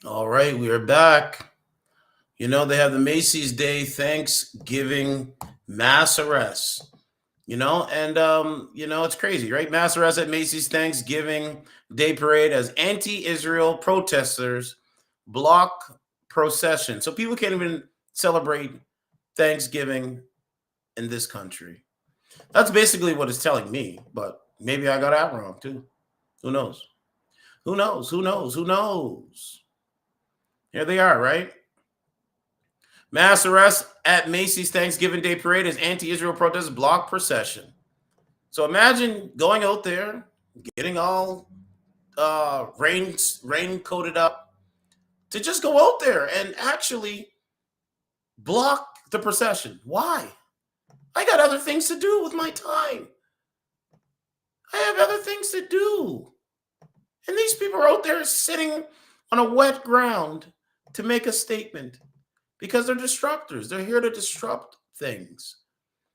All right, we are back. You know, they have the Macy's Day Thanksgiving mass arrests. It's crazy, right? Mass arrests at Macy's Thanksgiving Day parade as anti-Israel protesters block procession. So people can't even celebrate Thanksgiving in this country. That's basically what it's telling me, but maybe I got that wrong too. Who knows? Who knows? Who knows? Who knows? Here they are, right? Mass arrest at Macy's Thanksgiving Day parade as anti-Israel protesters block procession. So imagine going out there, getting all rain coated up, to just go out there and actually block the procession. Why? I got other things to do with my time. I have other things to do. And these people are out there sitting on a wet ground to make a statement because they're disruptors. They're here to disrupt things.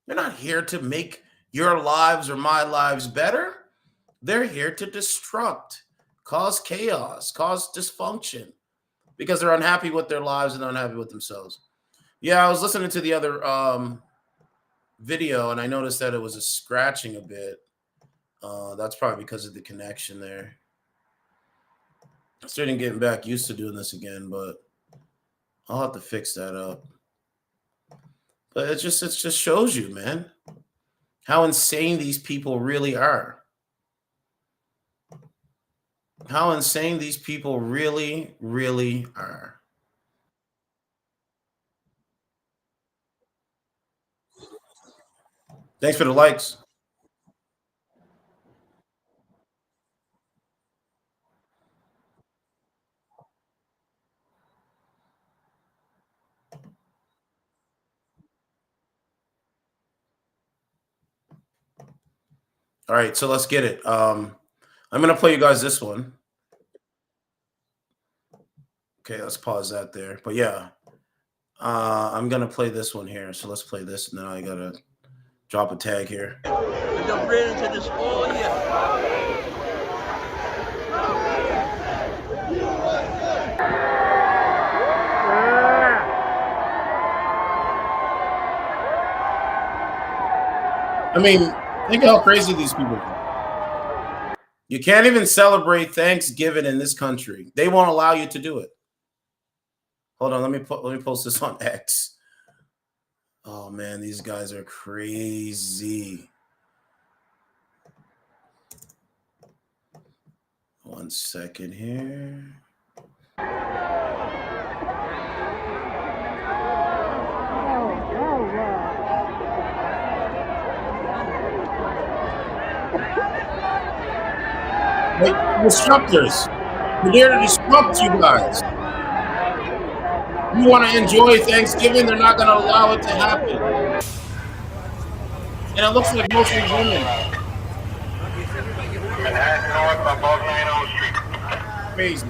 They're not here to make your lives or my lives better. They're here to disrupt, cause chaos, cause dysfunction because they're unhappy with their lives and unhappy with themselves. Yeah, I was listening to the other video and I noticed that it was a scratching a bit. That's probably because of the connection there. I'm starting getting back used to doing this again, but I'll have to fix that up. But it just shows you, man, how insane these people really are. How insane these people really, really are. Thanks for the likes. All right, so let's get it. I'm gonna play you guys this one. Okay, let's pause that there. But yeah, I'm gonna play this one here. So let's play this, and then I gotta drop a tag here. We've been ready to this all year. I mean, think how crazy these people are. You can't even celebrate Thanksgiving in this country. They won't allow you to do it. Hold on, let me post this on X. Oh man, these guys are crazy. One second here. Like disruptors. We're here to disrupt you guys. You want to enjoy Thanksgiving, they're not going to allow it to happen. And it looks like mostly women. Crazy.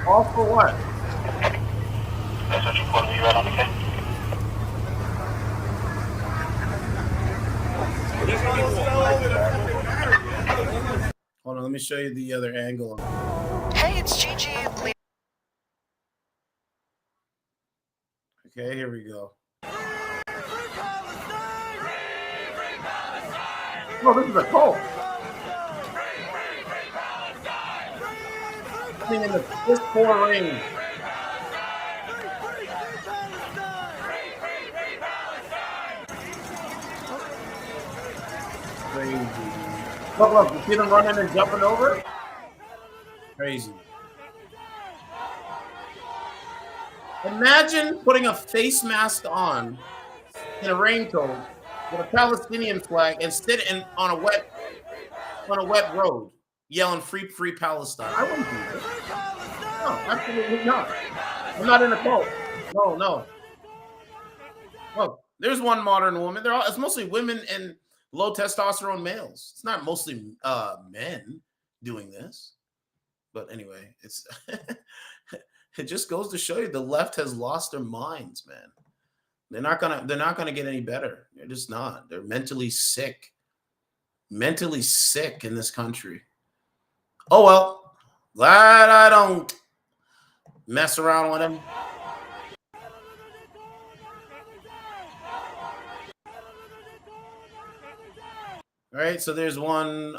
All for what? Hold on, let me show you the other angle. Hey, it's Gigi. Okay, here we go. Oh, this is a cult. In the piss poor rain. Crazy. Look, you see them running and jumping over? Crazy. Imagine putting a face mask on in a raincoat with a Palestinian flag and sitting on a wet road yelling free Palestine. I wouldn't do this. No, absolutely not. I'm not in a cult. No. Look, there's one modern woman. It's mostly women and low testosterone males. It's not mostly men doing this. But anyway, it's it just goes to show you the left has lost their minds, man. They're not gonna get any better. They're just not. They're mentally sick in this country. Oh well, glad I don't mess around with him. All right, so there's one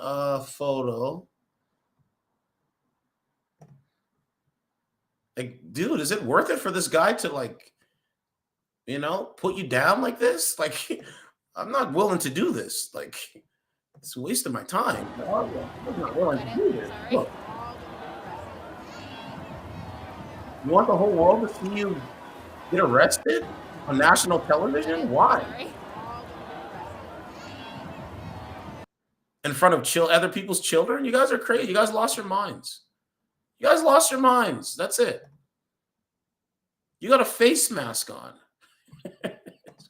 photo. Like, dude, is it worth it for this guy to, like, you know, put you down like this? Like, I'm not willing to do this. Like, it's a waste of my time. I'm not willing to do this. Look, you want the whole world to see you get arrested on national television? Why? In front of other people's children? You guys are crazy. You guys lost your minds. You guys lost your minds. That's it. You got a face mask on. It's a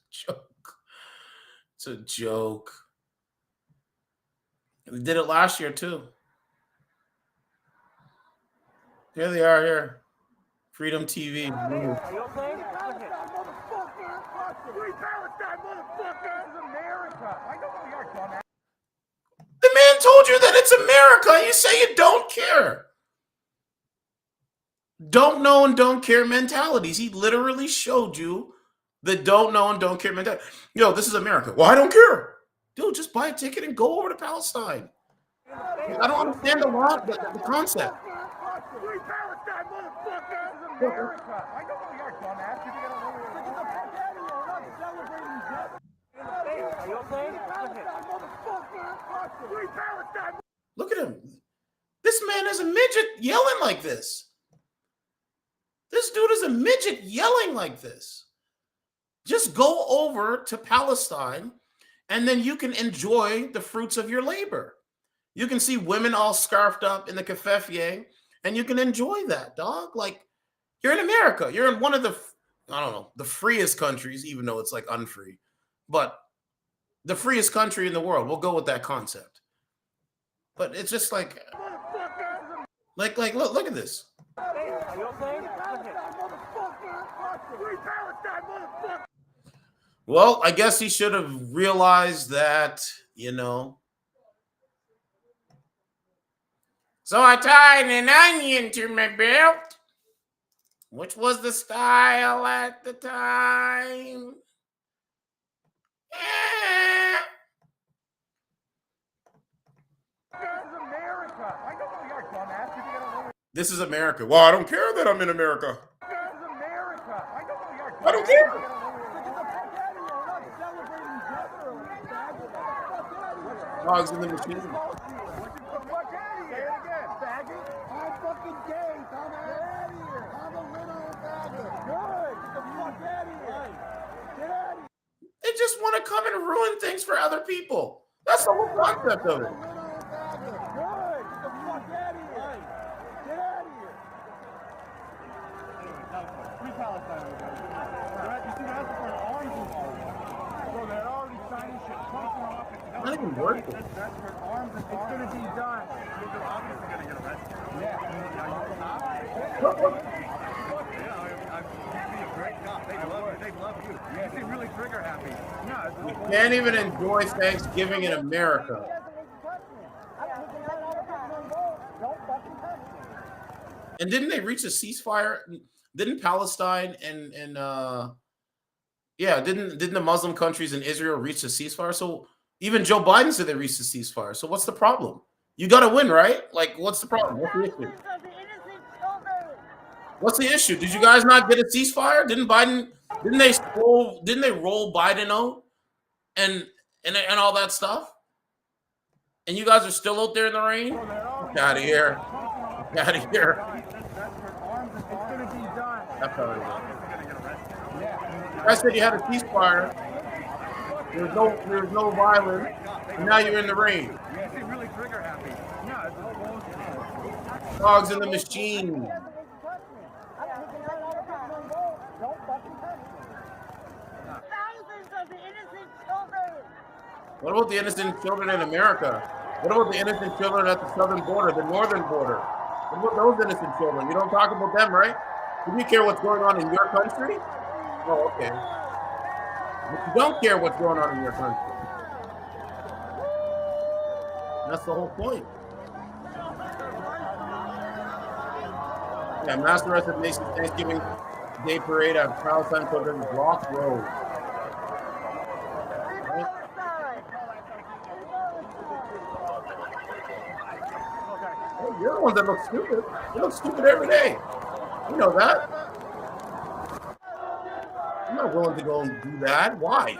joke. It's a joke. We did it last year too. Here they are here. Freedom TV. Are you okay? Free Palestine, motherfucker! This is America. I know we are, dumbass. The man told you that it's America. You say you don't care. Don't know and don't care mentalities. He literally showed you the don't know and don't care mentality. Yo, this is America. Well, I don't care. Dude, just buy a ticket and go over to Palestine. I don't understand the concept. Free Palestine, motherfucker! This is America. I know we are, dumbass. You think I don't know? Get the fuck out of here. We're not celebrating death. Are you okay? Palestine, motherfucker! Free Palestine! Look at him. This man is a midget yelling like this. This dude is a midget yelling like this. Just go over to Palestine and then you can enjoy the fruits of your labor. You can see women all scarfed up in the kefefye and you can enjoy that, dog. Like, you're in America. You're in one of the, I don't know, the freest countries, even though it's like unfree, but the freest country in the world. We'll go with that concept. But it's just like look at this. Are you okay? Free Palestine, motherfucker! Well, I guess he should have realized that, you know. So I tied an onion to my belt, which was the style at the time. Yeah. This is America. I know we are, dumbass. You think I don't know? This is America. Well, I don't care that I'm in America. This is America. I know we are. I don't care. Get the fuck out of here. We're not celebrating death early. Get the fuck out of here. Dogs in the machine. Get the fuck out of here. Say it again, faggot. I'm fucking gay, dumbass. Get out of here. I'm a little faggot. Good. Get the fuck out of here. Get out of here. They just want to come and ruin things for other people. That's the whole concept of it. Good. Get the fuck out of here. Get out of here. Free Palestine, everybody. You see, that's where arms is already. Bro, they're already signing shit. Trump's off. Not even worth it. That's where arms is. It's going to be done. They're obviously going to get arrested. Yeah. They love you. You seem really trigger happy. You can't even enjoy Thanksgiving in America. And didn't they reach a ceasefire? Didn't Palestine and didn't the Muslim countries and Israel reach a ceasefire? So even Joe Biden said they reached a ceasefire. So what's the problem? You got to win, right? Like, what's the problem? What's the issue? What's the issue? Did you guys not get a ceasefire? Didn't they roll Biden out and all that stuff? And you guys are still out there in the rain? Get out of here. Get out of here. That's how it is. I said you had a ceasefire. There's no violence. And now you're in the rain. You seem really trigger happy. Dogs in the machine. What about the innocent children in America? What about the innocent children at the southern border, the northern border? What about those innocent children? You don't talk about them, right? Do you care what's going on in your country? Oh, okay. But you don't care what's going on in your country. That's the whole point. Yeah, mass arrest at Macy's Thanksgiving Day Parade at Palestine Children's Block Road. Right? Hey, you're the ones that look stupid. You look stupid every day. You know that. I'm not willing to go and do that. Why?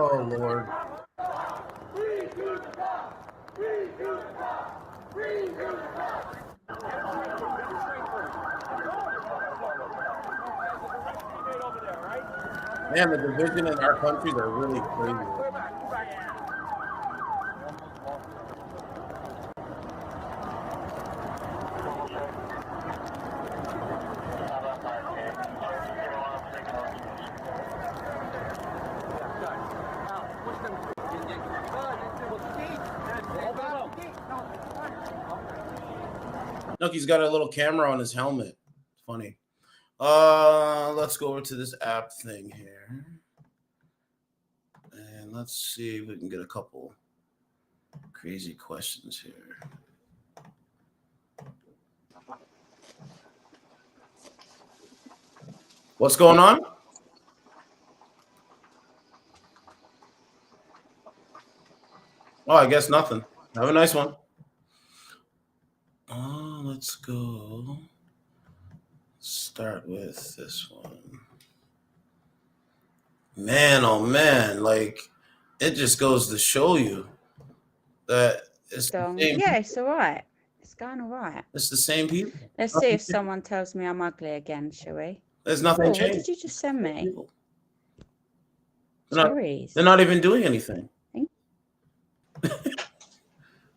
Oh, Lord. Man, the division in our countries are really crazy. Look, he's got a little camera on his helmet. Funny. Let's go over to this app thing here. And let's see if we can get a couple crazy questions here. What's going on? Oh, I guess nothing. Have a nice one. Let's go. Start with this one. Man, oh man, like it just goes to show you that it's the same. Yeah, it's all right. It's going all right. It's the same people. Let's see if someone tells me I'm ugly again, shall we? There's nothing Oh, changed. what did you just send me? They're not even doing anything.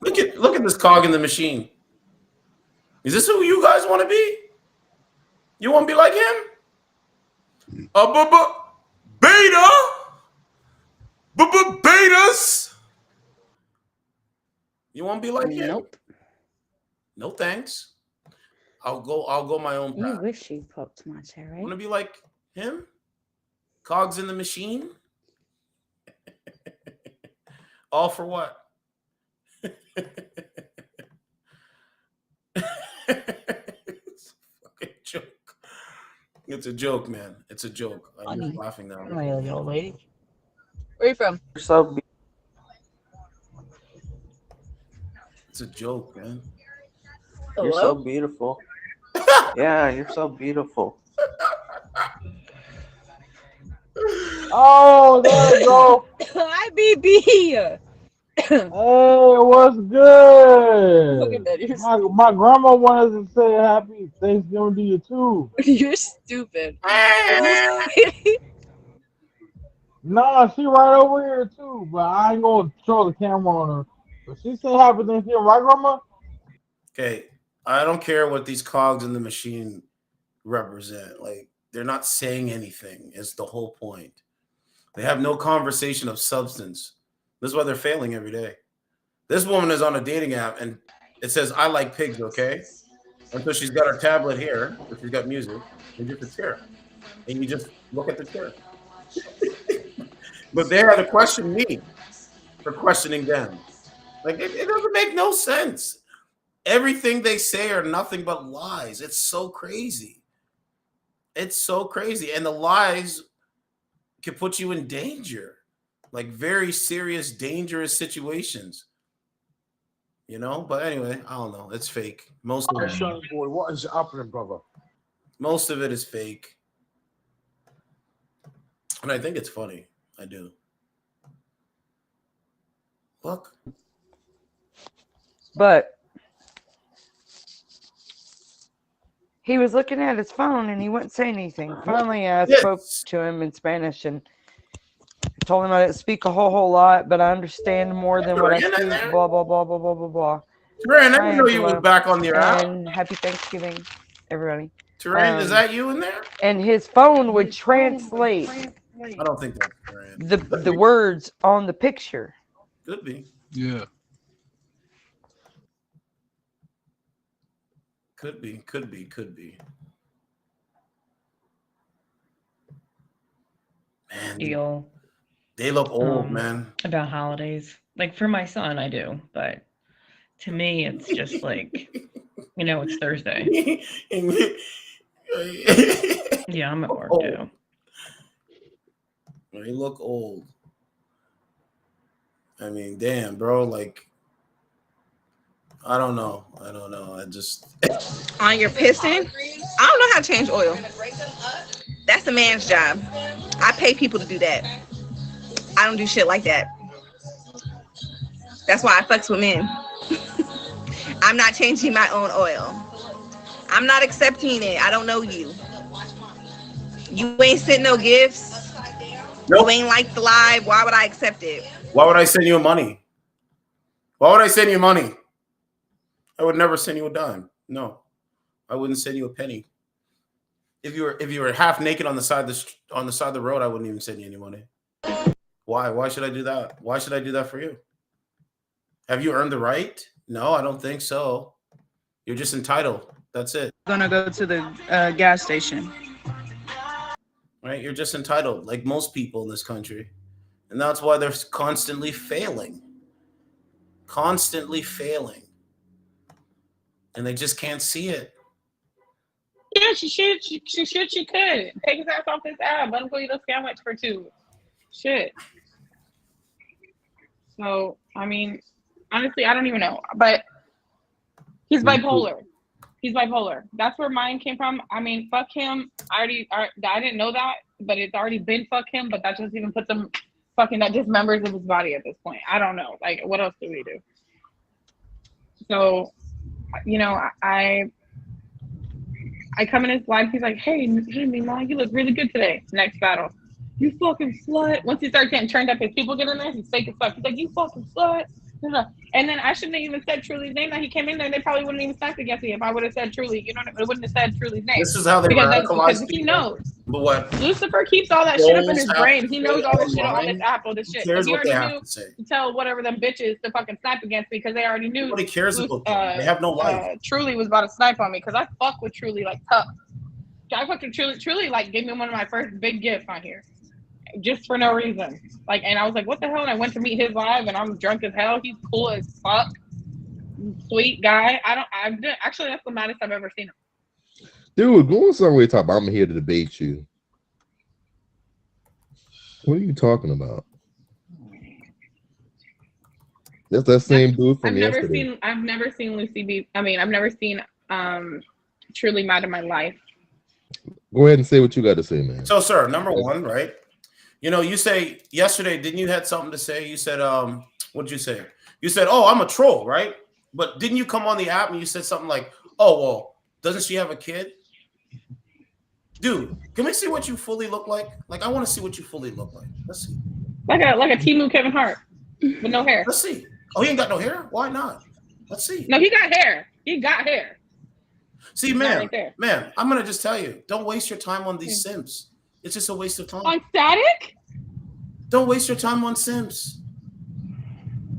Look at this cog in the machine. Is this who you guys want to be? You want to be like him? Beta. Betas. You want to be like him? Nope. No thanks. I'll go my own path. You wish you popped my cherry. Want to be like him? Cogs in the machine? All for what? It's a fucking joke. It's a joke, man. It's a joke. I'm just laughing now. Hey, old lady. Where are you from? You're so It's a joke, man. You're so beautiful. Yeah, you're so beautiful. Oh, there we go. Hi, BB. Hey, what's good? Look at that. You're, My grandma wanted to say happy Thanksgiving to you too. you're stupid. Nah, she right over here too, but I ain't gonna show the camera on her. But she said happy Thanksgiving, right, grandma? Okay, I don't care what these cogs in the machine represent. Like, they're not saying anything is the whole point. They have no conversation of substance. This is why they're failing every day. This woman is on a dating app and it says, I like pigs, okay? And so she's got her tablet here, but she's got music, and just a chair. And you just look at the chair. But they had to question me for questioning them. Like, it doesn't make no sense. Everything they say are nothing but lies. It's so crazy. It's so crazy. And the lies can put you in danger, like very serious, dangerous situations. You know? But anyway, I don't know. It's fake. Most of it. Boy, what is happening, brother? Most of it is fake. And I think it's funny. I do. Look. But he was looking at his phone and he wouldn't say anything. Finally, I spoke to him in Spanish and told him I didn't speak a whole lot, but I understand more than what I speak. Blah blah blah blah blah blah blah. Turan, I didn't know you were back on the app. And happy Thanksgiving, everybody. Terrain, is that you in there? And his phone would translate I don't think that's Terrain. the words on the picture. Could be. Yeah. Could be. Man, Deal they look old, man. about holidays. Like for my son, I do, but to me, it's just like, it's Thursday. Yeah, I'm at work too. They look old. I mean, damn, bro. Like, I don't know. I just On your piston? I don't know how to change oil. That's a man's job. I pay people to do that. I don't do shit like that. That's why I fucks with men. I'm not changing my own oil. I'm not accepting it. I don't know you. You ain't sent no gifts. Nope. You ain't like the live. Why would I accept it? Why would I send you money? Why would I send you money? I would never send you a dime. No, I wouldn't send you a penny. If you were half naked on the side of the road, I wouldn't even send you any money. Why? Why should I do that? Why should I do that for you? Have you earned the right? No, I don't think so. You're just entitled. That's it. Gonna go to the gas station. Right? You're just entitled, like most people in this country. And that's why they're constantly failing. Constantly failing. And they just can't see it. Yeah, she should. She could take his ass off this app. Let him go eat a sandwich for $2. Shit. So I mean, honestly, I don't even know. But he's bipolar. He's bipolar. That's where mine came from. I mean, fuck him. I didn't know that, but it's already been fuck him. But that just even puts him fucking that dismembers of his body at this point. I don't know. Like, what else do we do? So, I come in his life. He's like, hey, Mima, you look really good today. Next battle, you fucking slut. Once he starts getting turned up, his people get in there. He's fake as fuck. He's like, you fucking slut. And then I shouldn't have even said Truly's name. That he came in there, they probably wouldn't even snipe against me if I would have said Truly. You know what I mean? It wouldn't have said Truly's name. This is how they because radicalize he knows. But what? Lucifer keeps all that shit up in his brain. He knows all this shit on this app, all this shit. Cares He what they already have knew to say. to tell whatever them bitches to fucking snipe against me because they already knew. Nobody cares about them. They have no life. Truly was about to snipe on me because I fuck with Truly like tough. I fucked with Truly. Truly like gave me one of my first big gifts on here. Just for no reason. Like, and I was like, what the hell? And I went to meet his live and I'm drunk as hell. He's cool as fuck. Sweet guy. Actually, that's the maddest I've ever seen him. Dude, going somewhere talk about I'm here to debate you. What are you talking about? That's that same dude from yesterday. I've never seen Lucy be. I mean, I've never seen Truly mad in my life. Go ahead and say what you got to say, man. So, sir, number one, right? You say yesterday, didn't you had something to say? You said, what did you say? You said, oh, I'm a troll, right? But didn't you come on the app and you said something like, oh, well, doesn't she have a kid? Dude, can we see what you fully look like? Like, I want to see what you fully look like. Let's see. Like a Temu Kevin Hart with no hair. Let's see. Oh, he ain't got no hair? Why not? Let's see. No, he got hair. He got hair. See, man, I'm going to just tell you, don't waste your time on these Sims. It's just a waste of time. On Static? Don't waste your time on Sims.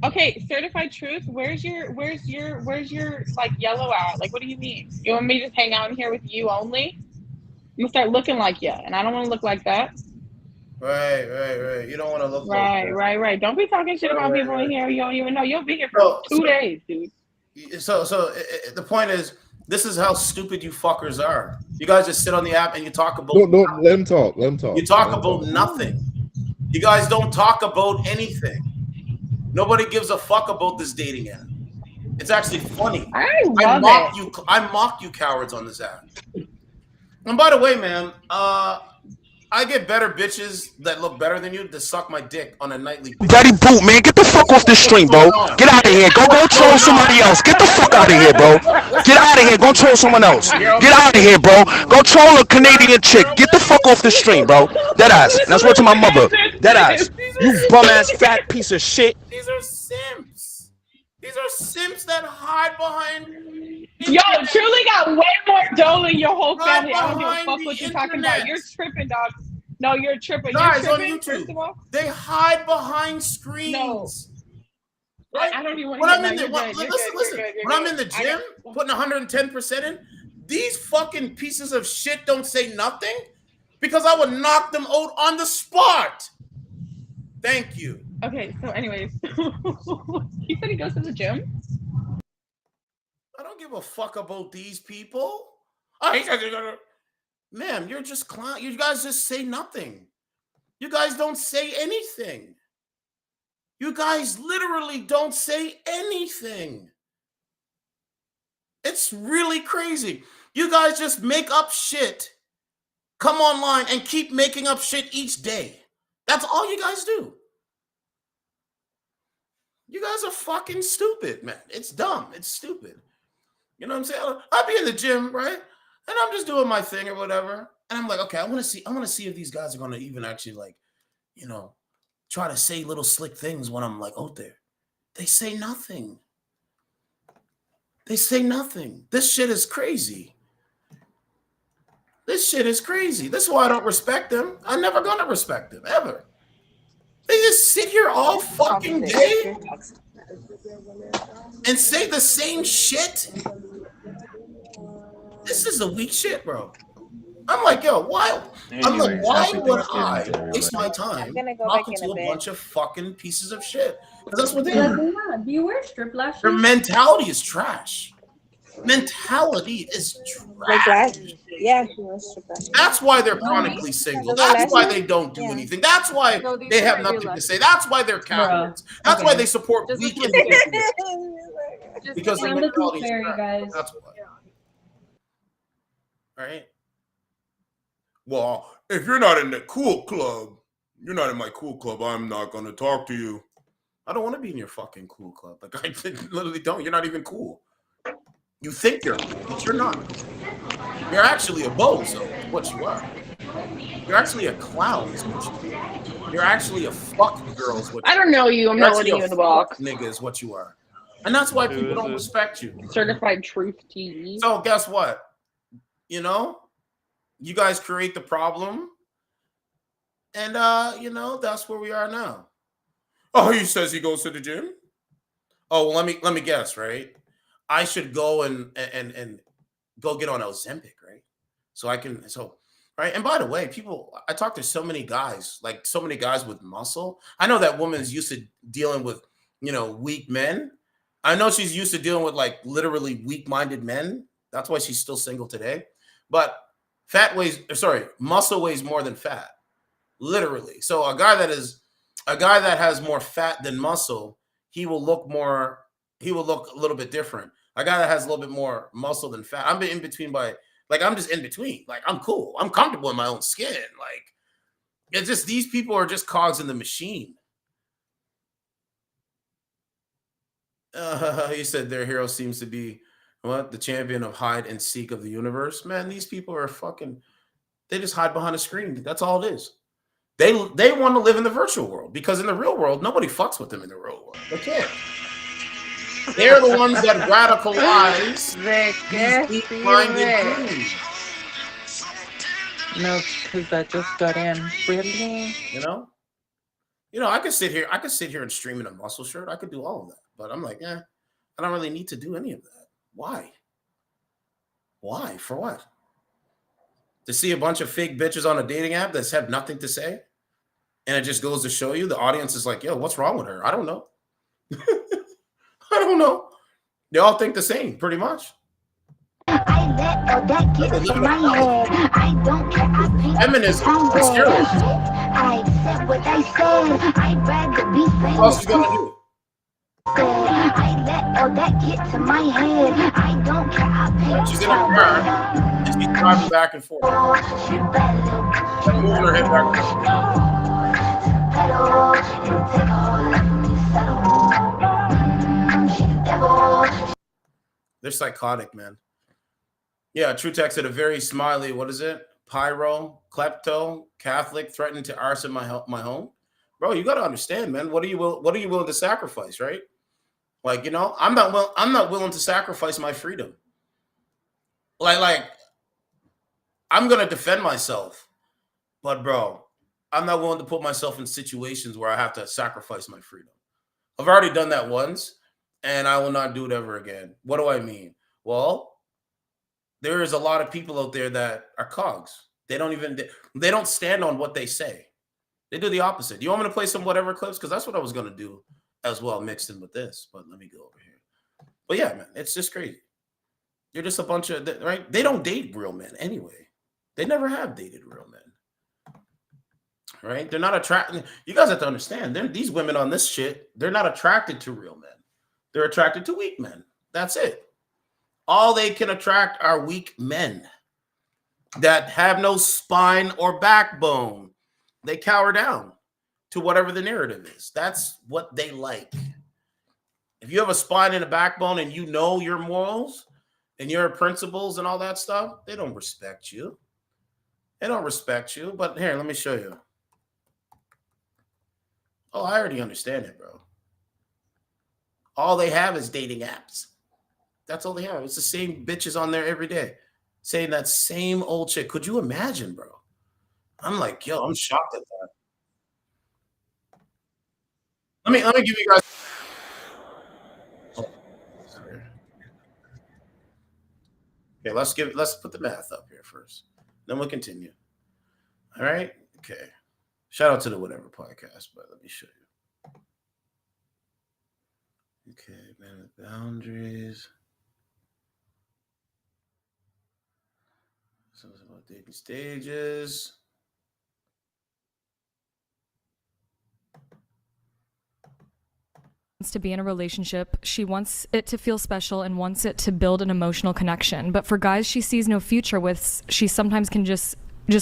Okay, certified truth. Where's your like yellow at? Like, what do you mean? You want me to just hang out in here with you only? I'm gonna start looking like you, and I don't want to look like that. Right. You don't want to look like that. Right. Don't be talking shit about people in here. You don't even know. You'll be here for 2 days, dude. So the point is, this is how stupid you fuckers are. You guys just sit on the app and you talk about. Don't let him talk. Let him talk. You talk about nothing. You guys don't talk about anything. Nobody gives a fuck about this dating app. It's actually funny. I mock you cowards on this app. And by the way, man, I get better bitches that look better than you to suck my dick on a nightly basis. Daddy Boot, man, get the fuck off this stream, bro. Get out of here. Go troll somebody else. Get the fuck out of here, bro. Get out of here. Go troll someone else. Get out of here, bro. Go troll a Canadian chick. Get the fuck off this stream, bro. Dead ass. That's what to my mother. Dead ass. You bum ass fat piece of shit. These are Sims. These are simps that hide behind. Yo, Truly got way more dough than your whole Hide family. I don't give a behind fuck the what you're talking about. internet. You're tripping, dog. No, you're tripping. Guys You're on tripping, YouTube, first of all. they hide behind screens. Right? I don't even want When to I'm hear. in No, the you're good. You're listen, good. listen. You're good. You're When I'm good. in the gym, putting 110% in, these fucking pieces of shit don't say nothing because I would knock them out on the spot. Thank you. Okay, so anyways, he said he goes to the gym. I don't give a fuck about these people. Oh, ma'am, you're just clown. You guys just say nothing. You guys don't say anything. You guys literally don't say anything. It's really crazy. You guys just make up shit, come online, and keep making up shit each day. That's all you guys do. You guys are fucking stupid, man. It's dumb. It's stupid. You know what I'm saying? I'll be in the gym, right? And I'm just doing my thing or whatever. And I'm like, okay, I want to see if these guys are gonna even actually, like, you know, try to say little slick things when I'm like out there. They say nothing. They say nothing. This shit is crazy. This shit is crazy. This is why I don't respect them. I'm never gonna respect them ever. They just sit here all fucking day and say the same shit. This is a weak shit, bro. I'm like, yo, why? I'm like, why would I waste my time talking to a bunch of fucking pieces of shit? Because that's what they do. Do you wear strip lashes? Their mentality is trash. Mentality is trash. Yeah. That's why they're chronically single. That's why they don't do anything. That's why they have nothing to say. That's why they're cowards. That's why they support weak individuals. Because their mentality is trash. That's why. All right. Well, if you're not in the cool club, you're not in my cool club, I'm not going to talk to you. I don't want to be in your fucking cool club. Like, I literally don't. You're not even cool. You think you're cool, but you're not. You're actually a bozo, what you are. You're actually a clown, is what you are. You're actually a fuck girl, is what you are. I don't know you. I'm not letting you in the box. Nigga is what you are. And that's why people don't respect you. Certified Truth TV. So guess what? You know, you guys create the problem, and you know, that's where we are now. Oh, he says he goes to the gym. Oh, well, let me guess, right? I should go and go get on Ozempic, right? So I can right. And by the way, I talk to so many guys, like so many guys with muscle. I know that woman's used to dealing with, you know, weak men. I know she's used to dealing with like literally weak-minded men. That's why she's still single today. But muscle weighs more than fat, literally. So a guy that has more fat than muscle, he will look a little bit different. A guy that has a little bit more muscle than fat, I'm in between I'm just in between. Like, I'm cool. I'm comfortable in my own skin. Like, it's just, these people are just cogs in the machine. He said their hero seems to be the champion of hide and seek of the universe. Man, these people are they just hide behind a screen. That's all it is. They want to live in the virtual world, because in the real world, nobody fucks with them in the real world. They can't. They're the ones that radicalize these weak-minded dreams. No, because I just got in. Really? You know, I could sit here and stream in a muscle shirt. I could do all of that, but I'm like, I don't really need to do any of that. Why? For what? To see a bunch of fake bitches on a dating app that have nothing to say, and it just goes to show you the audience is like, yo, what's wrong with her? I don't know. I don't know. They all think the same, pretty much. I let all that get to my head. I don't care. Feminism. I said what I said. I'd rather be famous. What else you gonna do? I let all that get to my head. I don't care. I pay. She's in a car and she's driving back and forth. And moving her head back and forth. They're psychotic, man. Yeah, True Tech said a very smiley, what is it? Pyro, klepto, Catholic, threatened to arson my home. Bro, you got to understand, man. What are you willing to sacrifice, right? Like, I'm not willing to sacrifice my freedom. Like I'm gonna defend myself, but bro, I'm not willing to put myself in situations where I have to sacrifice my freedom. I've already done that once, and I will not do it ever again. What do I mean? Well, there is a lot of people out there that are cogs. They don't stand on what they say. They do the opposite. You want me to play some whatever clips? Because that's what I was gonna do as well, mixed in with this. But let me go over here. But yeah, man, it's just crazy. You're just a bunch of right. They don't date real men anyway. They never have dated real men. Right? They're not attracted. You guys have to understand. These women on this shit, they're not attracted to real men. They're attracted to weak men. That's it. All they can attract are weak men that have no spine or backbone. They cower down to whatever the narrative is. That's what they like. If you have a spine and a backbone and you know your morals and your principles and all that stuff, they don't respect you. They don't respect you. But here, let me show you. Oh, I already understand it, bro. All they have is dating apps. That's all they have. It's the same bitches on there every day saying that same old shit. Could you imagine, bro? I'm like, yo, I'm shocked at that. Let me give you guys. Okay, let's put the math up here first. Then we'll continue. All right. Okay. Shout out to the Whatever Podcast, but let me show you. Okay, man, the boundaries. So it's about dating stages. To be in a relationship, she wants it to feel special and wants it to build an emotional connection. But for guys she sees no future with, she sometimes can just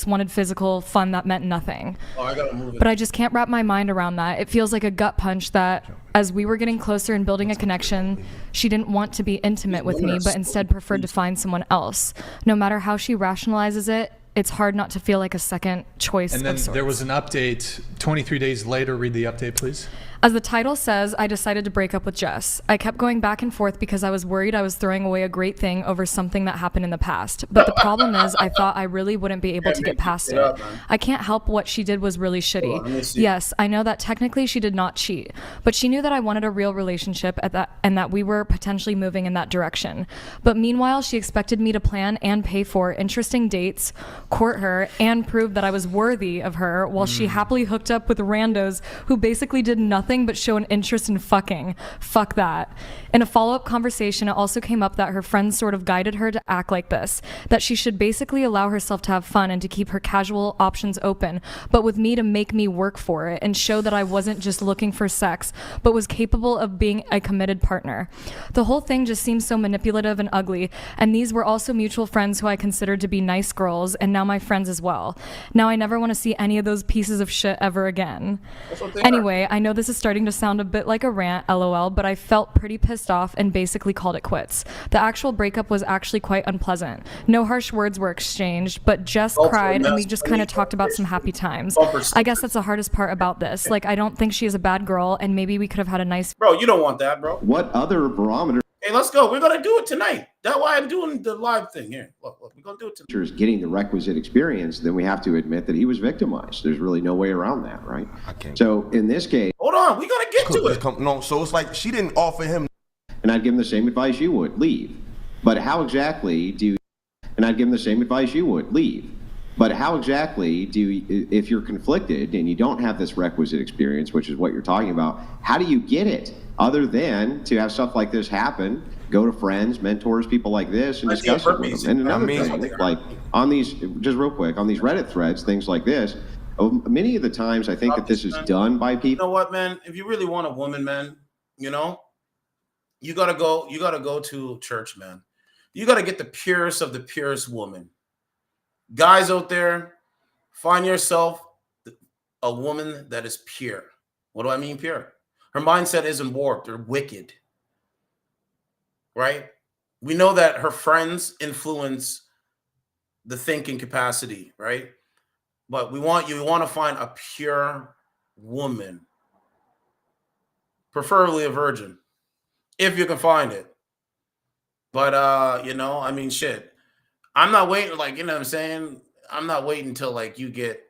wanted physical fun that meant nothing. Oh, I gotta move it. But I just can't wrap my mind around that. It feels like a gut punch that as we were getting closer and building a connection, she didn't want to be intimate with me, but instead preferred to find someone else. No matter how she rationalizes it, it's hard not to feel like a second choice. And then there was an update 23 days later. Read the update, please. As the title says, I decided to break up with Jess. I kept going back and forth because I was worried I was throwing away a great thing over something that happened in the past. But the problem is I thought I really wouldn't be able to get past it. I can't help what she did was really shitty. Yes, I know that technically she did not cheat, but she knew that I wanted a real relationship and that we were potentially moving in that direction. But meanwhile, she expected me to plan and pay for interesting dates, court her, and prove that I was worthy of her while she happily hooked up with randos who basically did nothing but show an interest in fucking. Fuck that. In a follow-up conversation, it also came up that her friends sort of guided her to act like this, that she should basically allow herself to have fun and to keep her casual options open, but with me to make me work for it and show that I wasn't just looking for sex, but was capable of being a committed partner. The whole thing just seems so manipulative and ugly, and these were also mutual friends who I considered to be nice girls, and now my friends as well. Now I never want to see any of those pieces of shit ever again. Anyway, I know this is starting to sound a bit like a rant, lol, but I felt pretty pissed off and basically called it quits. The actual breakup was actually quite unpleasant. No harsh words were exchanged, but Jess cried and we just kind of talked about some happy times. I guess that's the hardest part about this. Like, I don't think she is a bad girl, and maybe we could have had a nice... Bro, you don't want that, bro. What other barometer? Hey, let's go. We're going to do it tonight. That's why I'm doing the live thing here. Look, we're going to do it tonight. Is getting the requisite experience, then we have to admit that he was victimized. There's really no way around that, right? I can't. So in this case... Hold on. We're going to get to it. No, so it's like she didn't offer him... And I'd give him the same advice you would, leave. But how exactly do you... And I'd give him the same advice you would, leave. But how exactly do you, if you're conflicted and you don't have this requisite experience, which is what you're talking about, how do you get it other than to have stuff like this happen, go to friends, mentors, people like this, and discuss it with them? And another thing, like on these, just real quick, on these Reddit threads, things like this, many of the times I think that this is done by people. You know what, man? If you really want a woman, man, you gotta go to church, man. You gotta get the purest of the purest woman. Guys out there, find yourself a woman that is pure. What do I mean pure? Her mindset isn't warped or wicked, right? We know that her friends influence the thinking capacity, right? But you want to find a pure woman, preferably a virgin. if you can find it. But you know, I mean, shit. I'm not waiting. Like, you know what I'm saying? I'm not waiting until like you get.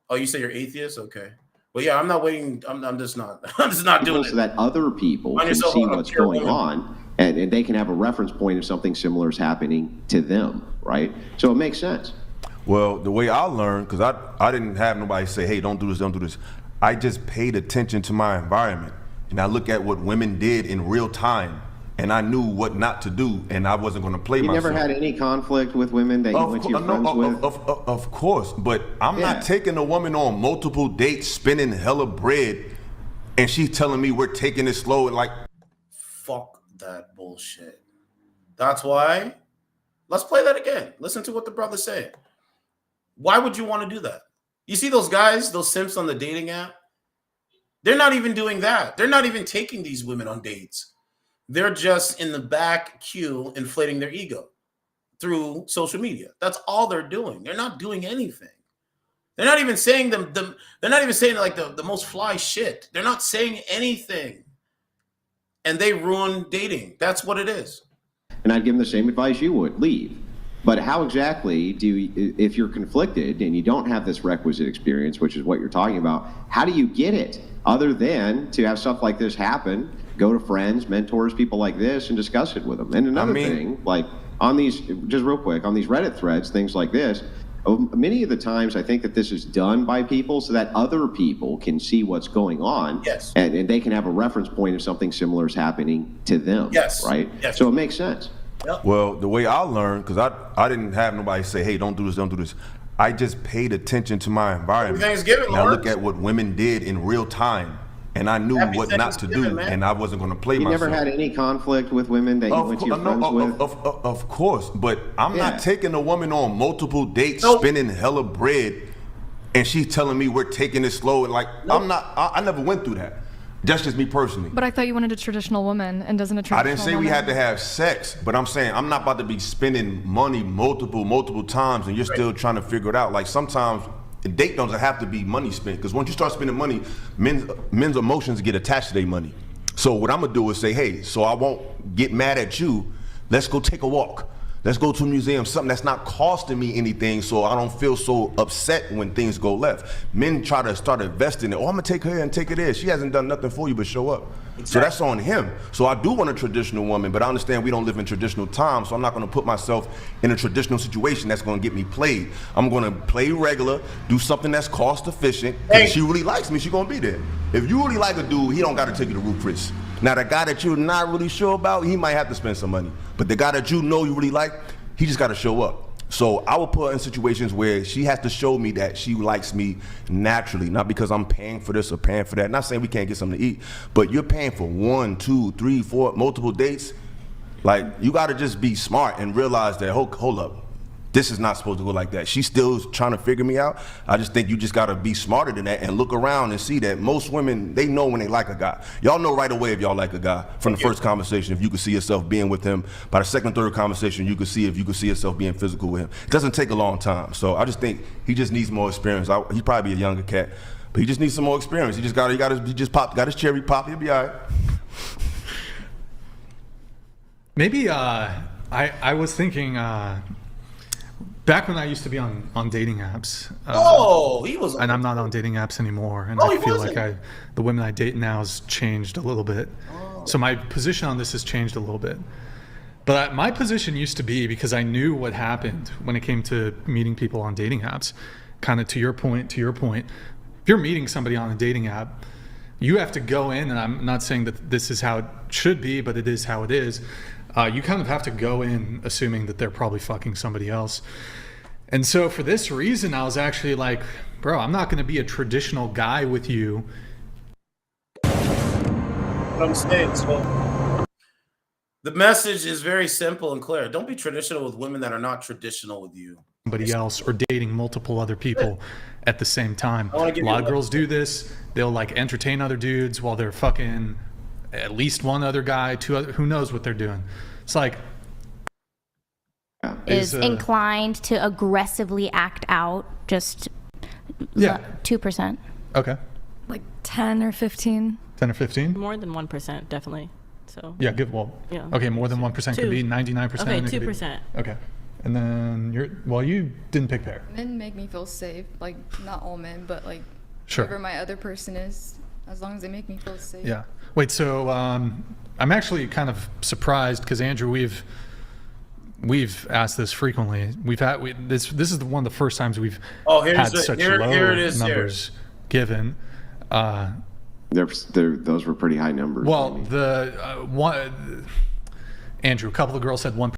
Oh, you say you're atheist? Okay. Well, yeah, I'm not waiting. I'm just not. I'm just not doing it. So that other people Find can yourself see a what's pure going woman. on, and they can have a reference point if something similar is happening to them, right? So it makes sense. Well, the way I learned, because I didn't have nobody say, hey, don't do this, don't do this. I just paid attention to my environment, and I look at what women did in real time, and I knew what not to do, and I wasn't going to play You myself. never had any conflict with women that you went to your friends with? Of course, but I'm not taking a woman on multiple dates, spending hella bread, and she's telling me we're taking it slow and like. Fuck that bullshit. That's why. Let's play that again. Listen to what the brother said. Why would you want to do that? You see those guys, those simps on the dating app? They're not even doing that. They're not even taking these women on dates. They're just in the back queue inflating their ego through social media. That's all they're doing. They're not doing anything. They're not even saying they're not even saying like the most fly shit. They're not saying anything. And they ruin dating. That's what it is. And I'd give them the same advice you would, leave. But how exactly do you, if you're conflicted and you don't have this requisite experience, which is what you're talking about, how do you get it other than to have stuff like this happen, go to friends, mentors, people like this, and discuss it with them? And another thing, like on these, just real quick, on these Reddit threads, things like this, many of the times I think that this is done by people so that other people can see what's going on. Yes. And they can have a reference point if something similar is happening to them. Yes. Right? Yes. So it makes sense. Yep. Well, the way I learned, because I didn't have nobody say, hey, don't do this, don't do this. I just paid attention to my environment. Happy Thanksgiving, and I Lawrence. look at what women did in real time, and I knew Happy what not to do, Thanksgiving, man. and I wasn't going to play You myself. never had any conflict with women that you went to your friends with? Of course, but I'm Yeah. not taking a woman on multiple dates, Nope. spending hella bread, and she's telling me we're taking it slow. And like, I never went through that. That's just me personally. But I thought you wanted a traditional woman, and doesn't a traditional I didn't say we had to have sex, but I'm saying I'm not about to be spending money multiple times, and you're still trying to figure it out. Like sometimes a date doesn't have to be money spent, because once you start spending money, men's emotions get attached to their money. So what I'm gonna do is say, hey, so I won't get mad at you. Let's go take a walk. Let's go to a museum, something that's not costing me anything, so I don't feel so upset when things go left. Men try to start investing in, oh, I'm gonna take her here and take her there. She hasn't done nothing for you but show up. Exactly. So that's on him. So I do want a traditional woman, but I understand we don't live in traditional times, so I'm not gonna put myself in a traditional situation that's gonna get me played. I'm gonna play regular, do something that's cost efficient. If she really likes me, she's gonna be there. If you really like a dude, he don't gotta take you to Ruth Chris. Now, the guy that you're not really sure about, he might have to spend some money. But the guy that you know you really like, he just got to show up. So I will put her in situations where she has to show me that she likes me naturally, not because I'm paying for this or paying for that. Not saying we can't get something to eat, but you're paying for 1, 2, 3, 4, multiple dates. Like, you got to just be smart and realize that, hold up. This is not supposed to go like that. She's still trying to figure me out. I just think you just gotta be smarter than that and look around and see that most women, they know when they like a guy. Y'all know right away if y'all like a guy from the first conversation, if you can see yourself being with him. By the second, third conversation, you can see if you can see yourself being physical with him. It doesn't take a long time. So I just think he just needs more experience. He's probably a younger cat, but he just needs some more experience. He got his cherry pop, he'll be all right. Maybe I was thinking, back when I used to be on dating apps. He was. And I'm not on dating apps anymore. And Oh, I he feel wasn't. like the women I date now has changed a little bit. So my position on this has changed a little bit. But my position used to be, because I knew what happened when it came to meeting people on dating apps, kind of to your point, if you're meeting somebody on a dating app, you have to go in, and I'm not saying that this is how it should be, but it is how it is. You kind of have to go in assuming that they're probably fucking somebody else. And so for this reason, I was actually like, bro, I'm not going to be a traditional guy with you. What I'm saying, so the message is very simple and clear. Don't be traditional with women that are not traditional with you. Somebody else, or dating multiple other people at the same time. I wanna A give lot you of girls do this. They'll like entertain other dudes while they're fucking at least one other guy, two other, who knows what they're doing. It's like, is inclined to aggressively act out, just 2%. Okay. Like 10 or 15. 10 or 15? More than 1%, definitely. So Yeah, good. Well, yeah. okay, more than 1% could be 99%. Okay, it could be- 2%. Okay. And then you didn't pick pair. Men make me feel safe. Like, not all men, but like Sure. whoever my other person is, as long as they make me feel safe. Yeah. Wait, so I'm actually kind of surprised because Andrew, we've asked this frequently. This is one of the first times we've had such low numbers given. Those were pretty high numbers. Well, Andrew, a couple of girls said 1%.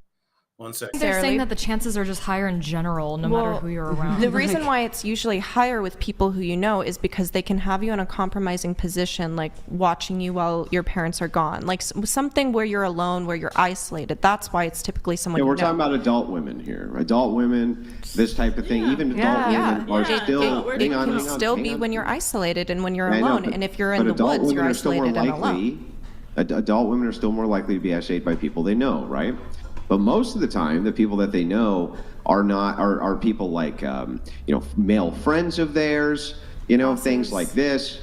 1 second. They're saying that the chances are just higher in general, no matter who you're around. The reason why it's usually higher with people who you know is because they can have you in a compromising position, like watching you while your parents are gone, like something where you're alone, where you're isolated. That's why it's typically someone. Yeah, we're you know. talking about adult women here. Adult women, this type of thing. Even adult women are still. It can still be when you're isolated and when you're I know, alone, but- and if you're but in the adult woods, you're women are still more isolated and likely- alone. Adult women are still more likely to be essayed by people they know, right? But most of the time, the people that they know are people like male friends of theirs, things like this.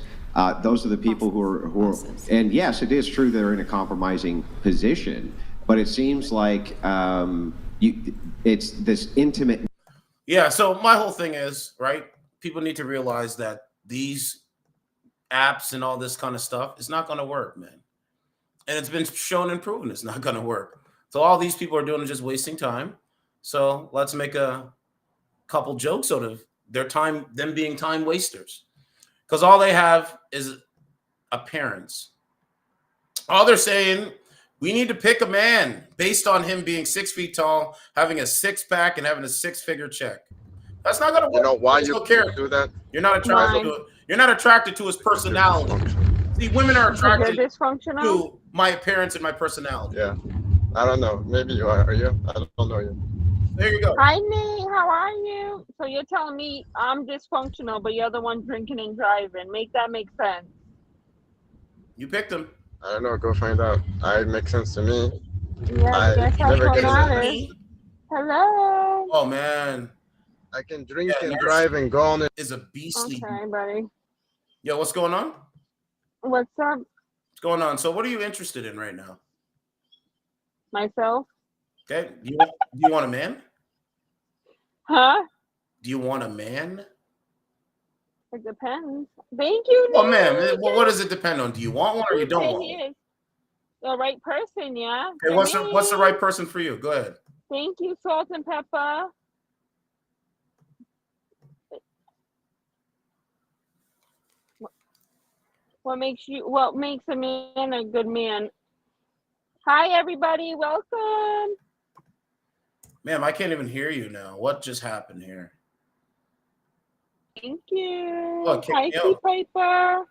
Those are the people who are and yes, it is true they're in a compromising position, but it seems like it's this intimate. Yeah, so my whole thing is, right, people need to realize that these apps and all this kind of stuff is not going to work, man. And it's been shown and proven it's not going to work. So all these people are doing is just wasting time. So let's make a couple jokes out of them being time wasters. Because all they have is appearance. All they're saying, we need to pick a man based on him being 6 feet tall, having a 6-pack, and having a 6-figure check. That's not gonna work. You know why There's you no character. do that? You're not attracted to it. You're not attracted to his personality. See, women are attracted to my appearance and my personality. Yeah. I don't know. Maybe you are. Are you? I don't know you. There you go. Hi, Nate. How are you? So you're telling me I'm dysfunctional, but you're the one drinking and driving. Make that make sense. You picked him. I don't know. Go find out. It makes sense to me. Yeah, I guess that's never what get matters. it. Hello. Oh man. I can drink and drive and go on it. Is a beastly. Okay, buddy. Yo, what's going on? What's up? What's going on? So what are you interested in right now? Myself? Okay. Do you want a man? Huh? Do you want a man? It depends. Thank you, Oh Nate. man, well, what does it depend on? Do you want one or you don't Okay, want he one? is the right person, yeah. Okay, what's the right person for you? Go ahead. Thank you, salt and pepper. What makes a man a good man? Hi, everybody. Welcome. Ma'am, I can't even hear you now. What just happened here? Thank you. Oh, kick Hi, me Tea out. Piper.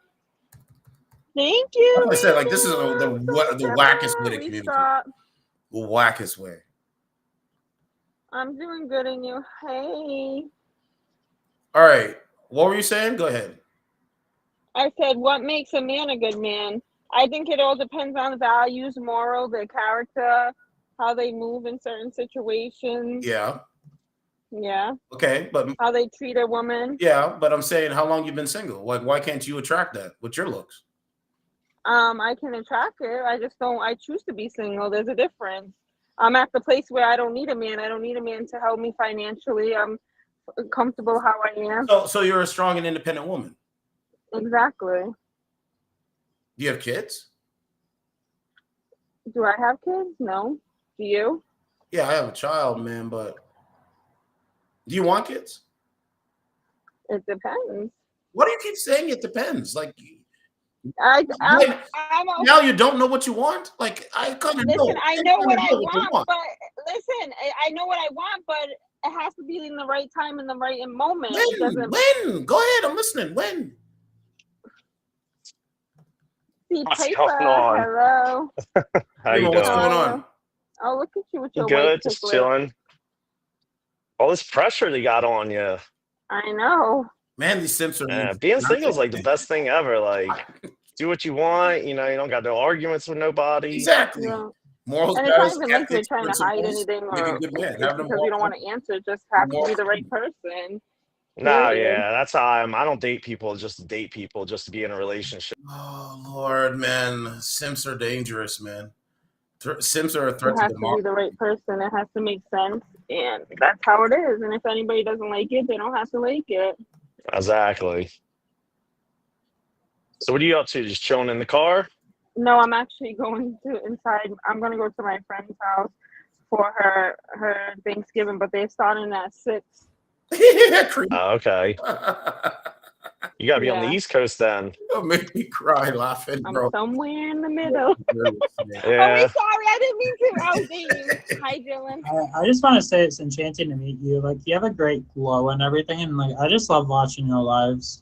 Thank you. Like I said, like this is the wackest way to We communicate. stop. The wackest way. I'm doing good, and you? Hey. All right. What were you saying? Go ahead. I said, what makes a man a good man? I think it all depends on values, moral, their character, how they move in certain situations. Yeah. Yeah. Okay, but How they treat a woman. yeah, but I'm saying how long you've been single? Like, why can't you attract that with your looks? I can attract it. I choose to be single. There's a difference. I'm at the place where I don't need a man. I don't need a man to help me financially. I'm comfortable how I am. So you're a strong and independent woman. Exactly. Do you have kids? Do I have kids? No. Do you? Yeah, I have a child, man, but do you want kids? It depends. Why do you keep saying it depends? Like, I'm now you don't know what you want? Like, I kind of know. Listen, I know what I you want, but listen, I know what I want, but it has to be in the right time and the right moment. It doesn't- When? Go ahead, I'm listening. When? See, What's Piper, going on? hello. How you What's doing? going on? Oh, look at you with your Good, white just piglet. chilling. All this pressure they got on you. I know. Man, these Simps are Yeah, being single is like the best thing ever. Like, do what you want. You know, you don't got no arguments with nobody. Exactly. Yeah. Morals, And it's not values, even like you're ethics, trying to hide principles anything make a or good man. it's Have them because you don't want to answer. Just have to be the right person. No, yeah, that's how I don't date people just to date people, just to be in a relationship. Oh Lord, man, simps are dangerous, man. Simps are a It threat to has to be democracy. the right person. It has to make sense, and that's how it is. And if anybody doesn't like it, they don't have to like it. Exactly. So what are you up to? Just chilling in the car? No, I'm actually going to inside. I'm gonna go to my friend's house for her Thanksgiving, but they're starting at 6. Oh, okay. You gotta be on the Yeah. East Coast then. Don't make me cry laughing, I'm bro. somewhere in the middle. Yeah. Sorry, I didn't mean to outdate you. Hi, Dylan. I just want to say it's enchanting to meet you. Like, you have a great glow and everything, and like I just love watching your lives.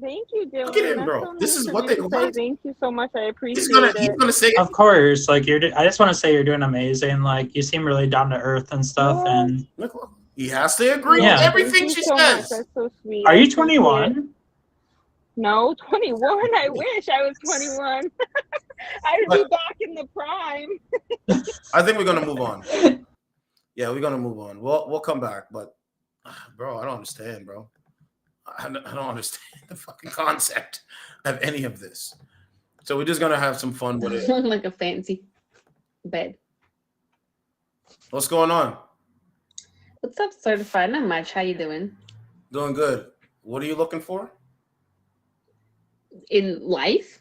Thank you, Dylan. Look at him, That's bro. so This nice is of what you they to say. want. Thank you so much. I appreciate He's it. gonna say Of course, like I just want to say you're doing amazing. Like, you seem really down to earth and stuff. And he has to agree Yeah. with everything Thank you she so says. much. That's so sweet. Are I you appreciate it. 21? No, 21. I wish I was 21. I would be back in the prime. I think we're gonna move on. Yeah, we're gonna move on. We'll come back, but bro, I don't understand, bro. I don't understand the fucking concept of any of this. So we're just gonna have some fun with it. Like a fancy bed. What's going on? What's up, certified? Not much. How you doing? Doing good. What are you looking for? In life?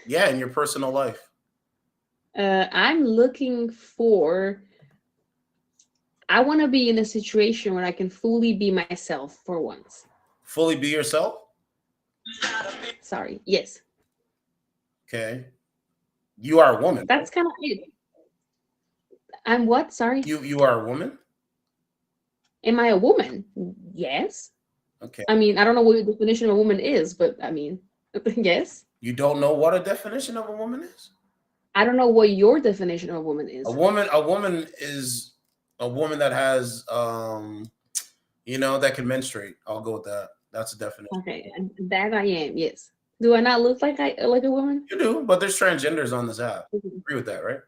Yeah, in your personal life. I'm looking for. I want to be in a situation where I can fully be myself for once. Fully be yourself? Sorry. Yes. Okay. You are a woman. That's kind of it. I'm what? Sorry. You are a woman? Am I a woman? Yes. Okay. I mean, I don't know what your definition of a woman is, but I mean, yes. You don't know what a definition of a woman is? I don't know what your definition of a woman is. A woman is a woman that has that can menstruate. I'll go with that. That's a definition. Okay, that I am. Yes. Do I not look like a woman? You do, but there's transgenders on this app. You agree with that, right?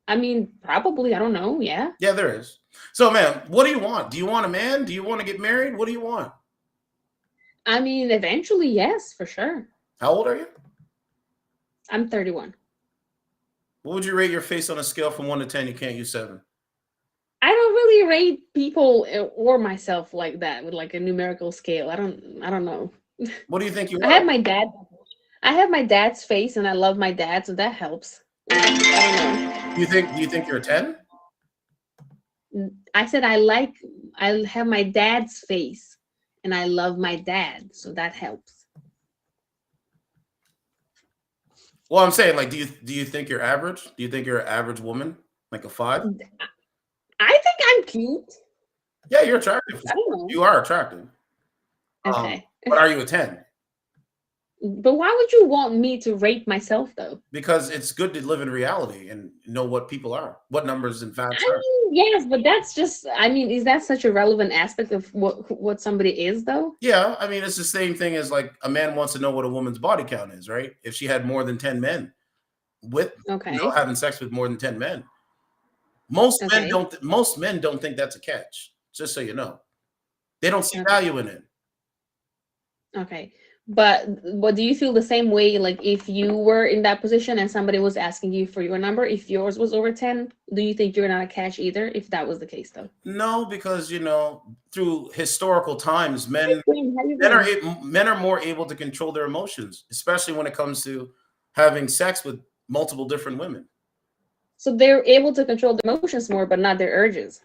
I mean, probably. I don't know. Yeah. Yeah, there is. So, man, what do you want? Do you want a man? Do you want to get married? What do you want? I mean, eventually, yes, for sure. How old are you? I'm 31. What would you rate your face on a scale from 1 to 10? You can't use 7. I don't really rate people or myself like that with like a numerical scale. I don't know. What do you think you are? I have my dad's face, and I love my dad, so that helps. I don't know. Do you think you're a 10? I said I have my dad's face, and I love my dad, so that helps. Well, I'm saying, like, do you think you're average? Do you think you're an average woman, like a 5? I think I'm cute. Yeah, you're attractive. I don't know. You are attractive. Okay. But are you a 10? But why would you want me to rate myself, though? Because it's good to live in reality and know what people are, what numbers and facts are. Yes, but that's just, I mean, is that such a relevant aspect of what somebody is, though? Yeah, I mean, it's the same thing as like a man wants to know what a woman's body count is, right? If she had more than 10 men with having sex with more than 10 men. Most men don't think that's a catch, just so you know. They don't see value in it. Okay. But do you feel the same way, like if you were in that position and somebody was asking you for your number, if yours was over 10, do you think you're not a catch either, if that was the case, though? No, because, through historical times, men are more able to control their emotions, especially when it comes to having sex with multiple different women. So they're able to control their emotions more, but not their urges.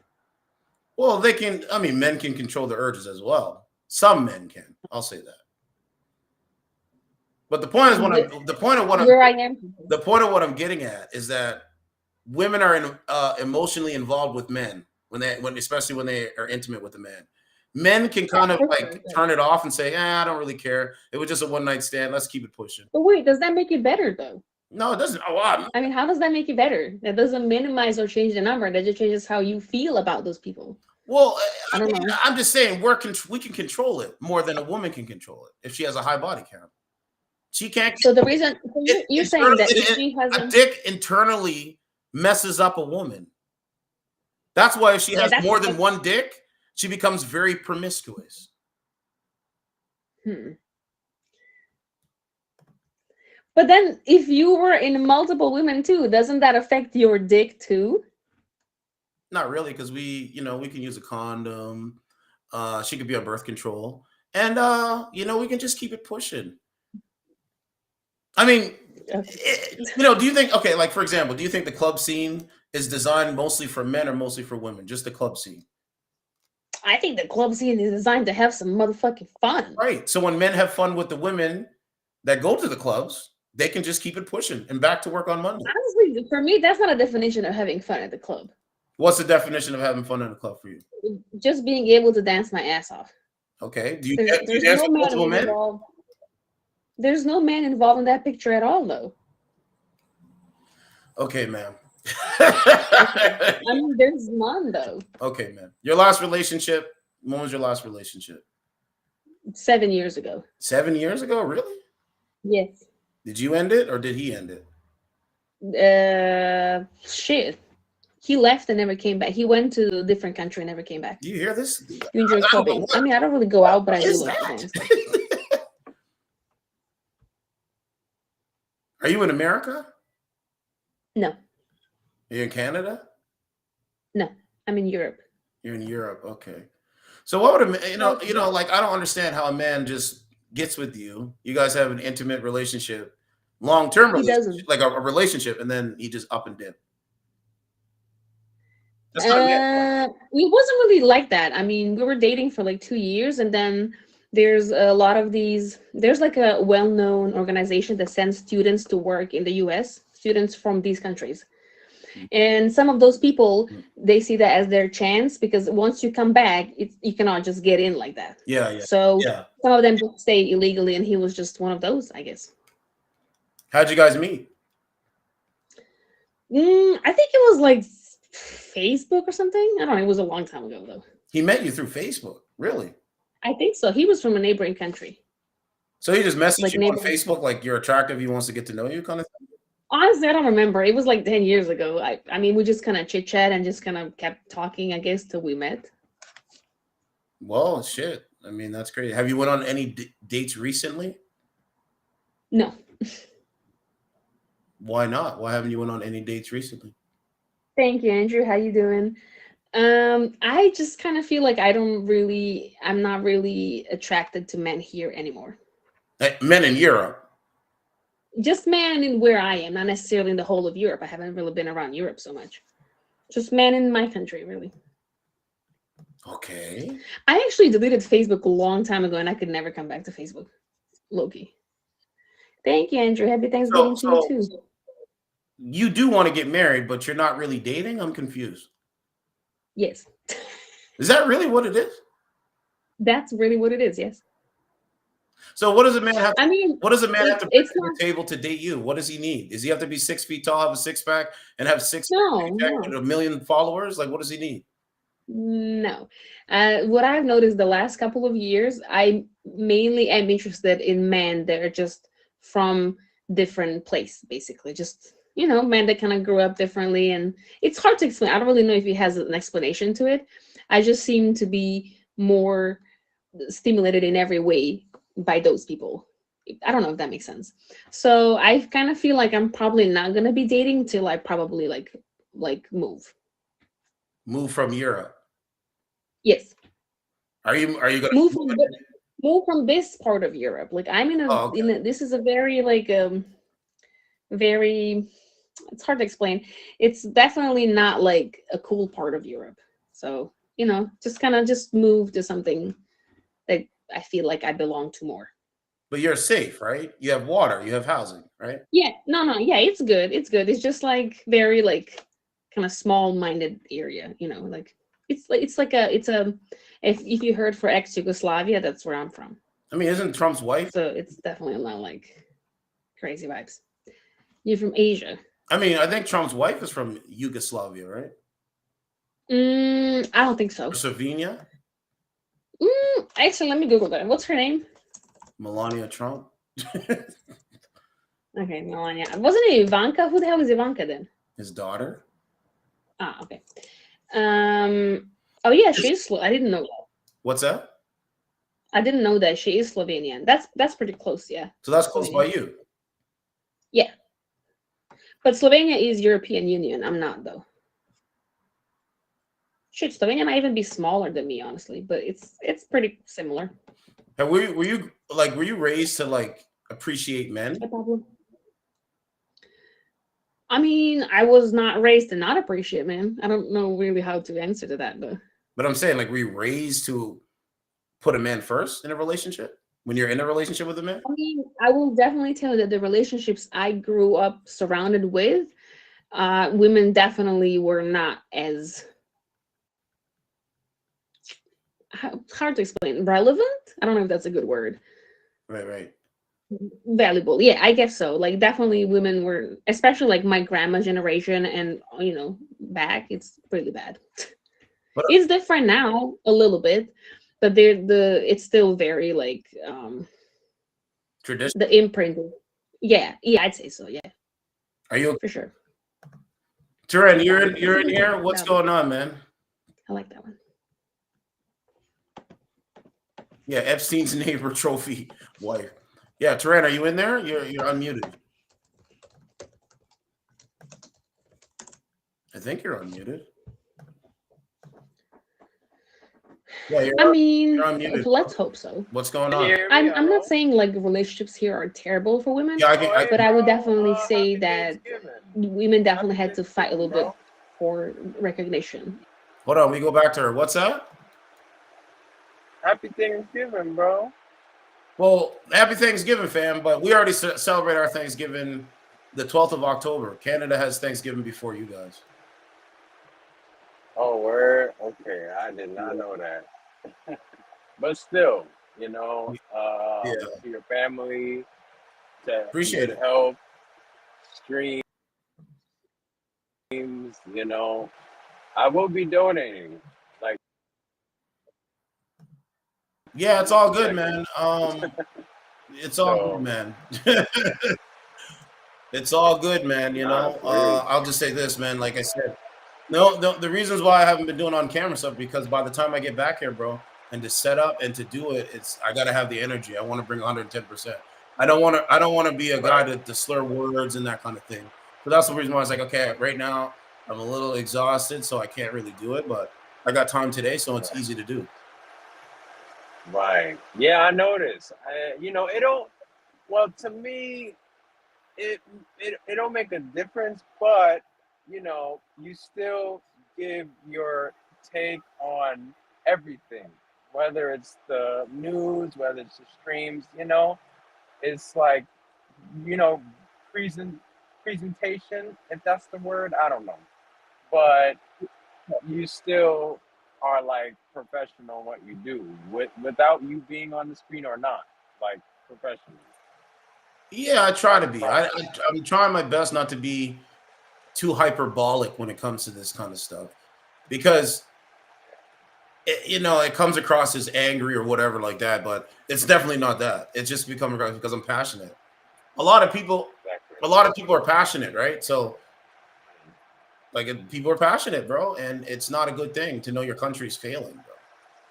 Well, men can control their urges as well. Some men can. I'll say that. But the point of what I'm getting at is that women are emotionally involved with men especially when they are intimate with a man. Men can kind of like turn it off and say, I don't really care. It was just a one-night stand. Let's keep it pushing. But wait, does that make it better, though? No, it doesn't. I mean, how does that make it better? That doesn't minimize or change the number. That just changes how you feel about those people. Well, I'm just saying we can control it more than a woman can control it if she has a high body count. She can't. So the reason you're saying that if she has a dick internally messes up a woman. That's why if she has more than one dick, she becomes very promiscuous. But then, if you were in multiple women too, doesn't that affect your dick too? Not really, because we can use a condom. She could be on birth control, and we can just keep it pushing. I mean, do you think, okay, like for example, do you think the club scene is designed mostly for men or mostly for women? Just the club scene. I think the club scene is designed to have some motherfucking fun. Right. So when men have fun with the women that go to the clubs, they can just keep it pushing and back to work on Monday. Honestly, for me, that's not a definition of having fun at the club. What's the definition of having fun at the club for you? Just being able to dance my ass off. Okay. Do you There's dance no with multiple man men? involved. There's no man involved in that picture at all, though. Okay, ma'am. I mean, there's none, though. Okay, man. Your last relationship, when was your last relationship? 7 years ago. 7 years ago? Really? Yes. Did you end it or did he end it? Shit. He left and never came back. He went to a different country and never came back. Do you hear this? You enjoy clubbing. I mean, I don't really go out, but I do like to dance. Are you in America? No. Are you in Canada? No, I'm in Europe. You're in Europe, okay. So what would a man, like I don't understand how a man just gets with you. You guys have an intimate relationship, long-term relationship, like a relationship, and then he just up and dip. That's not a man. We wasn't really like that. I mean, we were dating for like 2 years, and then there's a lot of these. There's like a well-known organization that sends students to work in the U.S. Students from these countries. And some of those people, they see that as their chance because once you come back, you cannot just get in like that. Yeah. So some of them just stay illegally, and he was just one of those, I guess. How'd you guys meet? I think it was like Facebook or something. I don't know. It was a long time ago, though. He met you through Facebook, really? I think so. He was from a neighboring country. So he just messaged you on Facebook like you're attractive, he wants to get to know you kind of thing? Honestly, I don't remember. It was like 10 years ago. I mean, we just kind of chit chat and just kind of kept talking, I guess, till we met. Well, shit. I mean, that's crazy. Have you went on any dates recently? No. Why not? Why haven't you went on any dates recently? Thank you, Andrew. How you doing? I just kind of feel like I'm not really attracted to men here anymore. Men in Europe? Just men in where I am, not necessarily in the whole of Europe. I haven't really been around Europe so much. Just men in my country, really. Okay. I actually deleted Facebook a long time ago, and I could never come back to Facebook. Loki. Thank you, Andrew. Happy Thanksgiving to you too. You do want to get married, but you're not really dating? I'm confused. Yes. Is that really what it is? That's really what it is, yes. So what does a man have to, what does a man have to bring to the not, table to date you? What does he need? Does he have to be 6 feet tall, have a six-pack, and have no. with 1 million followers? Like, what does he need? No. What I've noticed the last couple of years, I mainly am interested in men that are just from different place, basically. Just, men that kind of grew up differently. And it's hard to explain. I don't really know if he has an explanation to it. I just seem to be more stimulated in every way by those people. I don't know if that makes sense. So I kind of feel like I'm probably not going to be dating till I probably like move. Move from Europe? Yes. Are you going to move from this part of Europe? Like I'm in this is a very very, it's hard to explain. It's definitely not like a cool part of Europe. So, just kind of just move to something that I feel like I belong to more. But you're safe, right? You have water, you have housing, right? Yeah, no, yeah, it's good. It's good. It's just like very like kind of small-minded area, like it's if you heard for ex-Yugoslavia, that's where I'm from. I mean, isn't Trump's wife? So it's definitely not like crazy vibes. You're from Asia. I mean, I think Trump's wife is from Yugoslavia, right? I don't think so. Or Slovenia? Actually, let me Google that. What's her name? Melania Trump. Okay, Melania. Wasn't it Ivanka? Who the hell is Ivanka then? His daughter. Ah, okay. Oh yeah, she's. I didn't know that. What's that? I didn't know that she is Slovenian. That's pretty close, yeah. So that's close by you. Yeah. But Slovenia is European Union. I'm not though. Shit, Slovenia might even be smaller than me, honestly, but it's pretty similar. And were you raised to like appreciate men? No problem. I mean, I was not raised to not appreciate men. I don't know really how to answer to that, though. But I'm saying, like, were you raised to put a man first in a relationship when you're in a relationship with a man? I mean, I will definitely tell you that the relationships I grew up surrounded with, women definitely were not as hard to explain. Relevant? I don't know if that's a good word. Right. Valuable. Yeah, I guess so. Like, definitely women were, especially like my grandma's generation and, back, it's really bad. It's different now a little bit, but it's still very like traditional. The imprint. Yeah, I'd say so. Yeah. Are you for sure? Turan, you're in here. What's going on, man? I like that one. Yeah, Epstein's neighbor trophy wife. Yeah, Turan, are you in there? You're unmuted. I think you're unmuted. Yeah, I mean, you're unmuted. let's hope so. What's going on? I'm not saying like relationships here are terrible for women, Yeah, but I would definitely say that women definitely had to fight a little bit for recognition. Hold on, we go back to her. What's that? Happy Thanksgiving, bro. Well, happy Thanksgiving, fam. But we already celebrate our Thanksgiving the 12th of October. Canada has Thanksgiving before you guys. Oh, word? Okay, I did not know that. But still, to your family, to Appreciate good it. health, streams, I will be donating. Like, Yeah, it's all good, man. It's all good, man. It's all good, man. I'll just say this, man. Like I said, no, the reasons why I haven't been doing on camera stuff because by the time I get back here, bro, and to set up and to do it, I gotta have the energy. I want to bring 110%. I don't want to be a guy to slur words and that kind of thing. So that's the reason why I was like, okay, right now I'm a little exhausted, so I can't really do it, but I got time today, so it's easy to do. right. Yeah, I noticed. It don't, well, to me, it don't make a difference, but, you still give your take on everything, whether it's the news, whether it's the streams, it's like, presentation, if that's the word, I don't know. But you still are like professional in what you do without you being on the screen or not, like professional. Yeah, I try to be. I'm trying my best not to be too hyperbolic when it comes to this kind of stuff because it comes across as angry or whatever like that, but it's definitely not that. It's just becoming across because I'm passionate. A lot of people are passionate, right? So people are passionate, bro, and it's not a good thing to know your country's failing, bro.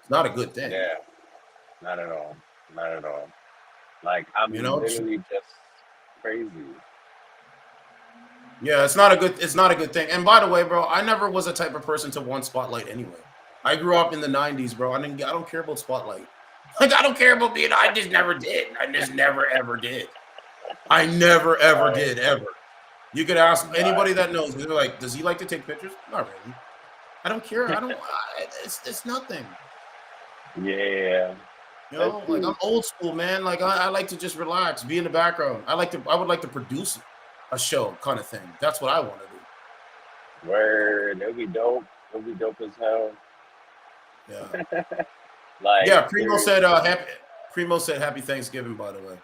It's not a good thing. Yeah, not at all. Not at all. Like, I'm literally just crazy. Yeah, it's not a good thing. And by the way, bro, I never was a type of person to want spotlight anyway. I grew up in the 90s, bro. I don't care about spotlight. Like, I don't care about being, I just never did. I just never, ever did. I never, ever did, ever. You could ask anybody that knows. They're like, does he like to take pictures? Not really. I don't care. It's nothing. Yeah. Like, I'm old school, man. Like, I like to just relax, be in the background. I would like to produce a show kind of thing. That's what I want to do. Word, it'll be dope. It'll be dope as hell. Yeah. Like, Primo said happy Thanksgiving, by the way.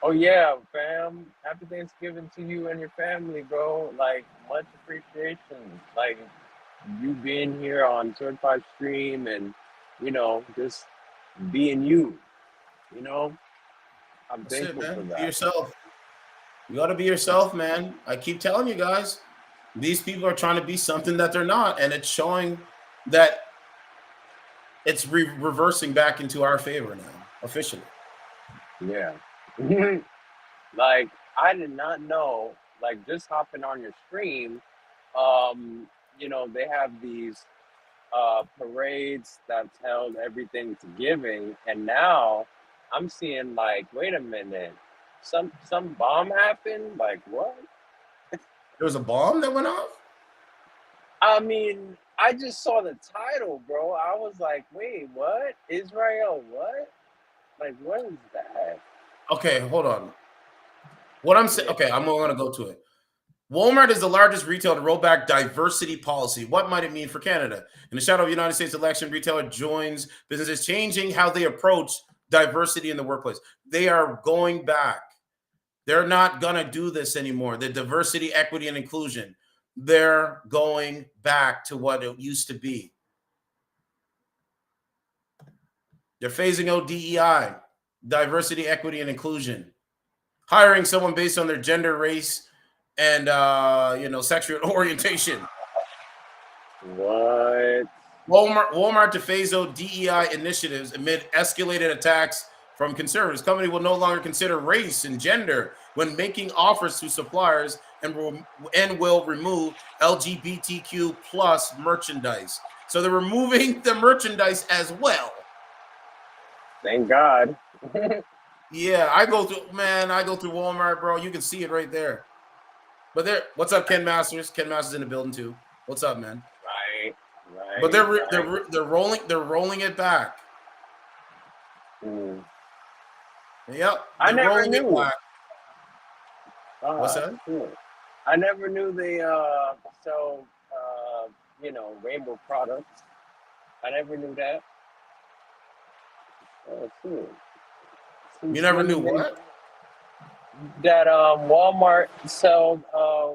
Oh yeah, fam. Happy Thanksgiving to you and your family, bro. Like, much appreciation. Like, you being here on Certified Stream and, just being you. I'm That's thankful it, man. for that. Be yourself. You got to be yourself, man. I keep telling you guys, these people are trying to be something that they're not, and it's showing that it's reversing back into our favor now, officially. Yeah. Like, I did not know, like, just hopping on your stream, they have these parades that's held every Thanksgiving, and now I'm seeing, like, wait a minute, some bomb happened? Like, what? There was a bomb that went off? I mean, I just saw the title, bro. I was like, wait, what? Israel, what? Like, what is that? Okay, hold on. What I'm saying, okay, I'm going to go to it. Walmart is the largest retailer to roll back diversity policy. What might it mean for Canada? In the shadow of United States election, retailer joins businesses changing how they approach diversity in the workplace. They are going back. They're not going to do this anymore. The diversity, equity, and inclusion. They're going back to what it used to be. They're phasing out DEI, diversity, equity, and inclusion. Hiring someone based on their gender, race, and sexual orientation. What? Walmart to phase out DEI initiatives amid escalated attacks from conservatives. Company will no longer consider race and gender when making offers to suppliers and will remove LGBTQ plus merchandise. So they're removing the merchandise as well. Thank God. Yeah, I go through Walmart, bro. You can see it right there. But what's up, Ken Masters? Ken Masters in the building too. What's up, man? Right. But they're rolling it back. Yep. I never knew. What's that? Cool. I never knew they sell rainbow products. I never knew that. Oh, cool. You never knew what? That Walmart sells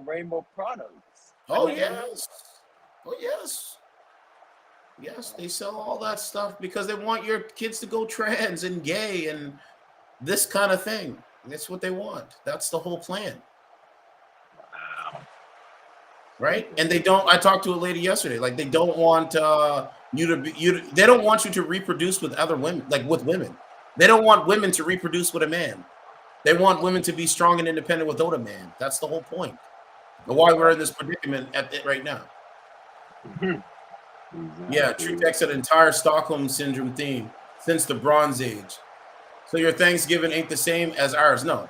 rainbow products. Oh yes. Oh yes. Yes, they sell all that stuff because they want your kids to go trans and gay and this kind of thing. That's what they want. That's the whole plan. Wow. Right? And they don't. I talked to a lady yesterday. Like they don't want they don't want you to reproduce with other women, like with women. They don't want women to reproduce with a man. They want women to be strong and independent without a man. That's the whole point. And why we're in this predicament right now. Yeah, TrueTech said entire Stockholm Syndrome theme since the Bronze Age. So your Thanksgiving ain't the same as ours. No.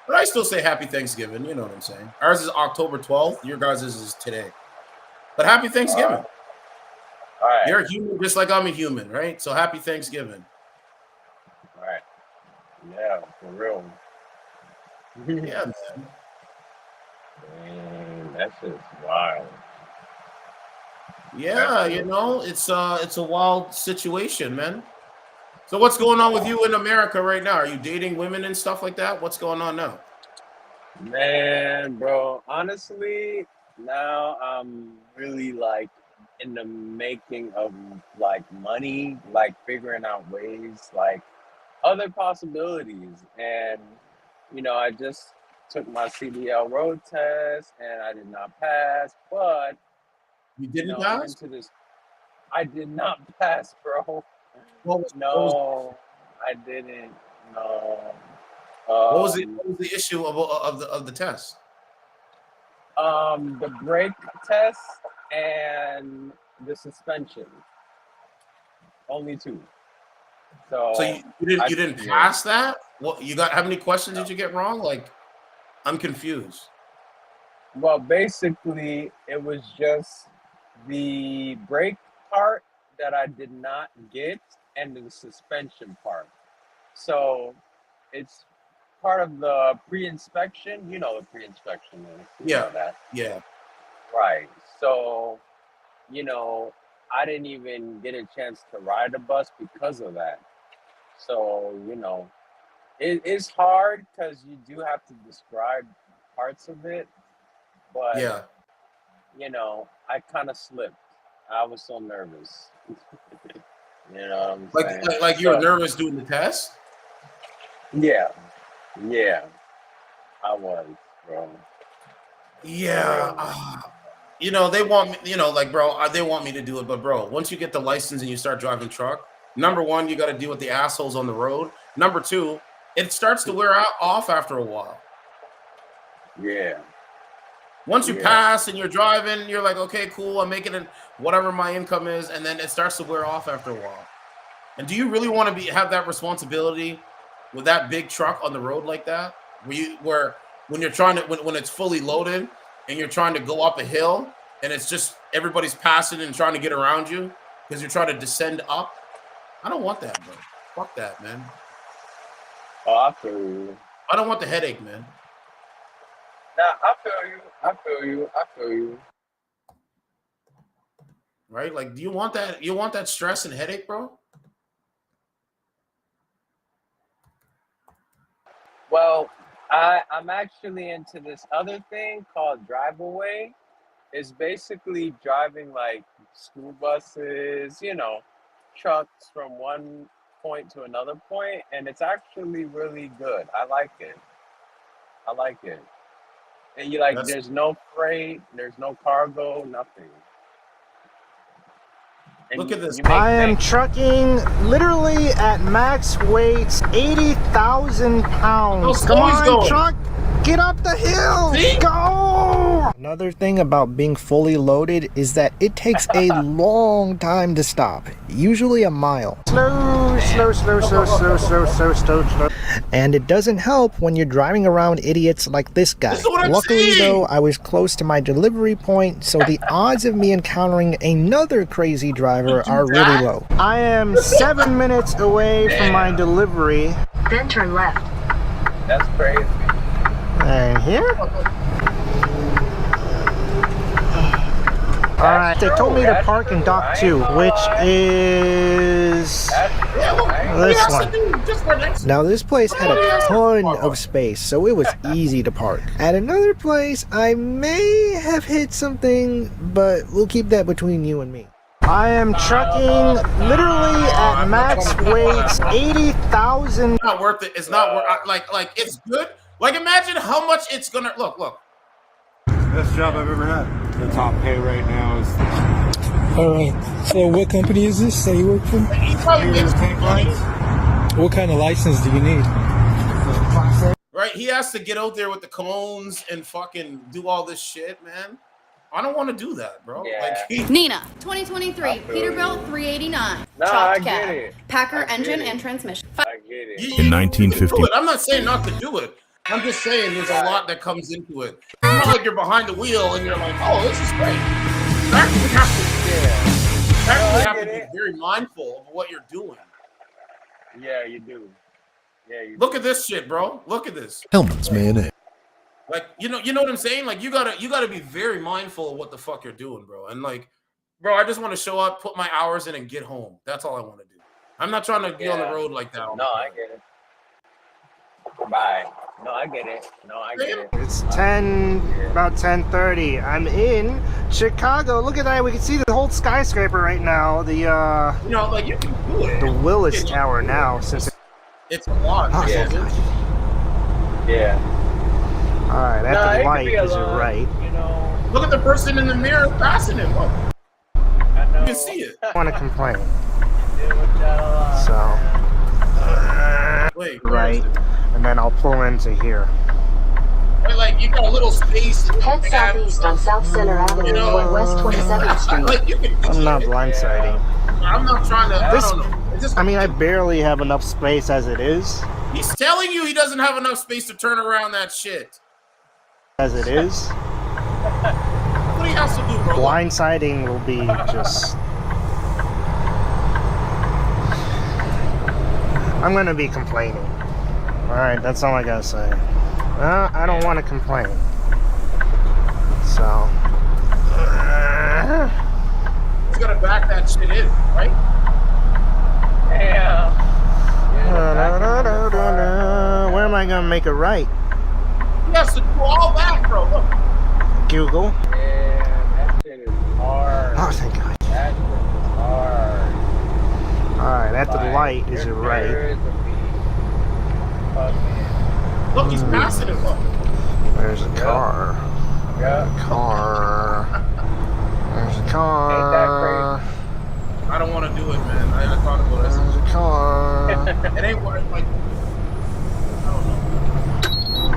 But I still say happy Thanksgiving. You know what I'm saying? Ours is October 12th. Your guys' is today. But happy Thanksgiving. All right. You're a human just like I'm a human, right? So happy Thanksgiving. All right. Yeah, for real. Yeah, man. Man, that's just wild. Yeah, it's a wild situation, man. So what's going on with you in America right now? Are you dating women and stuff like that? What's going on now? Man, bro, honestly, now I'm really like in the making of like money, like figuring out ways, like other possibilities. And, I just took my CDL road test and I did not pass, but you didn't pass? I did not pass, bro. No, I didn't. No. What was the issue of the test? The brake test and the suspension. Only two. So you didn't pass that? What you got? How many questions did you get wrong? Like, I'm confused. Well, basically, it was just the brake part that I did not get and the suspension part. So it's part of the pre-inspection. You know what pre-inspection is. You know that. Yeah. Right. So, I didn't even get a chance to ride the bus because of that. So, it's hard because you do have to describe parts of it. But, I kind of slipped. I was so nervous. You know what I'm saying? Like you were nervous doing the test? Yeah. I was, bro. Yeah. you know, they want me, you know, like, bro, they want me to do it. But, bro, once you get the license and you start driving truck, number one, you got to deal with the assholes on the road. Number two, it starts to wear off after a while. Yeah. Once you pass and you're driving, you're like, okay, cool, I'm making it whatever my income is, and then it starts to wear off after a while. And do you really want to have that responsibility with that big truck on the road like that? Where when you're trying to when it's fully loaded and you're trying to go up a hill and it's just everybody's passing and trying to get around you because you're trying to descend up? I don't want that, bro. Fuck that, man. Oh, I feel you. I don't want the headache, man. Nah, I feel you. Right? Like, do you want that? You want that stress and headache, bro? Well, I'm actually into this other thing called drive away. It's basically driving like school buses, you know, trucks from one point to another point, and it's actually really good. I like it. And you like, there's no freight, there's no cargo, nothing. And Look at this. I am trucking literally at max weights, 80,000 pounds. Come on, truck, get up the hill. Go! Another thing about being fully loaded is that it takes a long time to stop, usually a mile. Slow. And it doesn't help when you're driving around idiots like this guy. Luckily though, I was close to my delivery point, so the odds of me encountering another crazy driver are really low. I am 7 minutes away from my delivery. Then turn left. That's crazy. And here? Alright, they told me to park in dock 2, which is this one. Now this place had a ton of space, so it was easy to park. At another place, I may have hit something, but we'll keep that between you and me. I am trucking literally at max weights, 80,000. Not worth it. It's not worth. Like it's good. Like, imagine how much it's gonna look. Best job I've ever had. The top pay right now is. Alright, so what company is this that you work for? What kind of license do you need? Right? He has to get out there with the cones and fucking do all this shit, man. I don't want to do that, bro. Yeah. Like, Nina, 2023, Peterbilt 389. Nah, Chopped I get cab. it. Packer I get engine it. and transmission. I get it. In 1950. I'm not saying not to do it. I'm just saying there's a lot that comes into it. It's not like you're behind the wheel and you're like, oh, this is great. You actually have to be very mindful of what you're doing. Yeah, you do. Look at this shit, bro. Look at this. Hellman's mayonnaise. Like, you know what I'm saying? Like, you gotta be very mindful of what the fuck you're doing, bro. And like, bro, I just want to show up, put my hours in, and get home. That's all I want to do. I'm not trying to be on the road like that. No, I get it. Bye. No, I get it. It's about 10:30. I'm in Chicago. Look at that. We can see the whole skyscraper right now. The you know, like, you can do it. The Willis Tower now, since it's a lot. Oh, yeah. All right, at the light is your right. You know. Look at the person in the mirror passing it. Look. You can see it. I want to complain. So. Wait. Right, and then I'll pull into here. Wait, like, you got a little space. Head southeast on South Center Avenue toward West 27th Street. Like, you can. I'm not blindsiding. I'm not trying to. I don't know. I mean, I barely have enough space as it is. He's telling you he doesn't have enough space to turn around that shit. As it is. What do you have to do, bro? Blindsiding will be just. I'm gonna be complaining. Alright, that's all I gotta say. I don't want to complain. So. He's gonna back that shit in, right? Yeah. Where am I gonna make a right? He has to do all that, bro. Look. Google. Yeah, that shit is hard. Oh, thank God. That shit is hard. Alright, at the light is your right. Look, he's passing it. Look. There's a car. Yeah. Car. There's a car. I don't want to do it, man. I thought about it. There's a car. It ain't worth like. I don't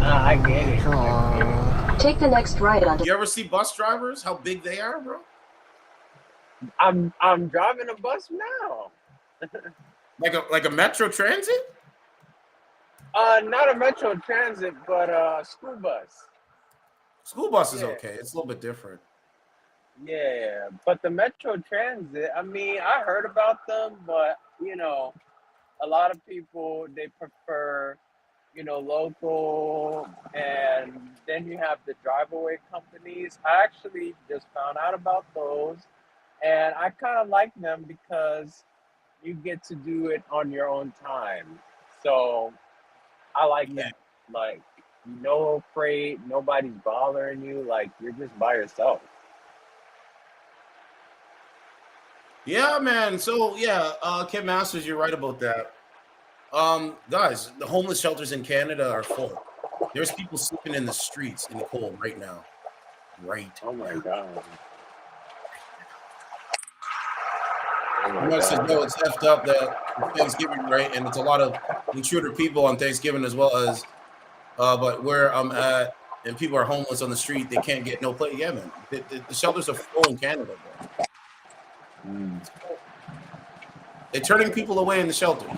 know. I get it. Take the next right onto. You ever see bus drivers? How big they are, bro? I'm driving a bus now. like a Metro Transit? Not a Metro Transit, but a school bus. School bus is okay. It's a little bit different. Yeah, but the Metro Transit, I mean, I heard about them, but you know, a lot of people they prefer, you know, local, and then you have the drive-away companies. I actually just found out about those, and I kind of like them because you get to do it on your own time. So I like that. Like, no freight, nobody's bothering you. Like, you're just by yourself. Yeah, man. So yeah, Kim Masters, you're right about that. Guys, the homeless shelters in Canada are full. There's people sleeping in the streets in the cold right now. Oh my god. I said, no, it's effed up that Thanksgiving, right? And it's a lot of intruder people on Thanksgiving as well as, but where I'm at, and people are homeless on the street, they can't get no place. Yeah, man. The shelters are full in Canada, bro. They're turning people away in the shelter.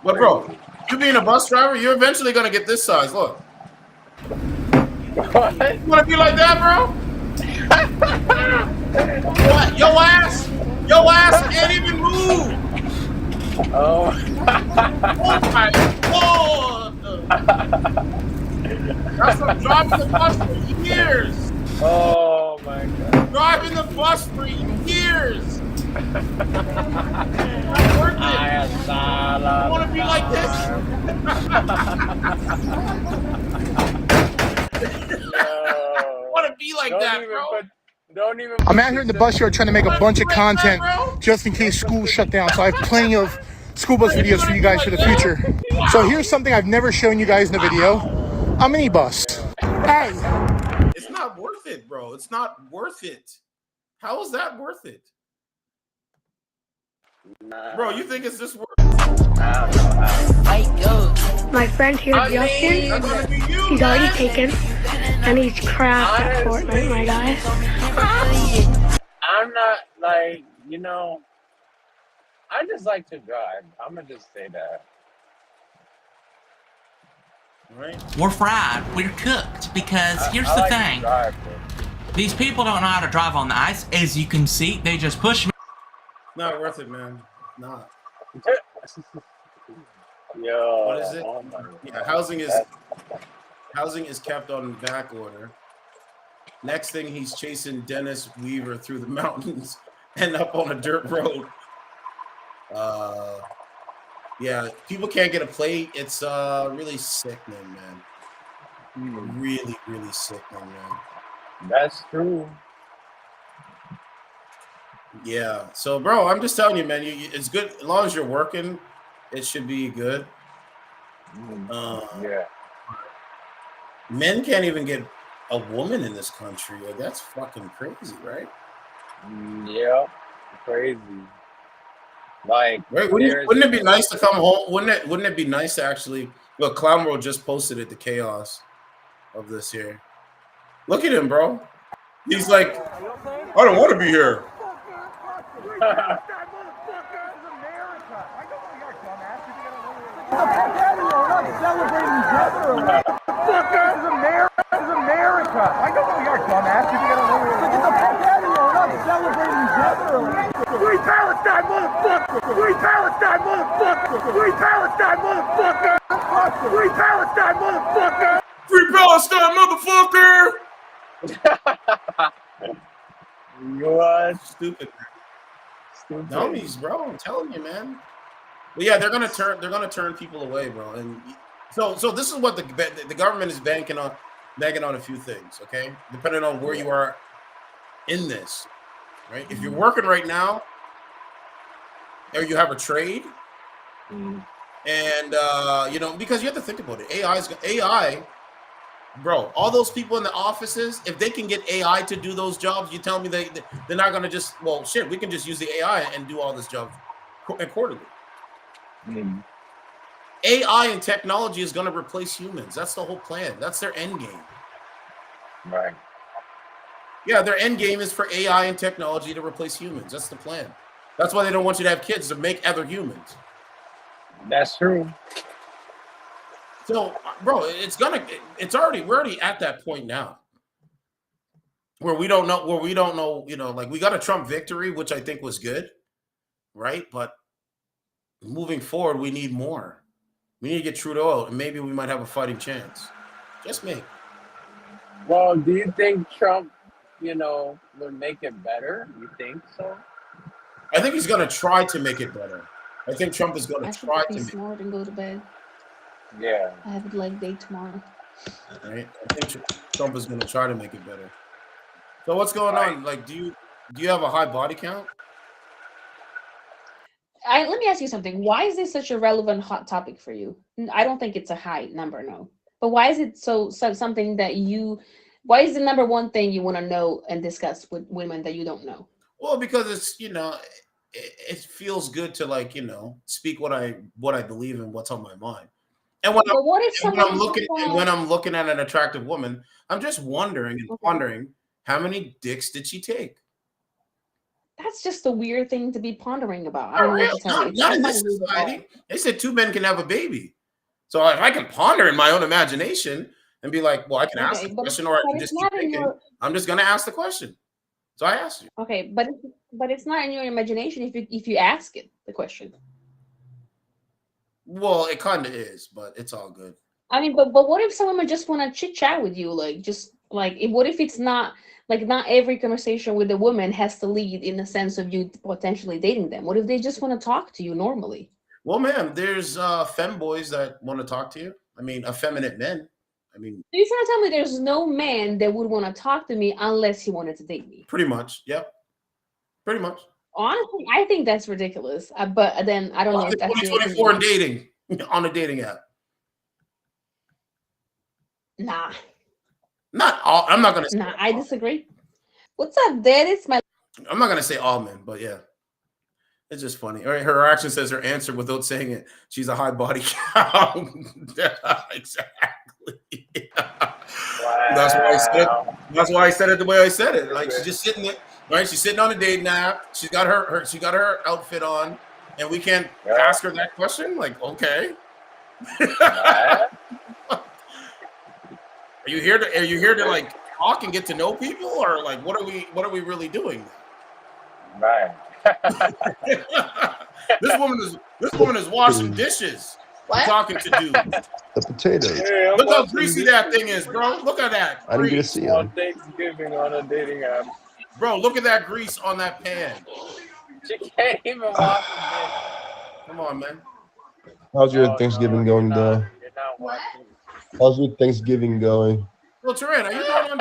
But bro, you being a bus driver, you're eventually gonna get this size. Look. What? You wanna be like that, bro? What? Your ass can't even move. Oh. Oh my god. That's what driving the bus for years. Oh my god. Driving the bus for years. I want to be like this. Want to be like that, bro. Don't even. I'm out here in the bus yard trying to make a bunch of content just in case school shut down. So I have plenty of school bus videos for you guys for the future. So here's something I've never shown you guys in a video. A minibus. Hey. It's not worth it, bro. It's not worth it. How is that worth it? Bro, you think it's just worth it? My friend here, Justin, he's already taken, and he's crap at Fortnite, my guy. I'm not like, you know, I just like to drive. I'm gonna just say that. Right. We're fried. We're cooked because here's the thing. These people don't know how to drive on the ice. As you can see, they just push me. Not worth it, man. Not. Yo. What is it? Oh my Yeah, God. housing is kept on back order. Next thing, he's chasing Dennis Weaver through the mountains and up on a dirt road. Yeah, people can't get a plate. It's really sickening, man. Really, really sickening, man. That's true. Yeah. So, bro, I'm just telling you, man. It's good as long as you're working. It should be good. Yeah. Men can't even get a woman in this country. Like, that's fucking crazy, right? Yeah. Crazy. Like, right? Wouldn't it be nice to come home? Wouldn't it be nice to actually? Look, Clown World just posted it. The chaos of this here. Look at him, bro. He's like, I don't want to be here. America. I know who you are, dumbass. You get a little. Get the fuck out of here. We're not celebrating death early. Free Palestine, motherfucker! Free Palestine, motherfucker! Free Palestine, motherfucker! Free Palestine, motherfucker! Free Palestine, motherfucker! You are stupid. Dummies, bro. I'm telling you, man. But yeah, they're gonna turn people away, bro. And so this is what the government is banking on a few things, okay? Depending on where you are in this, right? If you're working right now, or you have a trade, and you know, because you have to think about it. AI Bro, all those people in the offices, if they can get AI to do those jobs, you tell me they're not going to just, well, shit, we can just use the AI and do all this job accordingly. AI and technology is going to replace humans. That's the whole plan. That's their end game. Right. Yeah, their end game is for AI and technology to replace humans. That's the plan. That's why they don't want you to have kids, to make other humans. That's true. So, bro, we're already at that point now where we don't know, you know, like we got a Trump victory, which I think was good, right? But moving forward, we need more. We need to get Trudeau out, and maybe we might have a fighting chance. Just me. Well, do you think Trump, you know, would make it better? You think so? I think he's going to try to make it better. I think Trump is going to try to be smart and go to bed. Yeah. I have a leg day tomorrow. Right? I think Trump is going to try to make it better. So what's going on? Like, do you have a high body count? Let me ask you something. Why is this such a relevant hot topic for you? I don't think it's a high number, no. But why is it so something that why is the number one thing you want to know and discuss with women that you don't know? Well, because it's, you know, it feels good to, like, you know, speak what I believe in, what's on my mind. And when I'm looking at an attractive woman, I'm just wondering how many dicks did she take? That's just a weird thing to be pondering about. I don't know what to tell you. Not in this society. They said 2 men can have a baby. So if I can ponder in my own imagination and be like, well, I can ask the question, or I can just keep thinking, I'm just going to ask the question. So I asked you. Okay, but it's not in your imagination if you ask it the question. Well, it kind of is, but it's all good. I mean, but what if some women just want to chit chat with you, what if it's not like, not every conversation with a woman has to lead in the sense of you potentially dating them? What if they just want to talk to you normally? Well, ma'am, there's femboys that want to talk to you. I mean, effeminate men. I mean, you're trying to tell me there's no man that would want to talk to me unless he wanted to date me? Pretty much, yep. Pretty much. Honestly, I think that's ridiculous. But then I don't know if that's 2024 and dating on a dating app. Nah. Not all. I'm not gonna say. Nah, I disagree. What's up, Dad? It's my. I'm not gonna say all men, but yeah, it's just funny. All right, her action says her answer without saying it. She's a high body count. Exactly. Wow. That's why I said. That's why I said it the way I said it. Like, she's just sitting there, right? She's sitting on a dating app. She's got her outfit on, and we can't ask her that question. Like, okay. Are you here to like talk and get to know people, or like what are we really doing? Right. This woman is washing dishes. Talking to dudes. The potatoes. Yeah, look how greasy that thing is, bro. Look at that. I didn't get to see them. On Thanksgiving on a dating app. Bro, look at that grease on that pan. She can't even wash the dish. Come on, man. How's your Thanksgiving going, though? You're not watching. How's your Thanksgiving going? Well, Taran, are you going on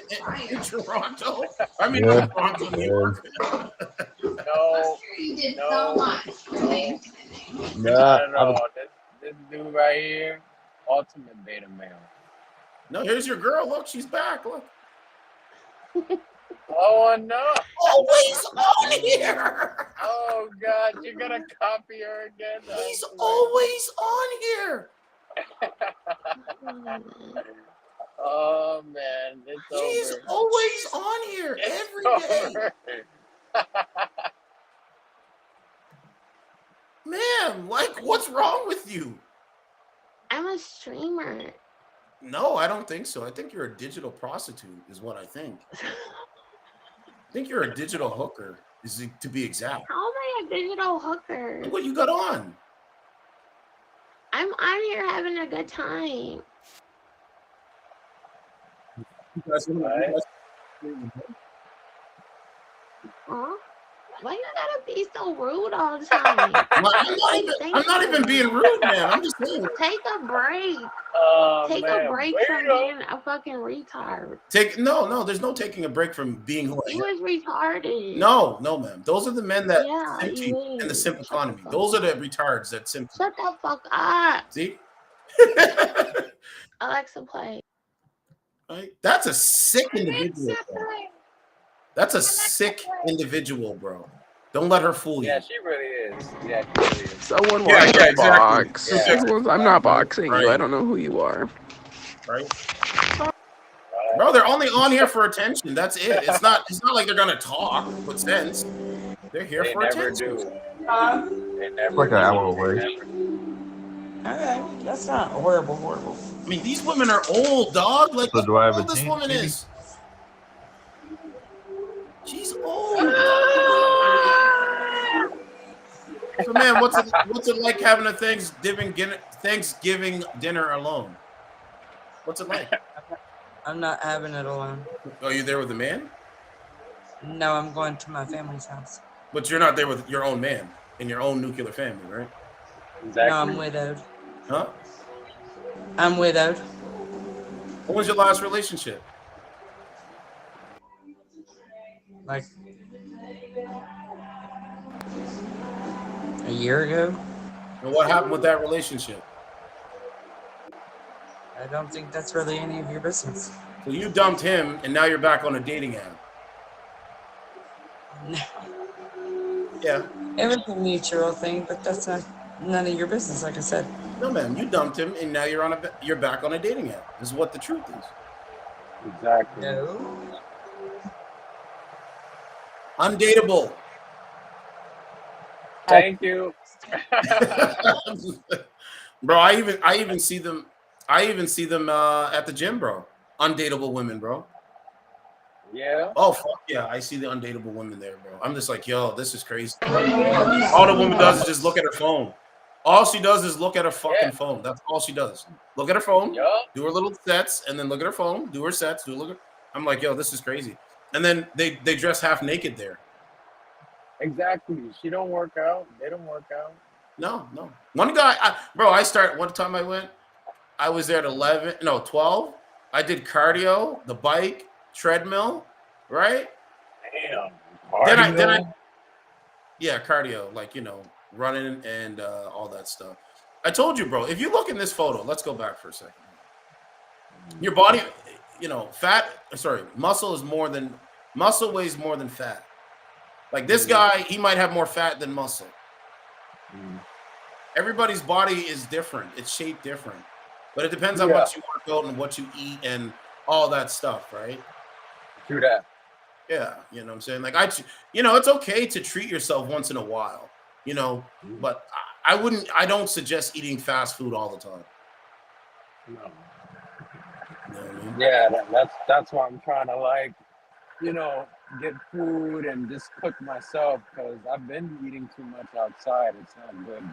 dating in Toronto? I mean, Yeah. Toronto, New York. No. Nah, This dude right here, ultimate beta male. No, here's your girl. Look, she's back. Look. Oh no! Always on here. Oh God, you're gonna copy her again? He's always on here. Oh man, it's He's over. always on here every day. Ma'am, like, what's wrong with you? I'm a streamer. No, I don't think so. I think you're a digital prostitute, is what I think. I think you're a digital hooker, to be exact. How am I a digital hooker? Look what you got on. I'm on here having a good time. Huh? Why you gotta be so rude all the time? I'm not even being rude, man. I'm just saying. Take a break. Take a break from being a fucking retard. No, there's no taking a break from being who I am. You was retarded. No, ma'am. Those are the men that simp you in the simp economy. Those are the retards that simp. Shut the fuck up. See? Alexa, play. Right? That's a sick individual. Bro. That's a sick individual, bro. Don't let her fool you. Yeah, she really is. Yeah, she really is. Someone wants to box. Yeah. I'm not boxing right. you. I don't know who you are. Right. Bro, they're only on here for attention. That's it. It's not like they're gonna talk with sense. They're here for attention. They never Like do. an hour away. Okay, that's not horrible. I mean, these women are old, dog. Like, So do I have how a old this team, woman maybe? is. She's old. So, man, what's it like having a Thanksgiving dinner alone? What's it like? I'm not having it alone. Are you there with a man? No, I'm going to my family's house. But you're not there with your own man in your own nuclear family, right? Exactly. No, I'm widowed. Huh? I'm widowed. What was your last relationship? Like a year ago. And what happened with that relationship? I don't think that's really any of your business. So you dumped him, and now you're back on a dating app. No. Yeah. It was a mutual thing, but that's none of your business, like I said. No, man, you dumped him, and now you're back on a dating app. This is what the truth is. Exactly. No. Undateable. Thank you. Bro, I even see them at the gym, bro. Undateable women, bro. Yeah. Oh, fuck yeah. I see the undateable women there, bro. I'm just like, yo, this is crazy. All the woman does is just look at her phone. All she does is look at her fucking phone. That's all she does. Look at her phone, do her little sets, and then look at her phone, do her sets, I'm like, yo, this is crazy. And then they dress half naked there. Exactly. She don't work out. They don't work out. No. One guy, one time I was there at 12. I did cardio, the bike, treadmill, right? Damn. Then I cardio, like, running and all that stuff. I told you, bro, if you look in this photo, let's go back for a second. Your body, muscle weighs more than fat. Like this guy, he might have more fat than muscle. Everybody's body is different. It's shaped different. But it depends on what you work out and what you eat and all that stuff, right? True that. Yeah, you know what I'm saying? Like it's okay to treat yourself once in a while, but I don't suggest eating fast food all the time. No. You know what I mean? Yeah, that's why I'm trying to get food and just cook myself because I've been eating too much outside. It's not good.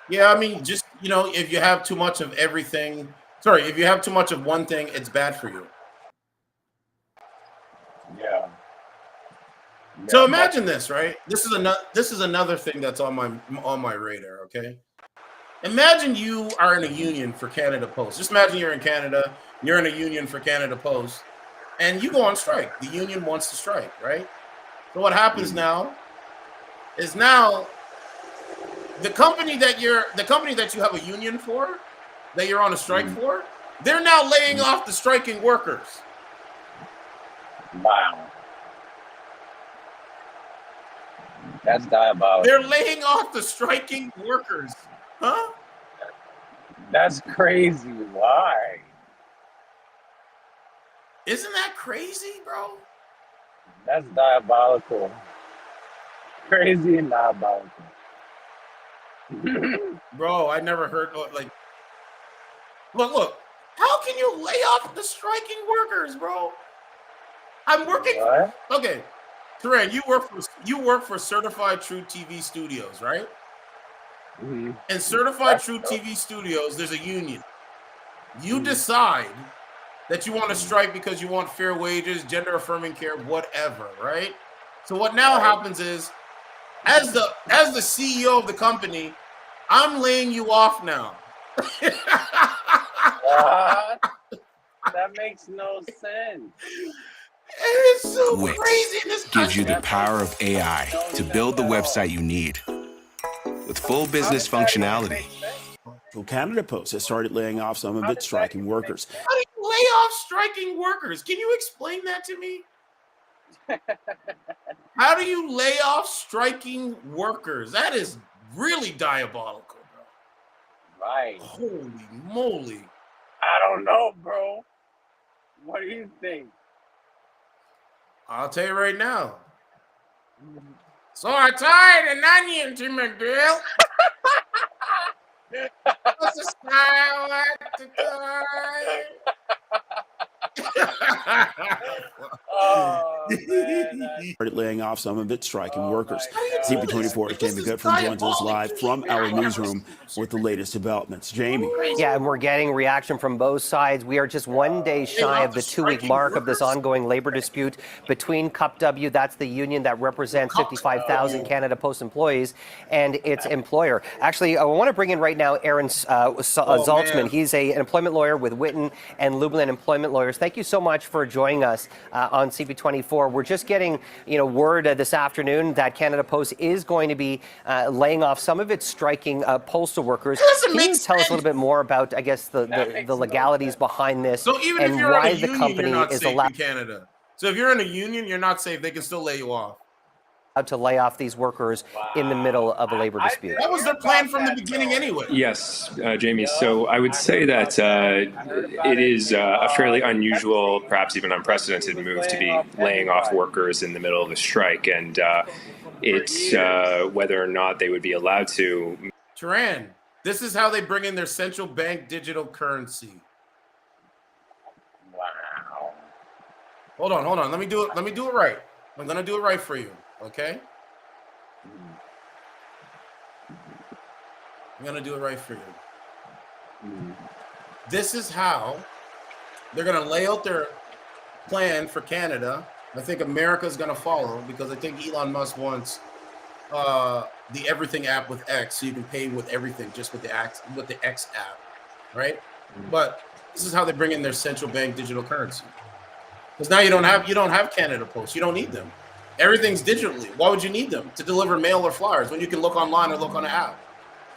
Yeah, I mean, just, if you have too much of everything, if you have too much of one thing, it's bad for you. Yeah. So imagine this, right? This is another thing that's on my radar, okay? Imagine you are in a union for Canada Post. Just imagine you're in Canada, you're in a union for Canada Post, and you go on strike. The union wants to strike, right? So what happens now is the company that you have a union for, that you're on a strike for, they're now laying off the striking workers. Wow. That's diabolical. They're laying off the striking workers. Huh? That's crazy. Why? Isn't that crazy, bro? That's diabolical. Crazy and diabolical. Bro, I never heard look. How can you lay off the striking workers, bro? I'm working. Okay, Teran, you work for Certified True TV Studios, right? Mm-hmm. In Certified True TV Studios, there's a union. You decide that you want to strike because you want fair wages, gender affirming care, whatever, right? So what now happens is, as the CEO of the company, I'm laying you off now. What? That makes no sense. It's so Wix crazy. This gives you the power of AI to build the website you need with full business functionality. Canada Post has started laying off some of its striking workers. How do you lay off striking workers? Can you explain that to me? How do you lay off striking workers? That is really diabolical, bro. Right. Holy moly. I don't know, bro. What do you think? I'll tell you right now. So I tied an onion to my grill. What's the style at the time? Oh, man. Started laying off some of its striking workers. CP24's Jamie Goodfriend joins us live from our newsroom with the latest developments. Jamie. Yeah, and we're getting reaction from both sides. We are just 1 day shy of the 2-week mark of this ongoing labor dispute between CUPW, that's the union that represents 55,000 Canada Post employees, and its employer. Actually, I want to bring in right now Aaron Zaltzman. He's an employment lawyer with Witten and Lublin Employment Lawyers. Thank you so much for joining us on CP24. We're just getting, word this afternoon that Canada Post is going to be laying off some of its striking postal workers. Can you tell us a little bit more about, I guess, the legalities behind this, So even and if you're why in a the union, company you're not is safe allowed in Canada. So if you're in a union, you're not safe. They can still lay you off. to lay off these workers in the middle of a labor dispute? That was their plan from the beginning anyway. Yes, Jamie. So I would say that it is a fairly unusual, perhaps even unprecedented move to be laying off workers in the middle of a strike. And it's whether or not they would be allowed to. Turan, this is how they bring in their central bank digital currency. Wow. Hold on. Let me do it right. I'm gonna do it right for you. Okay? I'm gonna do it right for you. This is how they're gonna lay out their plan for Canada. I think America's gonna follow because I think Elon Musk wants the everything app with X, so you can pay with everything just with the X app, right? But this is how they bring in their central bank digital currency. Because now you don't have Canada Post. You don't need them. Everything's digitally. Why would you need them to deliver mail or flyers when you can look online or look on an app?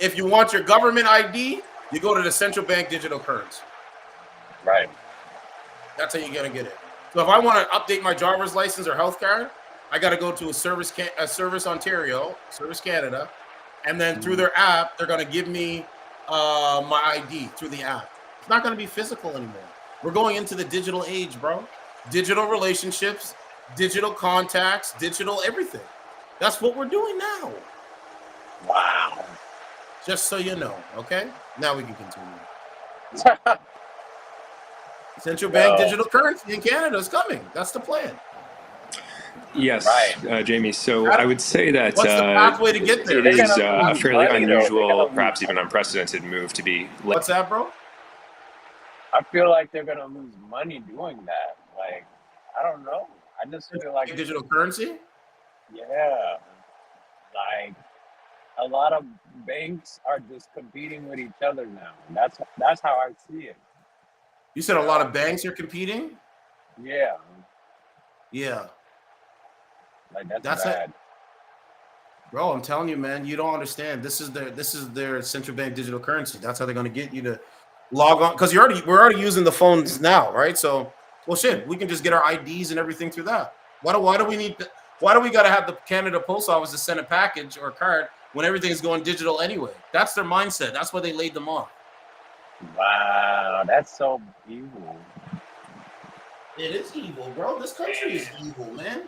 If you want your government ID, you go to the central bank digital currency. Right. That's how you're gonna get it. So if I want to update my driver's license or health card, I got to go to a Service Ontario, Service Canada, and then through their app, they're gonna give me my ID through the app. It's not gonna be physical anymore. We're going into the digital age, bro. Digital relationships, digital contacts, digital everything. That's what we're doing now. Wow. Just so you know, okay? Now we can continue. Central bank digital currency in Canada is coming. That's the plan. Yes, Jamie. So I would say that What's the pathway to get there? it is a fairly unusual, perhaps even unprecedented move to be. What's that, bro? I feel like they're gonna lose money doing that. Like, I don't know. I just feel like digital currency. Yeah, like a lot of banks are just competing with each other now. That's how I see it. You said a lot of banks are competing? Yeah. Yeah. Like that's bad. Bro, I'm telling you, man, you don't understand. This is their central bank digital currency. That's how they're going to get you to log on, because we're already using the phones now, right? So, well, shit, we can just get our IDs and everything through that. Why do we got to have the Canada Post Office to send a package or a card when everything is going digital anyway? That's their mindset. That's why they laid them off. Wow, that's so evil. It is evil, bro. This country is evil, man.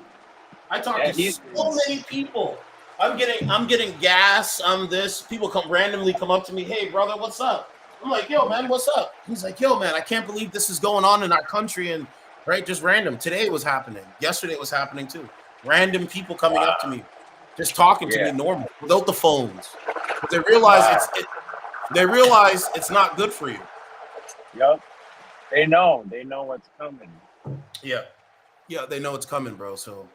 I talk to so many people. I'm getting gas. People randomly come up to me. Hey, brother, what's up? I'm like, yo, man, what's up? He's like, yo, man, I can't believe this is going on in our country. And right, just random. Today it was happening. Yesterday it was happening too. Random people coming up to me, just talking to me normal, without the phones. But they realize it's not good for you. Yep. They know what's coming. Yeah, they know it's coming, bro. So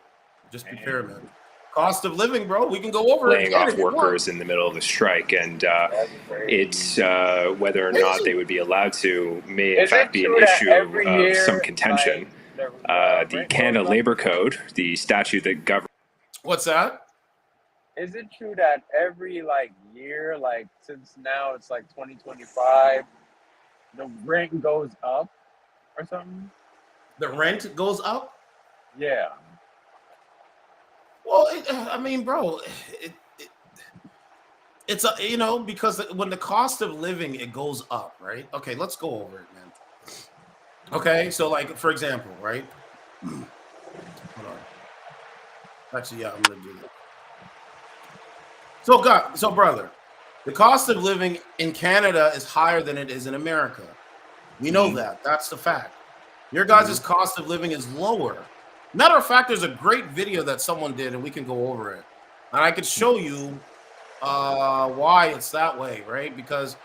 just prepare, man. Cost of living, bro. We can go over laying off workers in the middle of a strike, and it's whether or not they would be allowed to may in fact be an issue of some contention. The Canada Labour Code, the statute that governs. What's that? is it true that every like year, like since now it's like 2025, the rent goes up or something? The rent goes up? Yeah. Well, I mean, bro, it's because when the cost of living it goes up, right? Okay, let's go over it, man. Okay, so like for example, right? Hold on. Actually, yeah, I'm gonna do that. So brother, the cost of living in Canada is higher than it is in America. We know that. That's the fact. Your guys' cost of living is lower. Matter of fact, there's a great video that someone did, and we can go over it. And I could show you why it's that way, right? Because,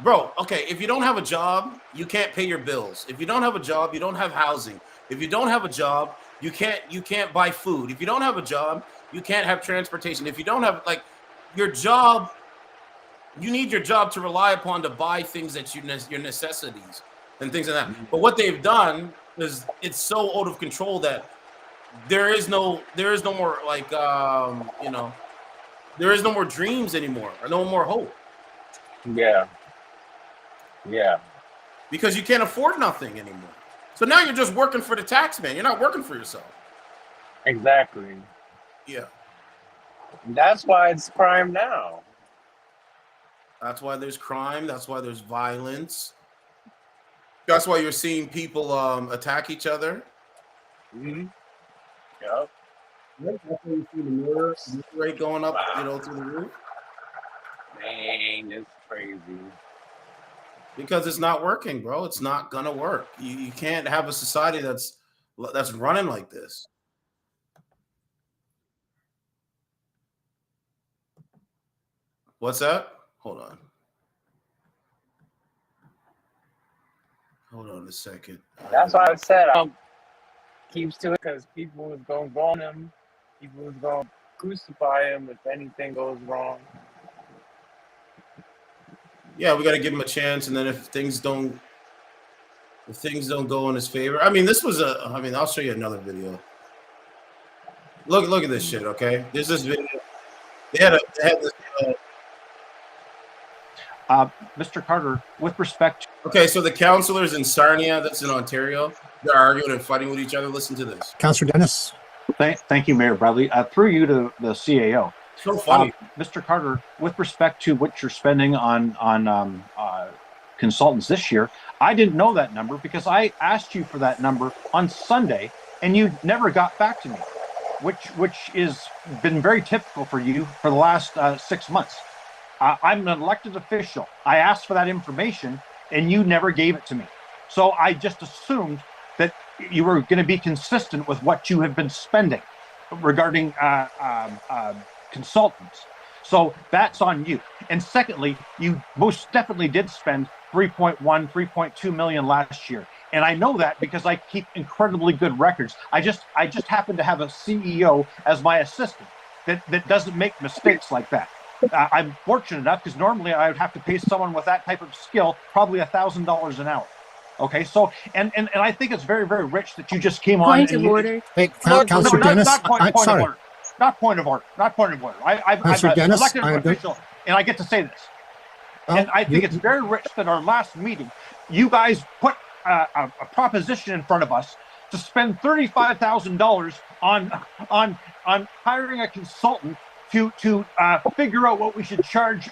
bro, okay, if you don't have a job, you can't pay your bills. If you don't have a job, you don't have housing. If you don't have a job, you can't buy food. If you don't have a job, you can't have transportation. If you don't have your job, you need your job to rely upon to buy things that your necessities and things like that. But what they've done is it's so out of control that there is no more there is no more dreams anymore, or no more hope. Yeah. Because you can't afford nothing anymore. So now you're just working for the tax man. You're not working for yourself. Exactly. Yeah. That's why it's crime now. That's why there's crime. That's why there's violence. That's why you're seeing people attack each other. Mm-hmm. That's Yep. why you see the murder rate going up, through the roof. Man, it's crazy. Because it's not working, bro. It's not gonna work. You can't have a society that's running like this. What's that? Hold on a second. That's why I said keeps to it, because people was gonna go on him. People was gonna crucify him if anything goes wrong. Yeah, we got to give him a chance, and then if things don't go in his favor, I mean, I'll show you another video. Look at this shit, okay? There's this video. They had this. Mr. Carter, with respect. Okay, so the councillors in Sarnia, that's in Ontario, they're arguing and fighting with each other. Listen to this. Councillor Dennis. Thank you, Mayor Bradley. Through you to the CAO. So funny. Mr. Carter, with respect to what you're spending on consultants this year, I didn't know that number because I asked you for that number on Sunday and you never got back to me, which is been very typical for you for the last 6 months. I'm an elected official. I asked for that information and you never gave it to me. So I just assumed that you were going to be consistent with what you have been spending regarding consultants. So that's on you. And secondly, you most definitely did spend 3.2 million last year. And I know that because I keep incredibly good records. I just happen to have a CEO as my assistant that doesn't make mistakes like that. I'm fortunate enough because normally I would have to pay someone with that type of skill probably $1,000 an hour. Okay, so and I think it's very, very rich that you just came on. Point of order. Hey, Councillor Dennis, sorry. Not point of order. I'm an elected official, and I get to say this. And I think it's very rich that our last meeting, you guys put a proposition in front of us to spend $35,000 on hiring a consultant to figure out what we should charge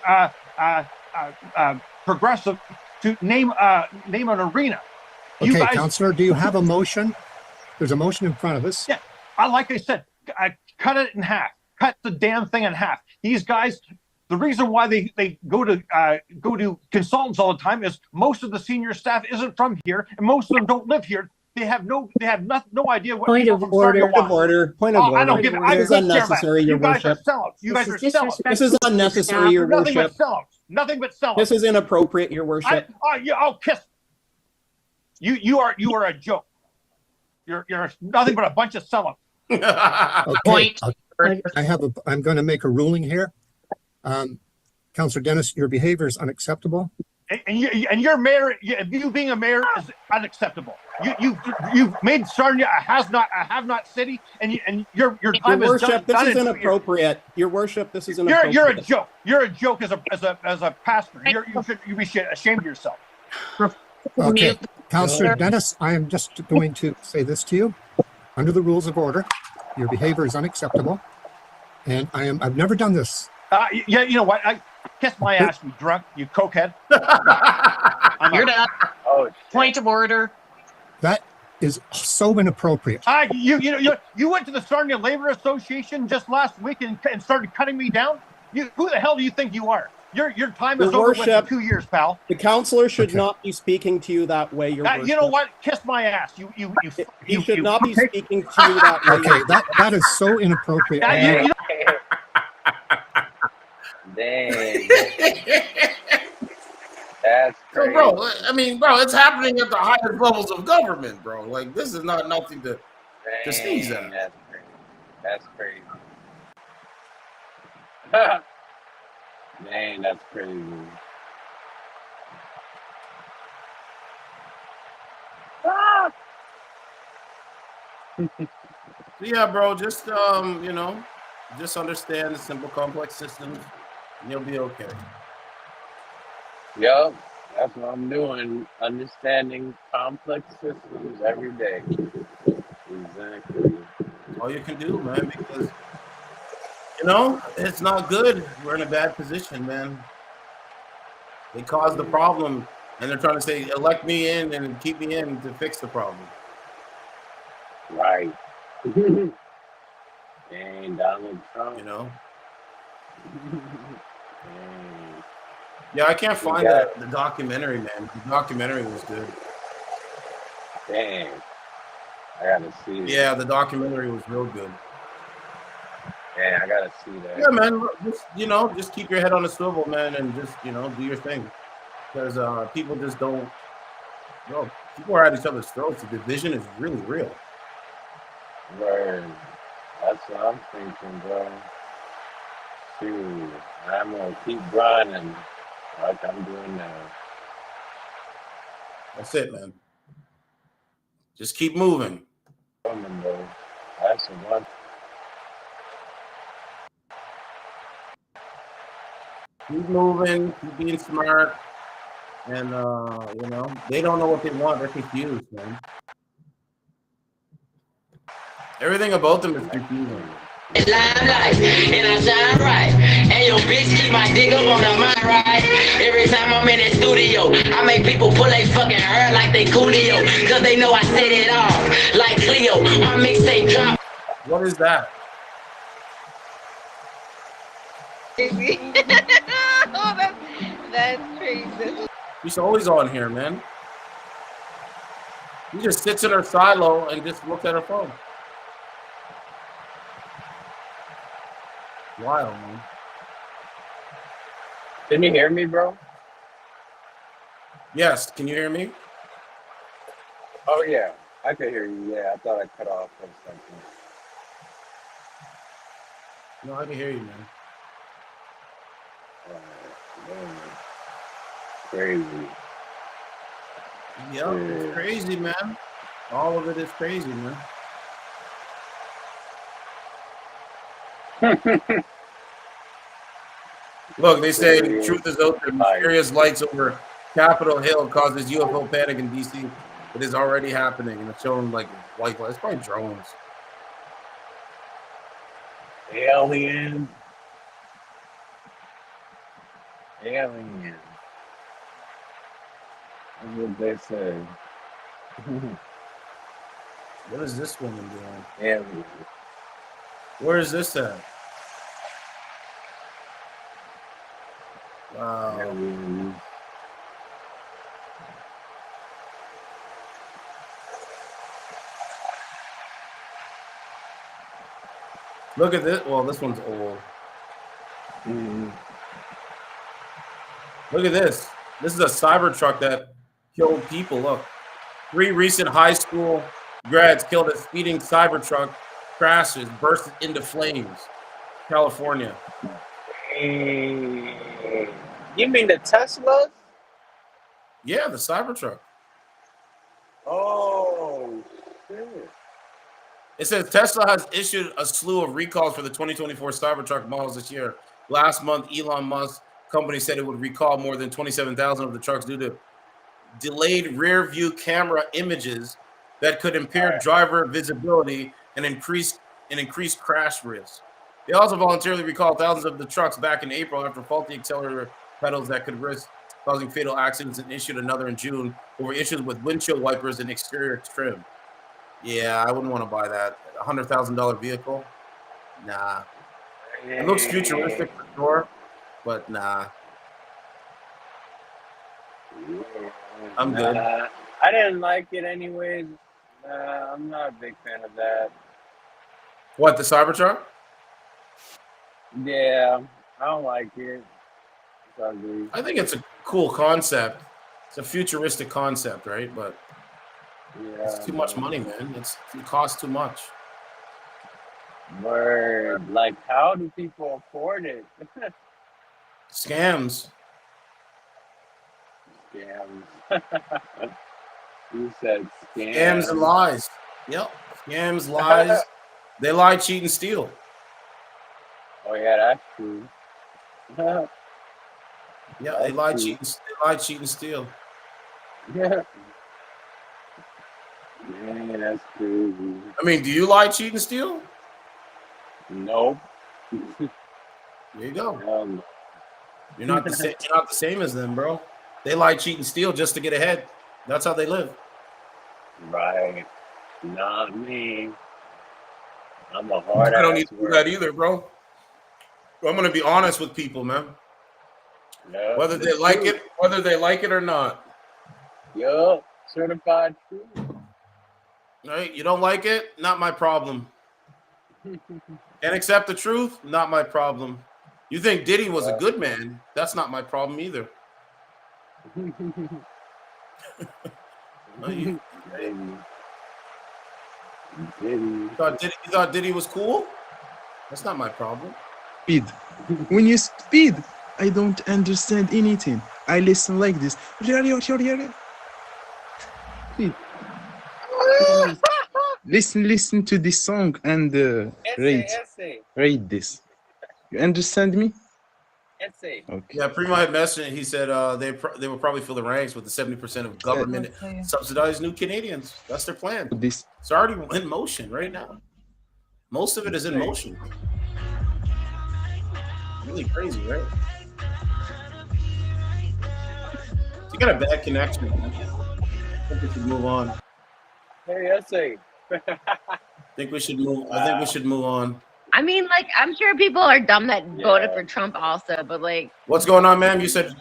Progressive to name an arena. Okay, you guys, Councillor, do you have a motion? There's a motion in front of us. Yeah, like I said, cut it in half. Cut the damn thing in half. These guys, the reason why they go to consultants all the time is most of the senior staff isn't from here, and most of them don't live here. They have no idea what. Point of order. Point of order. I don't give it. This is unnecessary, Your Worship. You guys are sellouts. This is unnecessary, Your Worship. Nothing but sellouts. This is inappropriate, Your Worship. I'll kiss. You are a joke. You're nothing but a bunch of sellouts. Okay. I'm going to make a ruling here. Councillor Dennis, your behavior is unacceptable. And your mayor, you being a mayor is unacceptable. you've made Sarnia a have not city, and your time Your is worship, this done is in 2 years. inappropriate. Your worship, this is inappropriate. You're a joke. You're a joke as a pastor. You be ashamed of yourself. Okay, Councillor Dennis, I am just going to say this to you. Under the rules of order, your behavior is unacceptable, and I've never done this. Yeah, you know what? I kiss my ass, you drunk, you cokehead. You're done. Oh, point of order. That is so inappropriate. You went to the Sarnia Labor Association just last week and started cutting me down. Who the hell do you think you are? Your time is over with in 2 years, pal. The counselor should not be speaking to you that way. Your you know what? Kiss my ass. He should not be speaking to you that way. Okay, that is so inappropriate. Dang. That's crazy. So, bro, I mean, bro, it's happening at the highest levels of government, bro. Like, this is not nothing to sneeze at. That's crazy. Dang, that's crazy. Yeah, bro, just you know, just understand the simple complex systems and you'll be okay. Yup, that's what I'm doing. Understanding complex systems every day. Exactly. All you can do, man, because you know, it's not good. We're in a bad position, man. They caused the problem and they're trying to say elect me in and keep me in to fix the problem. Right. And Donald Trump. You know? Yeah, I can't find the documentary, man. The documentary was good. Dang. I gotta see it. Yeah, the documentary was real good. Yeah, I gotta see that. Yeah, man. Just, you know, just keep your head on a swivel, man, and just, you know, do your thing. Because people just don't, you know, people are at each other's throats. The division is really real. Right. That's what I'm thinking, bro. Shoot, I'm gonna keep grinding like I'm doing now. That's it, man. Just keep moving. That's the one. Keep moving, keep being smart. And, you know, they don't know what they want. They're confused, man. Everything about them is confusing. Limelight, and I shine right. And your bitch keep my dick up on the mind right. Every time I'm in the studio, I make people pull their fucking hair like they Coolio. Cause they know I set it off like Cleo. My mixtape drop. What is that? Oh, that's crazy. She's always on here, man. She just sits in her silo and just looks at her phone. Wild, man. Can you hear me, bro? Yes, can you hear me? Oh, yeah. I can hear you. Yeah, I thought I cut off for a second. No, I can hear you, man. Crazy. Yep, it's crazy, man. All of it is crazy, man. Look, they say the truth is out there. Mysterious lights over Capitol Hill causes UFO panic in D.C. It is already happening, and it's showing like white lights. It's probably drones. Alien. Alien. That's what they say. What is this woman doing? Alien. Where is this at? Wow. Alien. Look at this. Well, this one's old. Look at this. This is a Cybertruck that killed people. Look. 3 recent high school grads killed as speeding Cybertruck crashes, burst into flames. California. You mean the Tesla? Yeah, the Cybertruck. Oh, It says Tesla has issued a slew of recalls for the 2024 Cybertruck models this year. Last month, Elon Musk company said it would recall more than 27,000 of the trucks due to delayed rear view camera images that could impair driver visibility and increase crash risk. They also voluntarily recalled thousands of the trucks back in April after faulty accelerator pedals that could risk causing fatal accidents, and issued another in June over issues with windshield wipers and exterior trim. Yeah, I wouldn't want to buy that. $100,000 vehicle? Nah. It looks futuristic for sure, but nah. I'm good. I didn't like it anyways. I'm not a big fan of that. What, the Cybertruck? Yeah, I don't like it. It's ugly. I think it's a cool concept. It's a futuristic concept, right? But it's too much money, man. It costs too much. Word. Like, how do people afford it? Scams. Scams. You said scams. Scams and lies. Yep. Scams, lies. They lie, cheat, and steal. Oh yeah, that's true. Yeah, they lie, cheat, and steal. Yeah. Man, that's crazy. I mean, do you lie, cheat, and steal? Nope. There you go. You're not the same. You're not the same as them, bro. They lie, cheat, and steal just to get ahead. That's how they live. Right. Not me. I'm a hard. I don't need to do that either, bro. I'm gonna be honest with people, man. Yeah, whether they like it or not. Yup. Certified true. Right? You don't like it? Not my problem. And accept the truth? Not my problem. You think Diddy was a good man? That's not my problem either. You thought Diddy was cool? That's not my problem. Speed. When you speed, I don't understand anything. I listen like this. Listen to this song and read this. You understand me? Essay. Okay. Yeah, Primo had mentioned. He said they will probably fill the ranks with the 70% of government subsidized new Canadians. That's their plan. It's already in motion right now. Most of it is in motion. Really crazy, right? You got a bad connection, man. I think we should move on. Hey, essay. I think we should move on. I mean, like, I'm sure people are dumb that voted for Trump also, but like, what's going on, ma'am? You said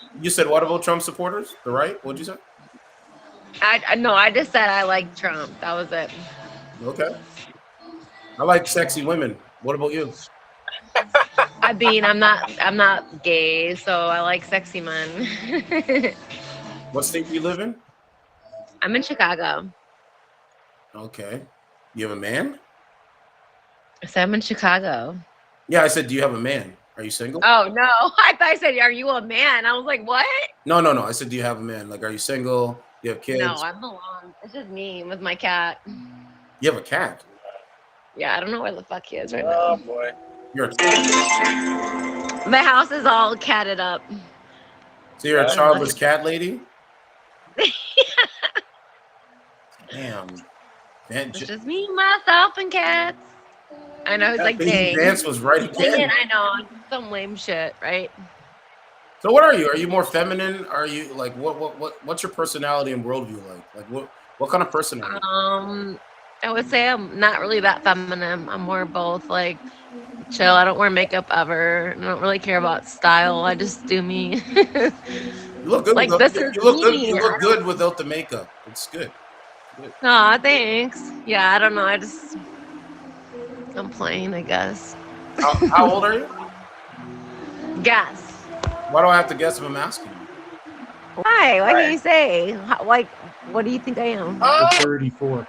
what about Trump supporters? The right? What'd you say? I just said I like Trump. That was it. Okay. I like sexy women. What about you? I mean, I'm not gay, so I like sexy men. What state do you live in? I'm in Chicago. Okay. You have a man? I said I'm in Chicago. Yeah, I said, do you have a man? Are you single? Oh, no. I thought I said, are you a man? I was like, what? No. I said, do you have a man? Like, are you single? Do you have kids? No, I'm alone. It's just me with my cat. You have a cat? Yeah, I don't know where the fuck he is right now. Oh, boy. You're My house is all catted up. So you're a childless cat lady? Damn. Man, it's just me, myself, and cats. I know it's like dang. Dance was right again. I know, some lame shit, right? So what are you? Are you more feminine? Are you like what's your personality and worldview like? Like what kind of person are you? I would say I'm not really that feminine. I'm more both like chill. I don't wear makeup ever. I don't really care about style. I just do me. You look good. Like without, this is you look good. me. You look good without the makeup. It's good. Aw, thanks. Yeah, I don't know. I'm playing, I guess. How old are you? Guess. Why do I have to guess if I'm asking you? Why? Why can't you say? Like, what do you think I am? 34.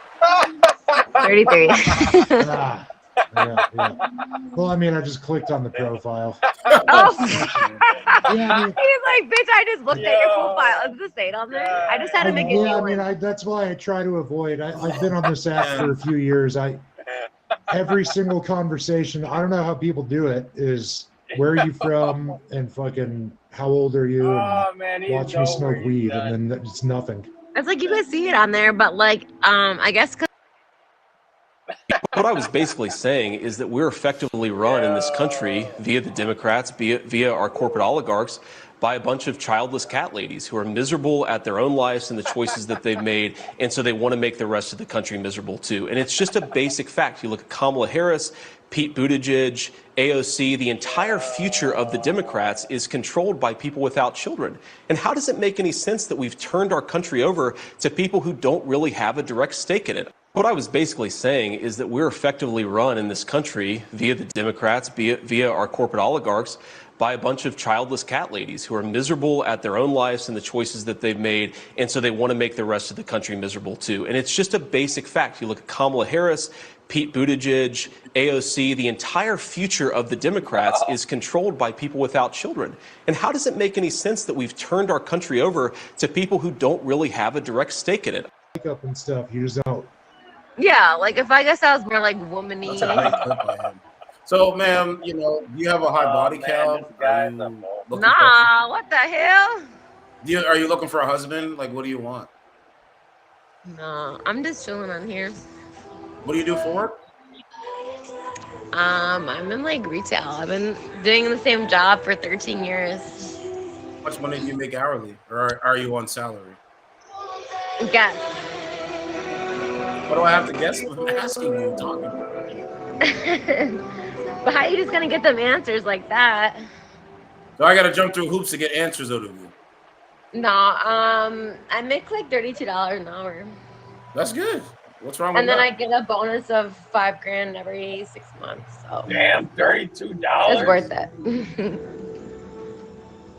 33. Yeah. Well, I mean, I just clicked on the profile. Oh. Yeah, I mean, He's like, bitch, I just looked at your profile. Is the state on there? I just had to make it. Yeah, I mean, that's why I try to avoid. I've been on this app for a few years. every single conversation, I don't know how people do it, is where are you from and fucking how old are you and Oh man, he's watch me smoke nowhere. He's weed done. and then it's nothing. It's like you guys see it on there, but like, I guess 'cause What I was basically saying is that we're effectively run in this country via the Democrats, via our corporate oligarchs, by a bunch of childless cat ladies who are miserable at their own lives and the choices that they've made, and so they want to make the rest of the country miserable too. And it's just a basic fact. You look at Kamala Harris, Pete Buttigieg, AOC, the entire future of the Democrats is controlled by people without children. And how does it make any sense that we've turned our country over to people who don't really have a direct stake in it? What I was basically saying is that we're effectively run in this country via the Democrats, via our corporate oligarchs, by a bunch of childless cat ladies who are miserable at their own lives and the choices that they've made, and so they want to make the rest of the country miserable too. And it's just a basic fact. You look at Kamala Harris, Pete Buttigieg, AOC, the entire future of the Democrats is controlled by people without children. And how does it make any sense that we've turned our country over to people who don't really have a direct stake in it? Makeup and stuff, you just don't. yeah, like if I guess I was more like womany. That's a great clip by him. So, ma'am, you know, do you have a high body count? Are you looking Nah, what the hell? are you looking for a husband? Like, what do you want? No, I'm just chilling on here. What do you do for work? I'm in like retail. I've been doing the same job for 13 years. How much money do you make hourly, or are you on salary? Guess. What do I have to guess? I'm asking you, talking. But how are you just gonna get them answers like that? So I got to jump through hoops to get answers out of you. No, I make like $32 an hour. That's good. What's wrong with And then I that? get a bonus of $5,000 every 6 months. So Damn, $32. it's worth it.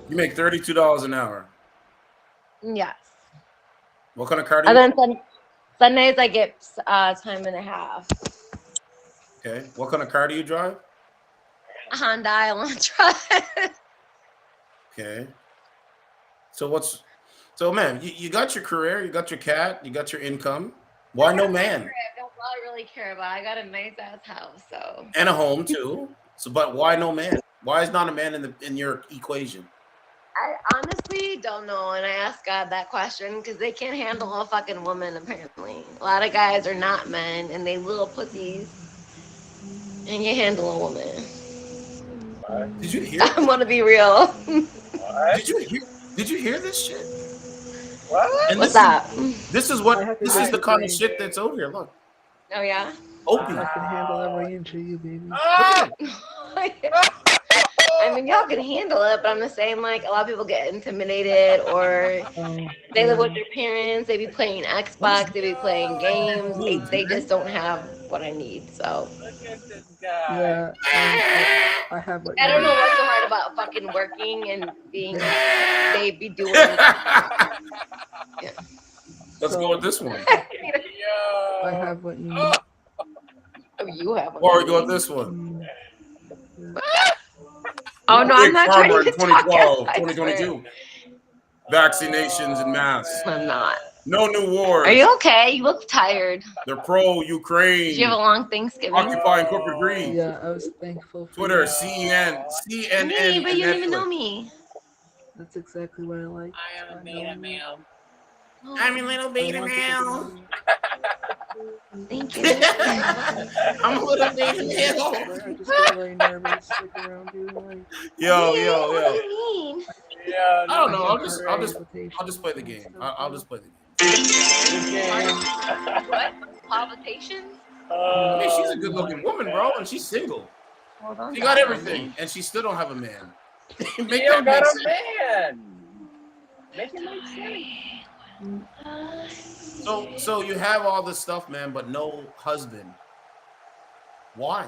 You make $32 an hour. Yes. What kind of car do And you? then Sundays I get time and a half. Okay. What kind of car do you drive? A Hyundai Elantra. Okay. So man, you got your career, you got your cat, you got your income. Why no man? That's all I really care about. I got a nice ass house, so. And a home too. So, but why no man? Why is not a man in your equation? I honestly don't know, and I asked God that question because they can't handle a fucking woman. Apparently, a lot of guys are not men, and they little pussies, and you handle a woman. Did you hear? I want to be real. Did you hear this shit? What? And What's that? This is the kind of shit that's out here. Look. Oh yeah. Opie. I can handle every inch of you, baby. I mean, y'all can handle it, but I'm just saying, like, a lot of people get intimidated, or they live with their parents, they be playing Xbox, they be playing games, they just don't have what I need, so. Yeah, I have what I you don't know need. what's so hard about fucking working and being, they be doing. Yeah. Let's go with this one. I have what you need. Oh, you have one. Or go with this one. Oh, no, I'm not trying Farmer to in 2012, talk, 2022. Vaccinations en masse. I'm not. No new wars. Are you okay? You look tired. They're pro-Ukraine. Did you have a long Thanksgiving? Occupying corporate greed. Yeah, I was thankful for Twitter, that. CNN, Me, but you don't even know me. That's exactly what I like. I am a beta male. I'm a little beta male. Thank you. I'm a little beta male. I just get really nervous like around you. Like, Yo. What do you mean? Yeah, I don't know. I'll just play the game. I'll just play the game. What? Palpitations? I mean, she's a good-looking woman, bro, and she's single. Hold on. She got everything, and she still don't have a man. Make You that got make a sense. man. Make it make sense. So you have all this stuff, man, but no husband. Why?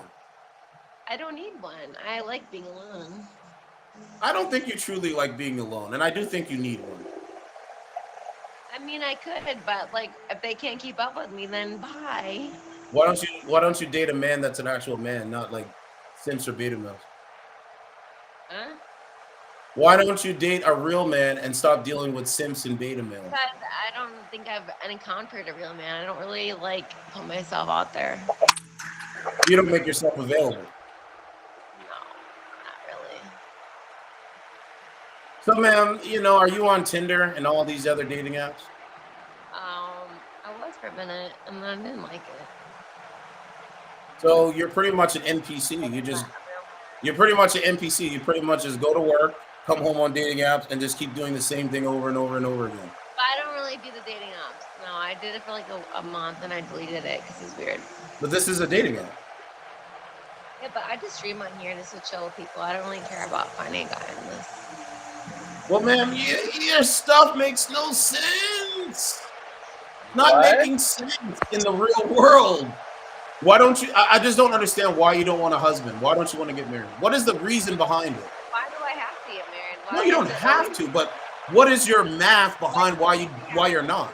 I don't need one. I like being alone. I don't think you truly like being alone, and I do think you need one. I mean, I could, but like, if they can't keep up with me, then bye. Why don't you date a man that's an actual man, not like simps or beta males? Huh? Why don't you date a real man and stop dealing with simps and beta males? Because I don't think I've encountered a real man. I don't really like put myself out there. You don't make yourself available. No, not really. So, ma'am, are you on Tinder and all these other dating apps? I was for a minute, and then I didn't like it. So you're pretty much an NPC. You're pretty much an NPC. You pretty much just go to work, come home on dating apps, and just keep doing the same thing over and over and over again. But I don't really do the dating apps. No, I did it for like a month, and I deleted it because it's weird. But this is a dating app. Yeah, but I just stream on here just to chill with people. I don't really care about finding a guy in this. Well, ma'am, your stuff makes no sense. Not making sense in the real world. Why don't you? I just don't understand why you don't want a husband. Why don't you want to get married? What is the reason behind it? Why do I have to get married? No, you don't have to. But what is your math behind why you're not?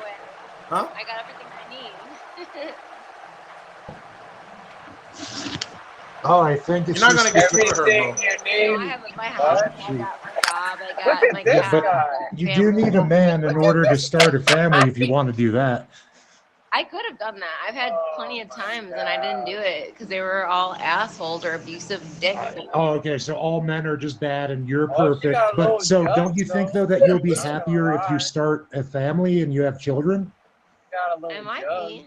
Huh? I got everything I need. Oh, I think it's You're not gonna get everything her, you need. I have my house, I got my job, I got my Yeah, but cat. you do need a man in order to start a family if you want to do that. I could have done that. I've had plenty of times, and I didn't do it because they were all assholes or abusive dicks. Oh, okay. So all men are just bad and you're Oh, she perfect. got a But little so guts, don't you think though that you'll be happier if you start a family and you have children? Got a little I might jug. be.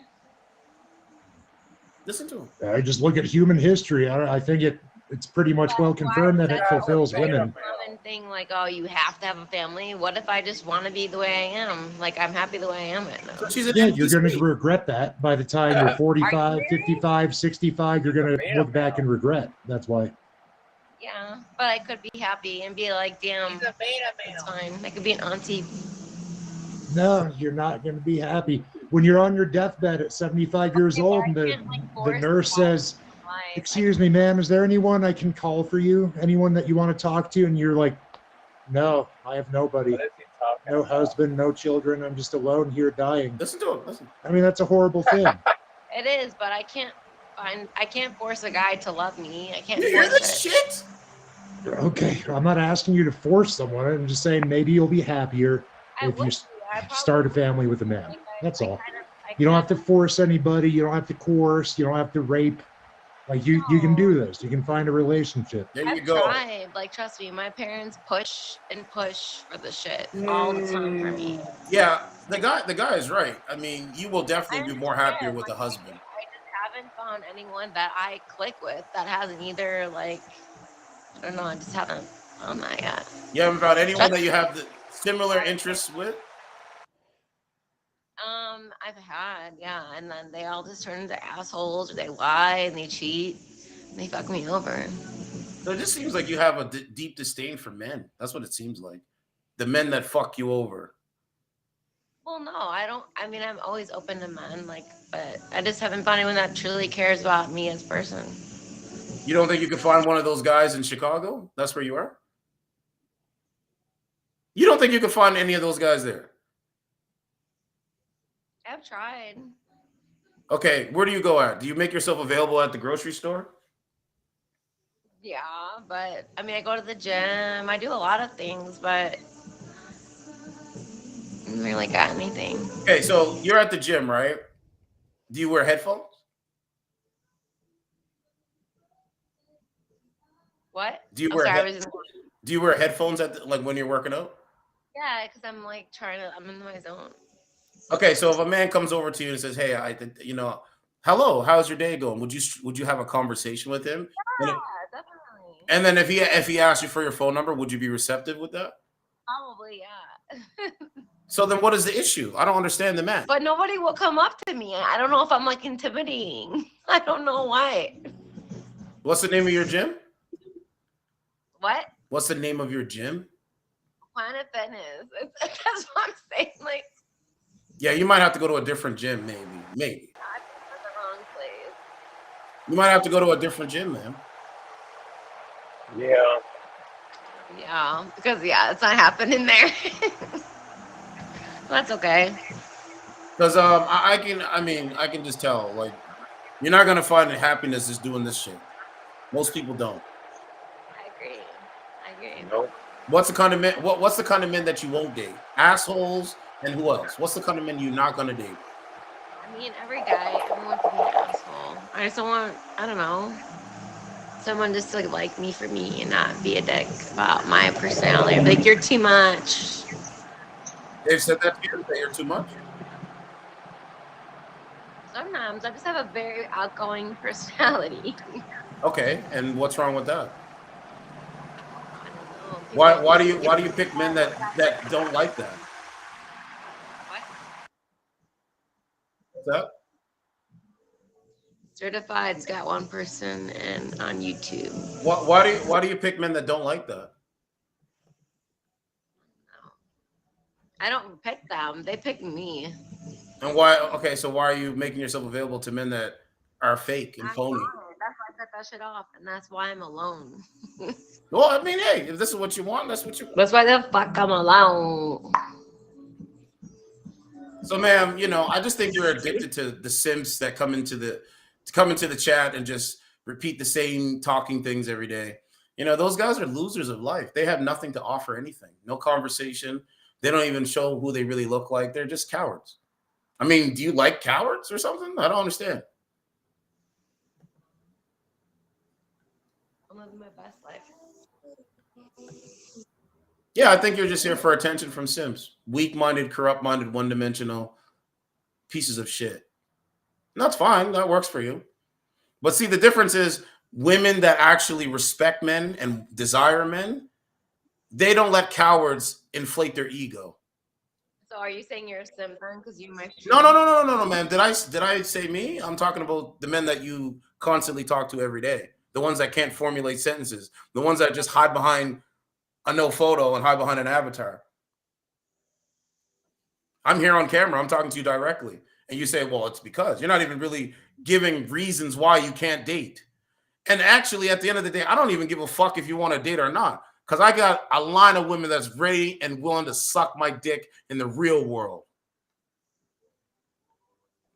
Listen to him. I just look at human history. I think it's pretty much well confirmed that it fulfills women. Common thing like, oh, you have to have a family. What if I just want to be the way I am? Like, I'm happy the way I am right now. Yeah, you're going to regret that by the time you're 45, 55, 65. You're going to look back and regret. That's why. Yeah, but I could be happy and be like, damn, it's fine. I could be an auntie. No, you're not going to be happy. When you're on your deathbed at 75 years old and the nurse says, "Excuse me, ma'am, is there anyone I can call for you? Anyone that you want to talk to?" And you're like, "No, I have nobody. No husband, no children. I'm just alone here dying." Listen to him. Listen. I mean, that's a horrible thing. It is, but I can't force a guy to love me. I can't You hear force this it. shit? Okay, I'm not asking you to force someone. I'm just saying maybe you'll be happier if you start a family with a man. That's all. You don't have to force anybody. You don't have to coerce. You don't have to rape. Like you can do this. You can find a relationship. There you I've go. tried. Like, trust me, my parents push and push for the shit all the time for me. Yeah, the guy is right. I mean, you will definitely be more happier with a husband. I just haven't found anyone that I click with that hasn't either, like, I don't know, I just haven't found that yet. You haven't found anyone that you have the similar interests with? I've had, yeah, and then they all just turn into assholes, or they lie and they cheat, and they fuck me over. So it just seems like you have a deep disdain for men. That's what it seems like. The men that fuck you over. Well, no, I don't. I mean, I'm always open to men, like, but I just haven't found anyone that truly cares about me as a person. You don't think you could find one of those guys in Chicago? That's where you are? You don't think you could find any of those guys there? I've tried. Okay, where do you go at? Do you make yourself available at the grocery store? Yeah, but I mean, I go to the gym. I do a lot of things, but I haven't really got anything. Okay, so you're at the gym, right? Do you wear headphones? What? Do you I'm wear sorry, Do you wear headphones at like when you're working out? Yeah, because I'm like I'm in my zone. Okay, so if a man comes over to you and says, "Hey, hello, how's your day going?" Would you have a conversation with him? Yeah, definitely. And then if he asks you for your phone number, would you be receptive with that? Probably, yeah. So then, what is the issue? I don't understand the man. But nobody will come up to me. I don't know if I'm like intimidating. I don't know why. What's the name of your gym? What? What's the name of your gym? Planet Fitness. That's what I'm saying. Like, Yeah, you might have to go to a different gym, maybe. I'm in the wrong place. You might have to go to a different gym, man. Yeah. Yeah, because it's not happening there. That's okay. Because I can just tell, like, you're not gonna find happiness just doing this shit. Most people don't. I agree. Nope. What's the kind of men? What's the kind of men that you won't date? Assholes and who else? What's the kind of men you're not gonna date? I mean, everyone can be an asshole. I just don't want, I don't know, someone just to like me for me and not be a dick about my personality. Like, you're too much. They've said that to you, that you're too much. Sometimes I just have a very outgoing personality. Okay, and what's wrong with that? People Why do you pick men that don't like that? What's that? Certified's got one person and on YouTube. Why do you pick men that don't like that? I don't pick them; they pick me. And why? Okay, so why are you making yourself available to men that are fake and phony? That's why I cut that shit off, and that's why I'm alone. Well, I mean, hey, if this is what you want, that's what you want. That's why the fuck I'm alone. So, ma'am, you know, I just think you're addicted to the simps that come into the chat and just repeat the same talking things every day. You know, those guys are losers of life. They have nothing to offer anything. No conversation. They don't even show who they really look like. They're just cowards. I mean, do you like cowards or something? I don't understand. I'm living my best life. Yeah, I think you're just here for attention from simps. Weak-minded, corrupt-minded, one-dimensional pieces of shit. And that's fine. That works for you. But see, the difference is women that actually respect men and desire men, they don't let cowards inflate their ego. So are you saying you're a simp then? Because you're my No, man. Did I say me? I'm talking about the men that you constantly talk to every day. The ones that can't formulate sentences. The ones that just hide behind a no photo and hide behind an avatar. I'm here on camera. I'm talking to you directly. And you say, well, it's because you're not even really giving reasons why you can't date. And actually, at the end of the day, I don't even give a fuck if you want to date or not. Because I got a line of women that's ready and willing to suck my dick in the real world.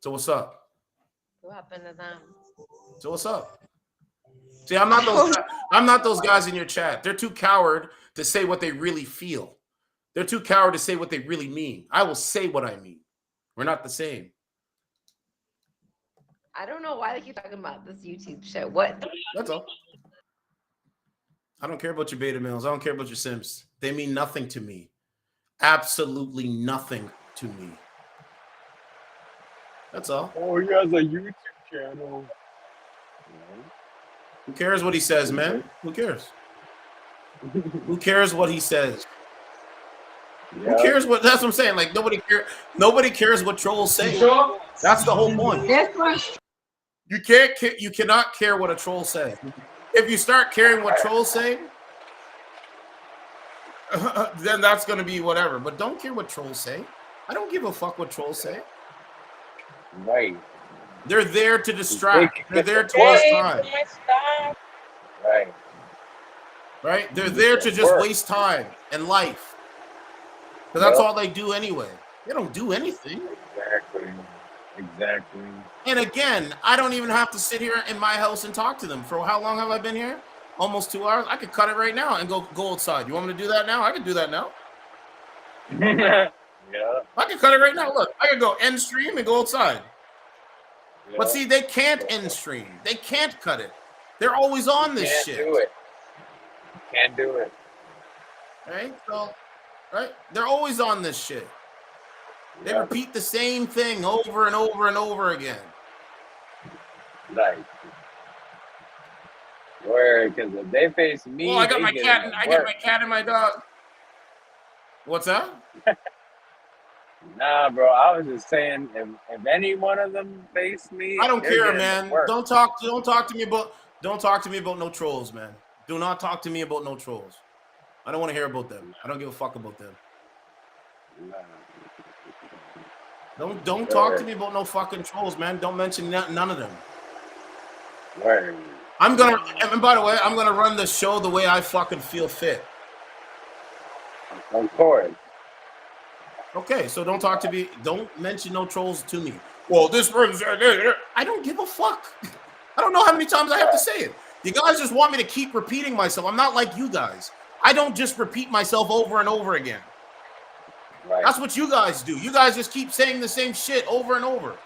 So what's up? What happened to them? So what's up? See, I'm not those guys in your chat. They're too coward to say what they really feel. They're too coward to say what they really mean. I will say what I mean. We're not the same. I don't know why they keep talking about this YouTube show. What? That's all. I don't care about your beta males. I don't care about your simps. They mean nothing to me. Absolutely nothing to me. That's all. Oh, he has a YouTube channel. Who cares what he says, man? Who cares? Who cares what he says? Yeah. Who cares what? That's what I'm saying. Like nobody cares what trolls say. That's the whole point. You cannot care what a troll says. If you start caring what trolls say, then that's going to be whatever. But don't care what trolls say. I don't give a fuck what trolls say. Right. They're there to distract. They're there to waste time. Right. Right? They're there to just waste time and life. Because that's all they do anyway. They don't do anything. Exactly. And again, I don't even have to sit here in my house and talk to them. For how long have I been here? Almost 2 hours. I could cut it right now and go outside. You want me to do that now? I can do that now. Yeah. I can cut it right now. Look, I can go end stream and go outside. Yeah. But see, they can't end stream. They can't cut it. They're always on this shit. Can't do it. Can't do it. Right? So, right? They're always on this shit. They repeat the same thing over and over and over again. Like, where? Because if they face me, I got my cat. I got my cat and my dog. What's that? Nah, bro. I was just saying, if any one of them face me, I don't care, man. Work. Don't talk to me about no trolls, man. Do not talk to me about no trolls. I don't want to hear about them. I don't give a fuck about them. Nah. Don't talk to me about no fucking trolls, man. Don't mention none of them. Word. And by the way, I'm gonna run the show the way I fucking feel fit. Of course. Okay, so don't talk to me. Don't mention no trolls to me. Well, this person's. I don't give a fuck. I don't know how many times I have to say it. You guys just want me to keep repeating myself. I'm not like you guys. I don't just repeat myself over and over again. Right. That's what you guys do. You guys just keep saying the same shit over and over.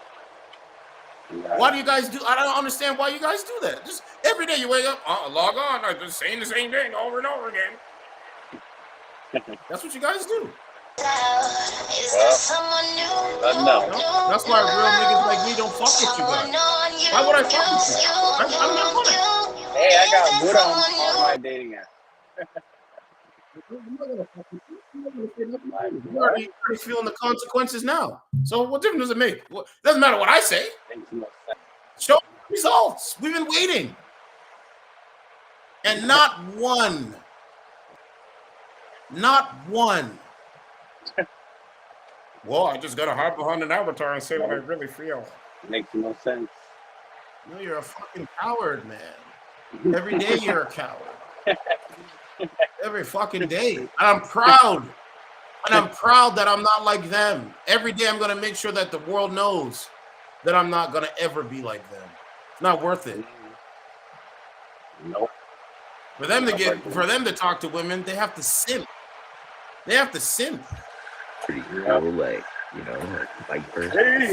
Why do you guys do? I don't understand why you guys do that. Just every day you wake up, log on, I'm just saying the same thing over and over again. That's what you guys do. No. That's why real niggas like me don't fuck with you guys. Why would I fuck with you? I'm not gonna. Hey, I got wood on my dating app. You're already feeling the consequences now. So what difference does it make? Doesn't matter what I say. Show results. We've been waiting. And not one. Well, I just gotta hide behind an avatar and say what I really feel. Makes no sense. No, you're a fucking coward, man. Every day you're a coward. Every fucking day. And I'm proud. And I'm proud that I'm not like them. Every day I'm going to make sure that the world knows that I'm not going to ever be like them. It's not worth it. Nope. For them to talk to women, they have to simp. They have to simp. Pretty cool, like, you know, like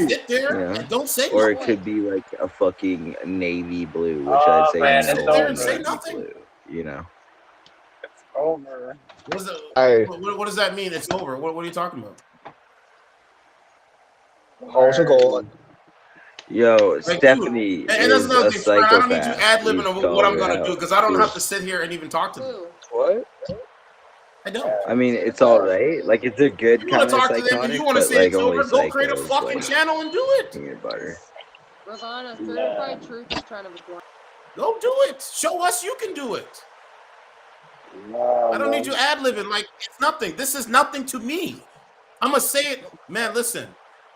Sit there and don't say or nothing. it could be like a fucking navy blue, which I'd say man, no, sit there and say navy nothing. blue, you know. It's over. What does that mean? It's over. What are you talking about? How's it going? Yo, Like, Stephanie dude, and that's is another a thing. I don't need you psychopath. ad-libbing You over call what I'm her going to do out. because I don't have to She's- sit here and even talk to them. What? I don't. I mean, it's all right. Like, it's a good You kind want of to talk to them and psychotic, you want to but say like it's only over, go create a psychos, fucking like, channel and do it. peanut butter. Rosanna, certified truth is trying to record. Go do it. Show us you can do it. I don't need you ad-libbing. Like, it's nothing. This is nothing to me. I'm going to say it. Man, listen.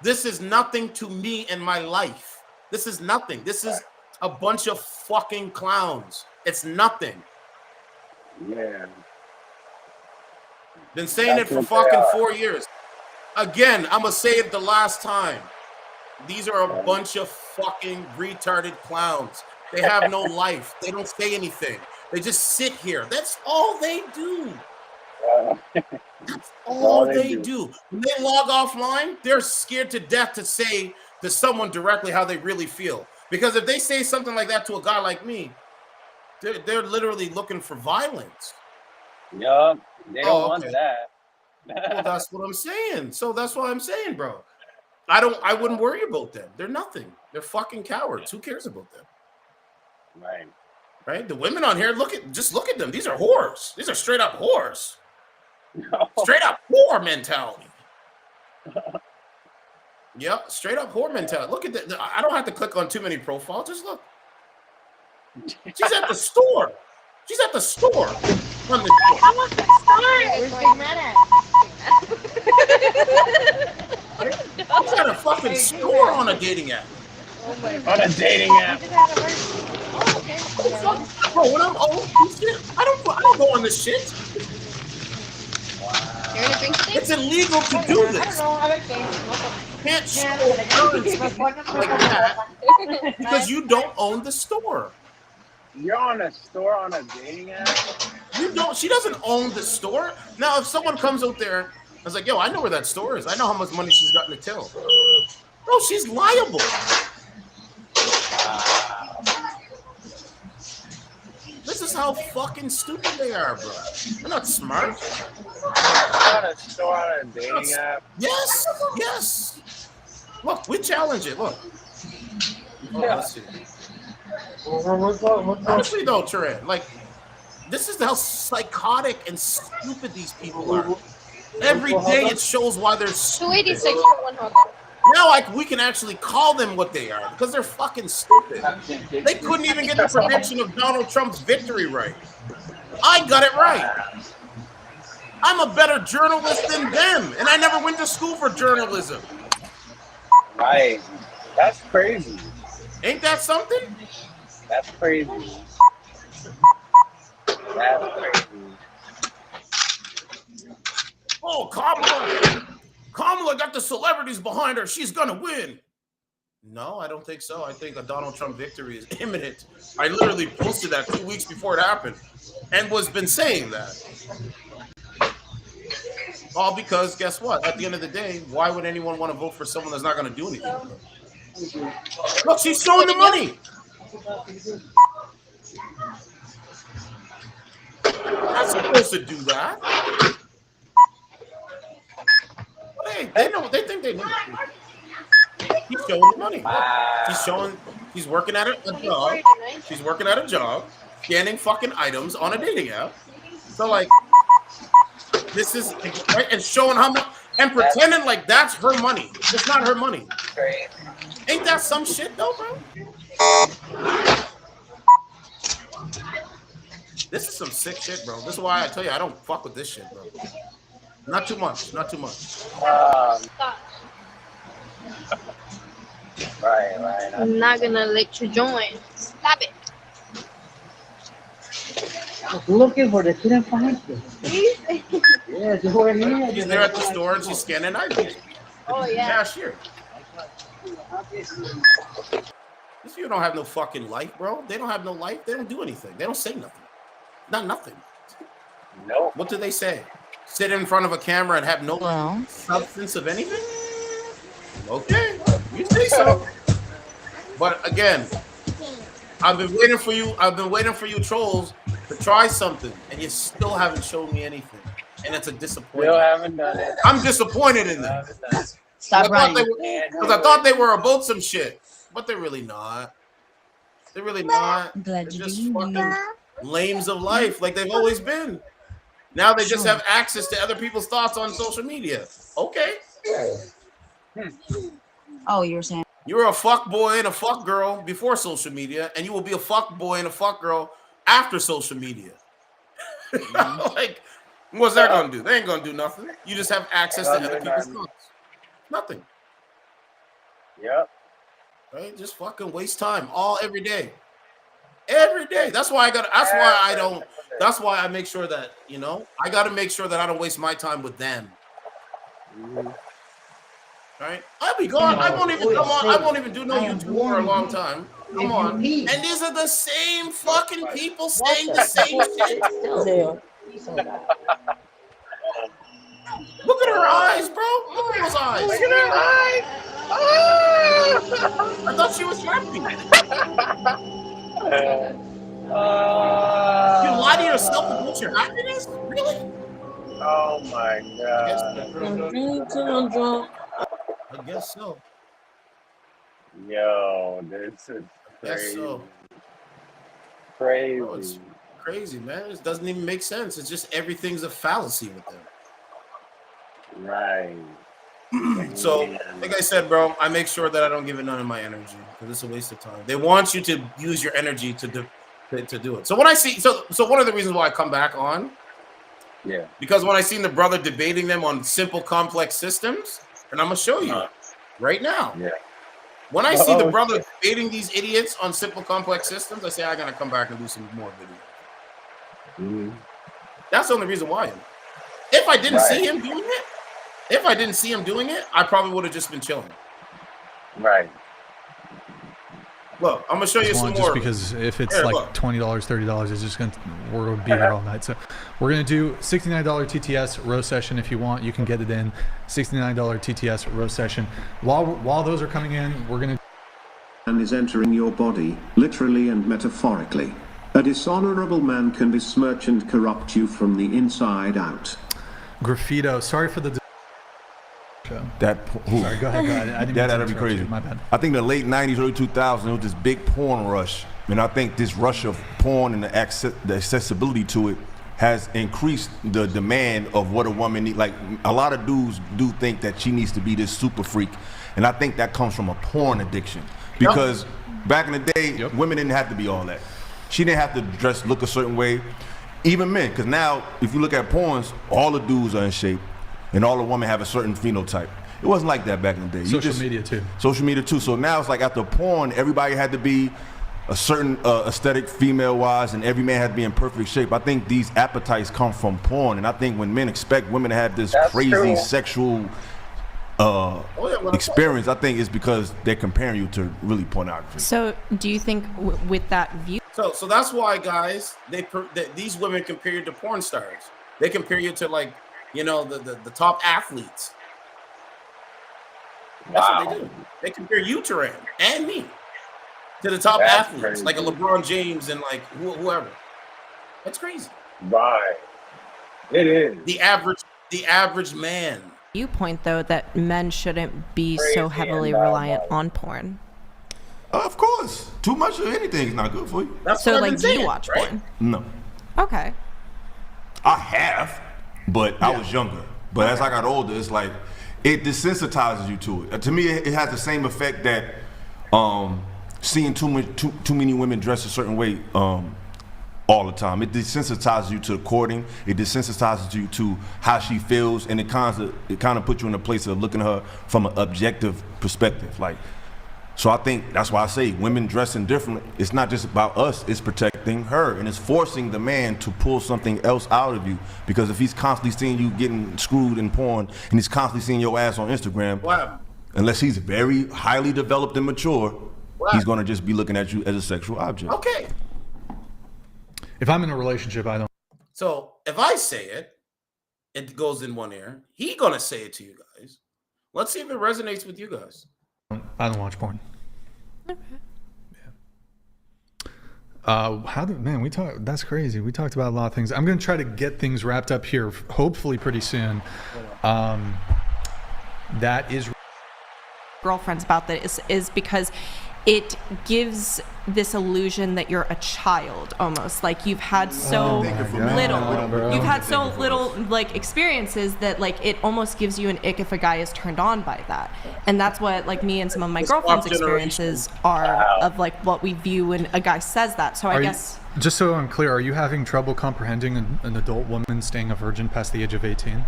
This is nothing to me in my life. This is nothing. This is a bunch of fucking clowns. It's nothing. Yeah. Been saying it for fucking 4 years. Again, I'm going to say it the last time. These are a bunch of fucking retarded clowns. They have no life. They don't say anything. They just sit here. That's all they do. That's all they do. When they log offline, they're scared to death to say to someone directly how they really feel. Because if they say something like that to a guy like me, they're literally looking for violence. Yup. They don't want that. Well, that's what I'm saying. So that's what I'm saying, bro. I wouldn't worry about them. They're nothing. They're fucking cowards. Who cares about them? Right. Right? The women on here, just look at them. These are whores. These are straight up whores. Straight up whore mentality. Yep, straight up whore mentality. Look at that. I don't have to click on too many profiles. Just look. She's at the store. She's at the store. On the I want the store. Where's Big Mad at? She's at a fucking store on a dating app. Oh my On God. a dating app. Oh, okay. Bro, when I'm old, I don't go on this shit. You're in a drink today? It's illegal to do this. Can't show currency like that because you don't own the store. You're on a store on a dating app? You don't. She doesn't own the store. Now, if someone comes out there, I was like, yo, I know where that store is. I know how much money she's got in the till. Bro, she's liable. This is how fucking stupid they are, bro. They're not smart. You're on a store on a dating app? Yes, yes. Look, we challenge it. Look. Oh, let's see. Honestly, though, Turan, like, this is how psychotic and stupid these people are. Every day it shows why they're stupid. 286 for one hug. Now, like, we can actually call them what they are because they're fucking stupid. They couldn't even get the prediction of Donald Trump's victory right. I got it right. I'm a better journalist than them, and I never went to school for journalism. Right. That's crazy. Ain't that something? That's crazy. That's crazy. Oh, Kamala got the celebrities behind her. She's gonna win. No, I don't think so. I think a Donald Trump victory is imminent. I literally posted that 2 weeks before it happened and been saying that. All because, guess what? At the end of the day, why would anyone want to vote for someone that's not going to do anything? Look, she's showing the money. Not supposed to do that. Hey, they know. They think they know. He's showing the money. Look, she's working at a job. She's working at a job, scanning fucking items on a dating app. So like, this is right, and showing how much and pretending like that's her money. It's not her money. Ain't that some shit though, bro? This is some sick shit, bro. This is why I tell you I don't fuck with this shit, bro. Not too much. Not too much. Right. I'm not gonna let you join. Stop it. Looking for the couldn't find you. Yeah, just over here. She's there at the store and she's scanning items. Oh yeah. Cashier. These people don't have no fucking life, bro. They don't have no life. They don't do anything. They don't say nothing. Not nothing. No. What do they say? Sit in front of a camera and have no substance of anything? Okay, you say so. But again, I've been waiting for you. I've been waiting for you trolls to try something, and you still haven't shown me anything. And it's a disappointment. Still haven't done it. I'm disappointed in them. Stop running. Because I thought they were about some shit, but they're really not. They're really not. They're just fucking lames of life, like they've always been. Now they just have access to other people's thoughts on social media. Okay. Oh, you're saying you were a fuck boy and a fuck girl before social media, and you will be a fuck boy and a fuck girl after social media. Like, what's that gonna do? They ain't gonna do nothing. You just have access to other people's thoughts. Nothing. Yep. Right? Just fucking waste time every day. Every day. That's why that's why I make sure that, I gotta make sure that I don't waste my time with them. Right? I'll be gone. I won't even come on. I won't even do no YouTube for a long time. Come on. And these are the same fucking people saying the same shit. Look at her eyes, bro. Look at those eyes. Look at her eyes. I thought she was happy. You lie to yourself about your happiness? Really? Oh my god. I guess so. Yo, this is crazy. So. Crazy. Bro, it's crazy, man. It doesn't even make sense. It's just everything's a fallacy with them. Right. So, like I said, bro, I make sure that I don't give it none of my energy because it's a waste of time. They want you to use your energy to do it. So when I see, so one of the reasons why I come back on, because when I seen the brother debating them on simple complex systems, and I'm gonna show you right now. Yeah. When I see the brother debating these idiots on simple complex systems, I say I gotta come back and do some more videos. That's the only reason why. If I didn't see him doing it, I probably would have just been chilling. Right. Look, I'm gonna show you some more. Just because if it's like $20, $30, it's just we're gonna be here all night. So we're gonna do $69 TTS row session if you want. You can get it in $69 TTS row session. While those are coming in, we're gonna. And is entering your body, literally and metaphorically. A dishonorable man can besmirch and corrupt you from the inside out. Graffito, sorry for the. Sorry, go ahead. I didn't that'd be crazy. My bad. I think the late 90s, early 2000s, there was this big porn rush. And I think this rush of porn and the accessibility to it has increased the demand of what a woman needs. Like, a lot of dudes do think that she needs to be this super freak. And I think that comes from a porn addiction. Because back in the day, women didn't have to be all that. She didn't have to look a certain way. Even men, because now, if you look at porns, all the dudes are in shape. And all the women have a certain phenotype. It wasn't like that back in the day. Social media too. So now it's like after porn, everybody had to be a certain aesthetic female-wise, and every man had to be in perfect shape. I think these appetites come from porn, and I think when men expect women to have this crazy sexual experience, I think it's because they're comparing you to really pornography. So do you think with that view? So that's why, guys, these women compare you to porn stars. They compare you to, like, the top athletes. That's what they do. They compare you, Turan, and me to the top That's athletes, crazy. like a LeBron James and like whoever. That's crazy. Right. It is. The average man. You point though that men shouldn't be so Crazy heavily and reliant diabolical. on porn. Of course. Too much of anything is not good for you. That's So what I've like, been do you saying, watch right? porn? No. Okay. I have, but I was younger. But as I got older, it's like it desensitizes you to it. To me, it has the same effect that seeing too many women dress a certain way all the time. It desensitizes you to the courting. It desensitizes you to how she feels, and it kind of puts you in a place of looking at her from an objective perspective. Like, so I think that's why I say women dressing different. It's not just about us. It's protecting her, and it's forcing the man to pull something else out of you. Because if he's constantly seeing you getting screwed in porn, and he's constantly seeing your ass on Instagram, Wow. unless he's very highly developed and mature, he's gonna just be looking at you as a sexual object. Okay. If I'm in a relationship, I don't. So if I say it, it goes in one ear. He gonna say it to you guys. Let's see if it resonates with you guys. I don't watch porn. Okay. We talk. That's crazy. We talked about a lot of things. I'm going to try to get things wrapped up here, hopefully pretty soon. That is Girlfriends about that is because it gives this illusion that you're a child almost, like you've had so little like experiences that like it almost gives you an ick if a guy is turned on by that. And that's what like me and some of my girlfriends' experiences are of like what we view when a guy says that. So I guess just so I'm clear, are you having trouble comprehending an adult woman staying a virgin past the age of 18?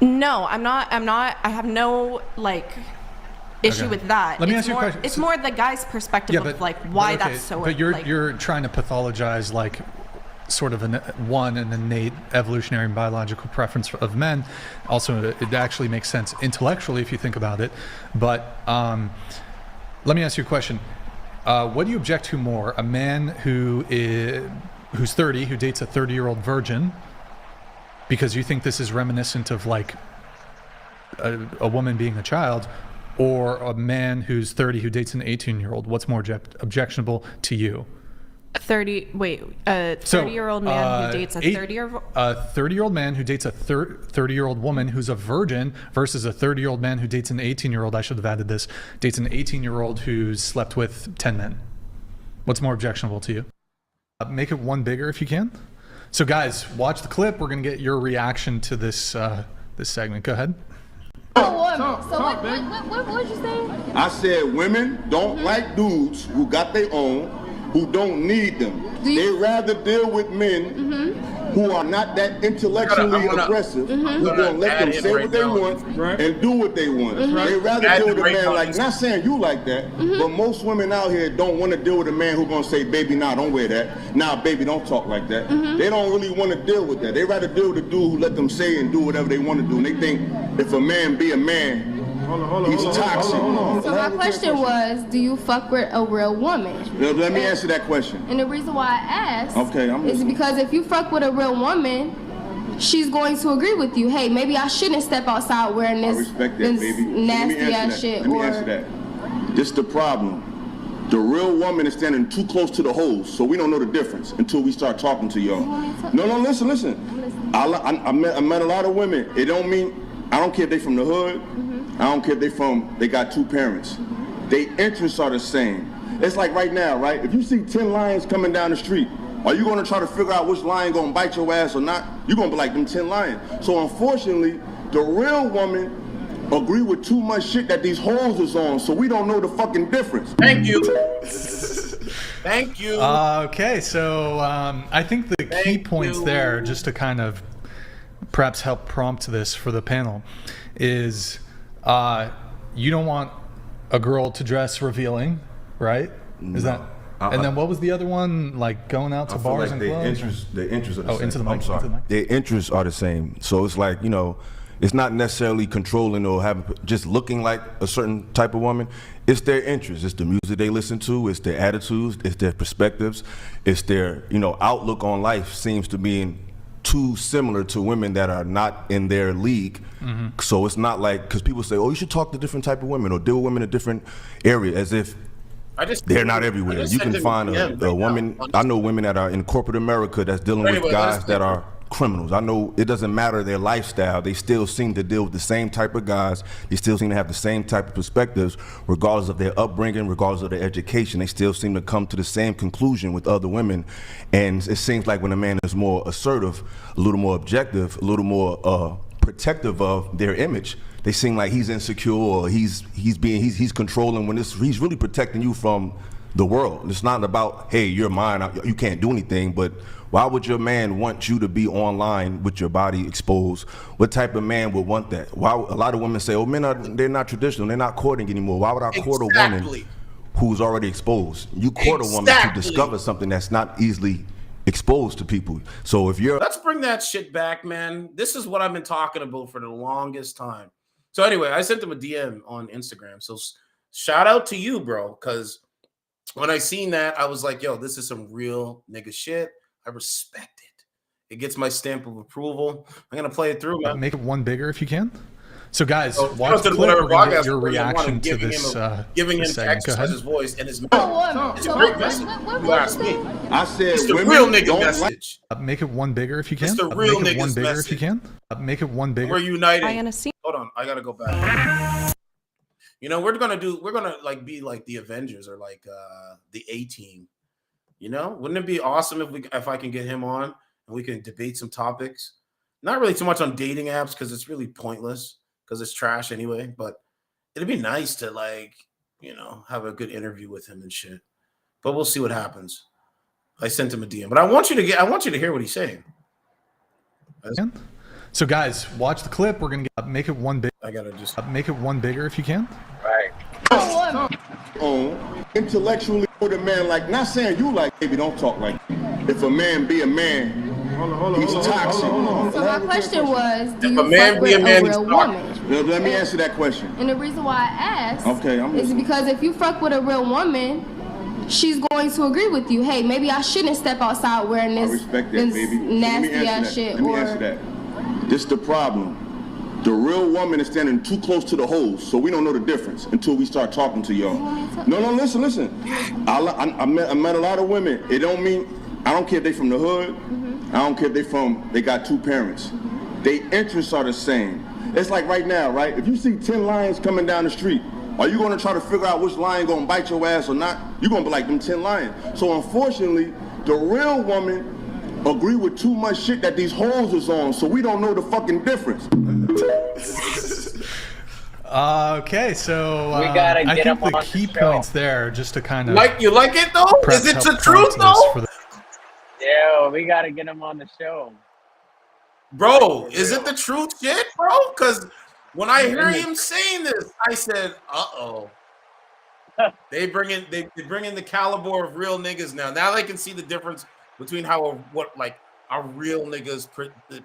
no, I'm not. I have no like issue with that. Let me ask you a question. It's more the guy's perspective of like why that's so. But you're like, you're trying to pathologize like sort of an innate evolutionary and biological preference of men. Also, it actually makes sense intellectually if you think about it. But let me ask you a question. What do you object to more? A man who's 30, who dates a 30-year-old virgin, because you think this is reminiscent of like a woman being a child, or a man who's 30 who dates an 18-year-old? What's more objectionable to you? 30-year-old man who dates a 30-year-old man who dates a 30-year-old woman who's a virgin versus a 30-year-old man who dates an 18-year-old. I should have added this. Dates an 18-year-old who's slept with 10 men. What's more objectionable to you? Make it one bigger if you can. So guys, watch the clip. We're gonna get your reaction to this this segment. Go ahead. What would you say? I said women don't like dudes who got their own, who don't need them. They rather deal with men who are not that intellectually aggressive, who gonna let them say what they want and do what they want. They rather deal with a man like, not saying you like that, but most women out here don't want to deal with a man who gonna say, baby, nah, don't wear that. Nah, baby, don't talk like that. They don't really want to deal with that. They rather deal with a dude who let them say and do whatever they want to do. And they think if a man be a man, he's toxic. So my question was, do you fuck with a real woman? Let me answer that question. And the reason why I asked I'm is because if you fuck with a real woman, she's going to agree with you. Hey, maybe I shouldn't step outside wearing this, I respect that, this baby. nasty ass shit. Let me answer that. This is the problem. The real woman is standing too close to the holes, so we don't know the difference until we start talking to y'all. No, listen. I met a lot of women. It don't mean, I don't care if they from the hood. I don't care if they got two parents. Their interests are the same. It's like right now, right? If you see 10 lions coming down the street, are you gonna try to figure out which lion gonna bite your ass or not? You're gonna be like them 10 lions. So unfortunately, the real woman agree with too much shit that these hoes is on, so we don't know the fucking difference. Thank you. Thank you. Okay, so I think the key points there, just to kind of perhaps help prompt this for the panel, is you don't want a girl to dress revealing, right? Is that? And then what was the other one? Like going out to bars and clubs? Their interests are the same. Into the mic. I'm sorry. Into the mic. Their interests are the same. So it's like, it's not necessarily controlling or just looking like a certain type of woman. It's their interests. It's the music they listen to. It's their attitudes. It's their perspectives. It's their, outlook on life seems to be too similar to women that are not in their league. So it's not like, because people say, oh, you should talk to different type of women or deal with women in a different area, as if they're not everywhere. You can find a woman, I know women that are in corporate America that's dealing with guys that are criminals. I know it doesn't matter their lifestyle. They still seem to deal with the same type of guys. They still seem to have the same type of perspectives, regardless of their upbringing, regardless of their education. They still seem to come to the same conclusion with other women. And it seems like when a man is more assertive, a little more objective, a little more protective of their image, they seem like he's insecure or he's controlling, when he's really protecting you from the world. It's not about, hey, you're mine, you can't do anything, but why would your man want you to be online with your body exposed? What type of man would want that? Why? A lot of women say, oh, they're not traditional, they're not courting anymore. Why would I court a woman who's already exposed? You court a woman to discover something that's not easily exposed to people. So if you're... Let's bring that shit back, man. This is what I've been talking about for the longest time. So anyway, I sent him a DM on Instagram. So shout out to you, bro, because when I seen that, I was like, yo, this is some real nigga shit. I respect it. It gets my stamp of approval. I'm going to play it through, man. Make it one bigger if you can. So guys, watch the clip. We're going to get your reaction to this giving him to exercise his voice and his message. It's a great message. You asked me. I said it's the real nigga message. Make it one bigger if you can. It's the real Make it one nigga's bigger message. if you can. Make it one bigger. We're uniting. Hold on, I got to go back. You know, we're gonna like be like the Avengers or like the A-Team. You know, wouldn't it be awesome if I can get him on and we can debate some topics? Not really too much on dating apps because it's really pointless because it's trash anyway. But it'd be nice to, like, you know, have a good interview with him and shit. But we'll see what happens. I sent him a DM, but I want you to hear what he's saying. So guys, watch the clip. We're gonna make it one big. I gotta just make it one bigger if you can. Right. Intellectually with a man, like, not saying you like, baby, don't talk like that. If a man be a man, he's toxic. So my question was, do you a man fuck be a with man, a real woman? Let me answer that question. And the reason why I asked I'm is because if you fuck with a real woman, she's going to agree with you. Hey, maybe I shouldn't step outside wearing this, nasty ass shit. Let me answer that. This is the problem. The real woman is standing too close to the hoes, so we don't know the difference until we start talking to y'all. No, listen. I met a lot of women. It don't mean, I don't care if they from the hood. I don't care if they got two parents. Their interests are the same. It's like right now, right? If you see 10 lions coming down the street, are you gonna try to figure out which lion gonna bite your ass or not? You're gonna be like them 10 lions. So unfortunately, the real woman agree with too much shit that these hoes is on, so we don't know the fucking difference. Okay, so we gotta I get think him the on key the show. points there, just to kind of you like it though? Is it the truth though? Yeah, we gotta get him on the show, bro. Is it the truth, shit, bro? Because when I hear him saying this, I said, "Uh-oh." They bring in the caliber of real niggas now. Now they can see the difference between how a real nigga's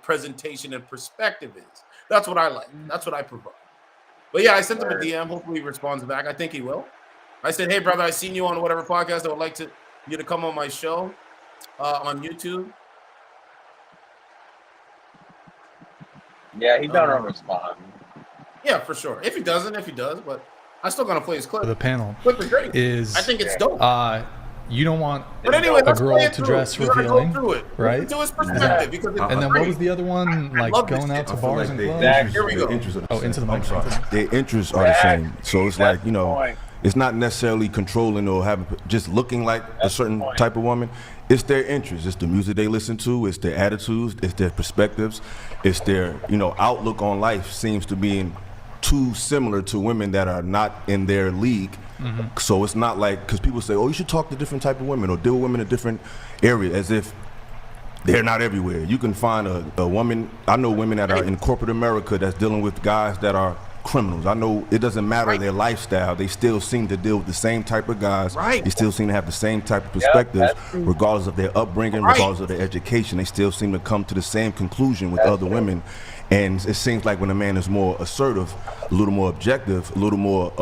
presentation and perspective is. That's what I like. That's what I provide. But yeah, I sent him a DM. Hopefully he responds back. I think he will. I said, hey, brother, I seen you on whatever podcast. I would like you to come on my show on YouTube. Yeah, he don't respond. Yeah, for sure. If he doesn't, if he does, but I'm still gonna play his clip. The panel clip is great. I think it's dope. You don't want a girl to dress revealing, right? To his perspective, because and then what was the other one? Like going out to bars and clubs? Here we go. Into the microphone. Their interests are the same. So it's like, you know, it's not necessarily controlling or having just looking like a certain type of woman. It's their interests. It's the music they listen to. It's their attitudes. It's their perspectives. It's their, you know, outlook on life seems to be too similar to women that are not in their league. So it's not like, because people say, oh, you should talk to different type of women or deal with women in a different area, as if they're not everywhere. You can find a woman, I know women that are in corporate America that's dealing with guys that are criminals. I know it doesn't matter their lifestyle. They still seem to deal with the same type of guys. They still seem to have the same type of perspectives, regardless of their upbringing, regardless of their education. They still seem to come to the same conclusion with other women. And it seems like when a man is more assertive, a little more objective, a little more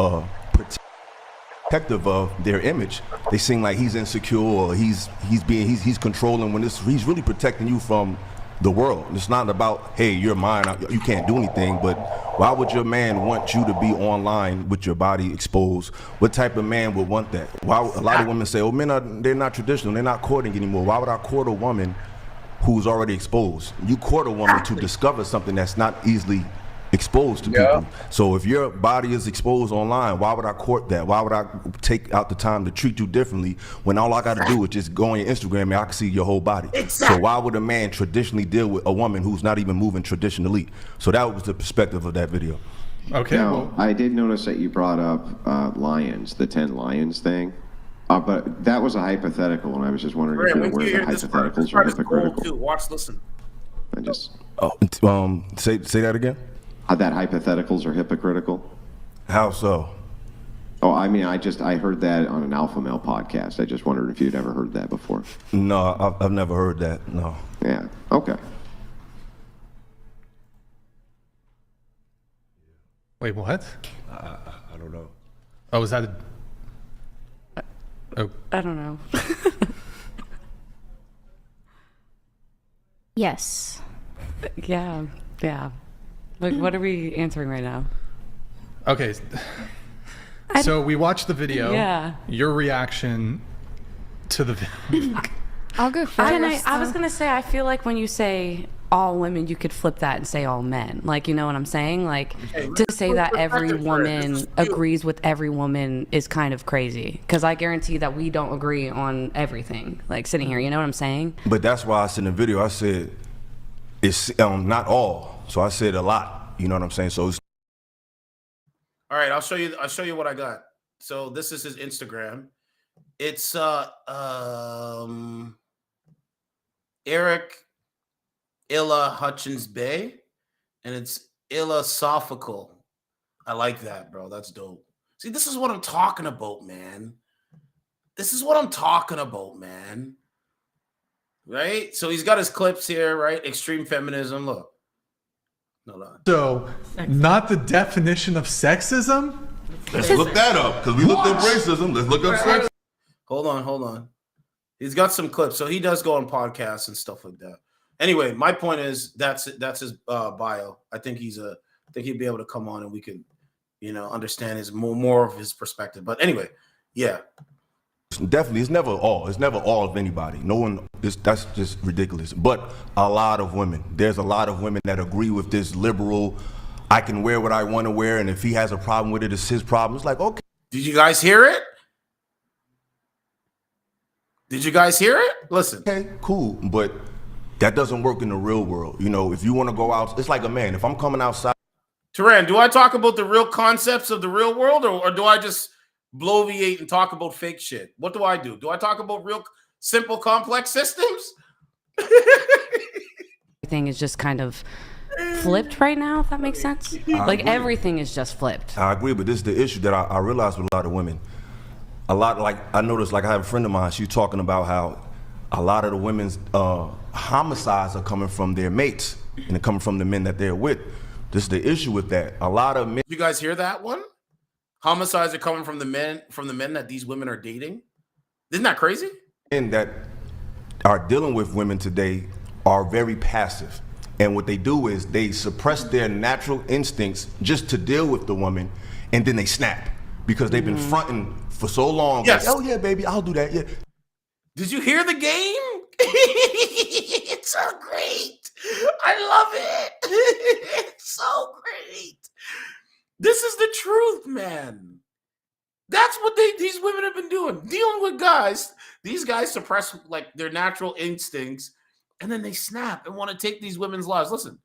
protective of their image, they seem like he's insecure or he's controlling, when he's really protecting you from the world. It's not about, hey, you're mine, you can't do anything, but why would your man want you to be online with your body exposed? What type of man would want that? Why? A lot of women say, oh, they're not traditional, they're not courting anymore. Why would I court a woman who's already exposed? You court a woman to discover something that's not easily exposed to people. So if your body is exposed online, why would I court that? Why would I take out the time to treat you differently when all I got to do is just go on your Instagram and I can see your whole body? So why would a man traditionally deal with a woman who's not even moving traditionally? So that was the perspective of that video. Okay. Now, I did notice that you brought up lions, the 10 lions thing. But that was a hypothetical, and I was just wondering if you're aware that hypotheticals are hypocritical. Watch, listen. I just say that again. That hypotheticals are hypocritical. How so? Oh, I mean, I heard that on an Alpha Male podcast. I just wondered if you'd ever heard that before. No, I've never heard that. No. Yeah. Okay. Wait, what? I don't know. Oh, is that a... Oh. I don't know. Yes. Yeah. Like, what are we answering right now? Okay. So we watched the video. Yeah. Your reaction to the video. I'll go first. I was gonna say, I feel like when you say all women, you could flip that and say all men. Like, you know what I'm saying? Like, to say that every woman agrees with every woman is kind of crazy. Because I guarantee that we don't agree on everything. Like, sitting here, you know what I'm saying? But that's why I said in the video, I said it's not all. So I said a lot. You know what I'm saying? So it's all right, I'll show you what I got. So this is his Instagram. It's Eric Illa Hutchins Bay, and it's illosophical. I like that, bro. That's dope. See, this is what I'm talking about, man. This is what I'm talking about, man. Right? So he's got his clips here, right? Extreme feminism. Look. Hold on. So, not the definition of sexism? Let's look that up, because we looked up racism. Let's look up sexism. Hold on. He's got some clips. So he does go on podcasts and stuff like that. Anyway, my point is that's his bio. I think he'd be able to come on and we could, understand his more of his perspective. But anyway, yeah. Definitely, it's never all. It's never all of anybody. No one. That's just ridiculous. But a lot of women. There's a lot of women that agree with this liberal. I can wear what I want to wear, and if he has a problem with it, it's his problem. It's like, okay. Did you guys hear it? Listen. Okay, cool, but that doesn't work in the real world. If you want to go out, it's like a man. If I'm coming outside. Teran, do I talk about the real concepts of the real world, or do I just bloviate and talk about fake shit? What do I do? Do I talk about real simple complex systems? Everything is just kind of flipped right now, if that makes sense. Like, everything is just flipped. I agree, but this is the issue that I realize with a lot of women. A lot, like, I noticed, like, I have a friend of mine, she's talking about how a lot of the women's homicides are coming from their mates and they're coming from the men that they're with. This is the issue with that. A lot of men. You guys hear that one? Homicides are coming from the men that these women are dating. Isn't that crazy? Men that are dealing with women today are very passive. And what they do is they suppress their natural instincts just to deal with the woman, and then they snap because they've been fronting for so long. Yes. Like, oh yeah, baby, I'll do that. Yeah. Did you hear the game? It's so great. I love it. It's so great. This is the truth, man. That's what these women have been doing. Dealing with guys. These guys suppress like their natural instincts, and then they snap and want to take these women's lives. Listen.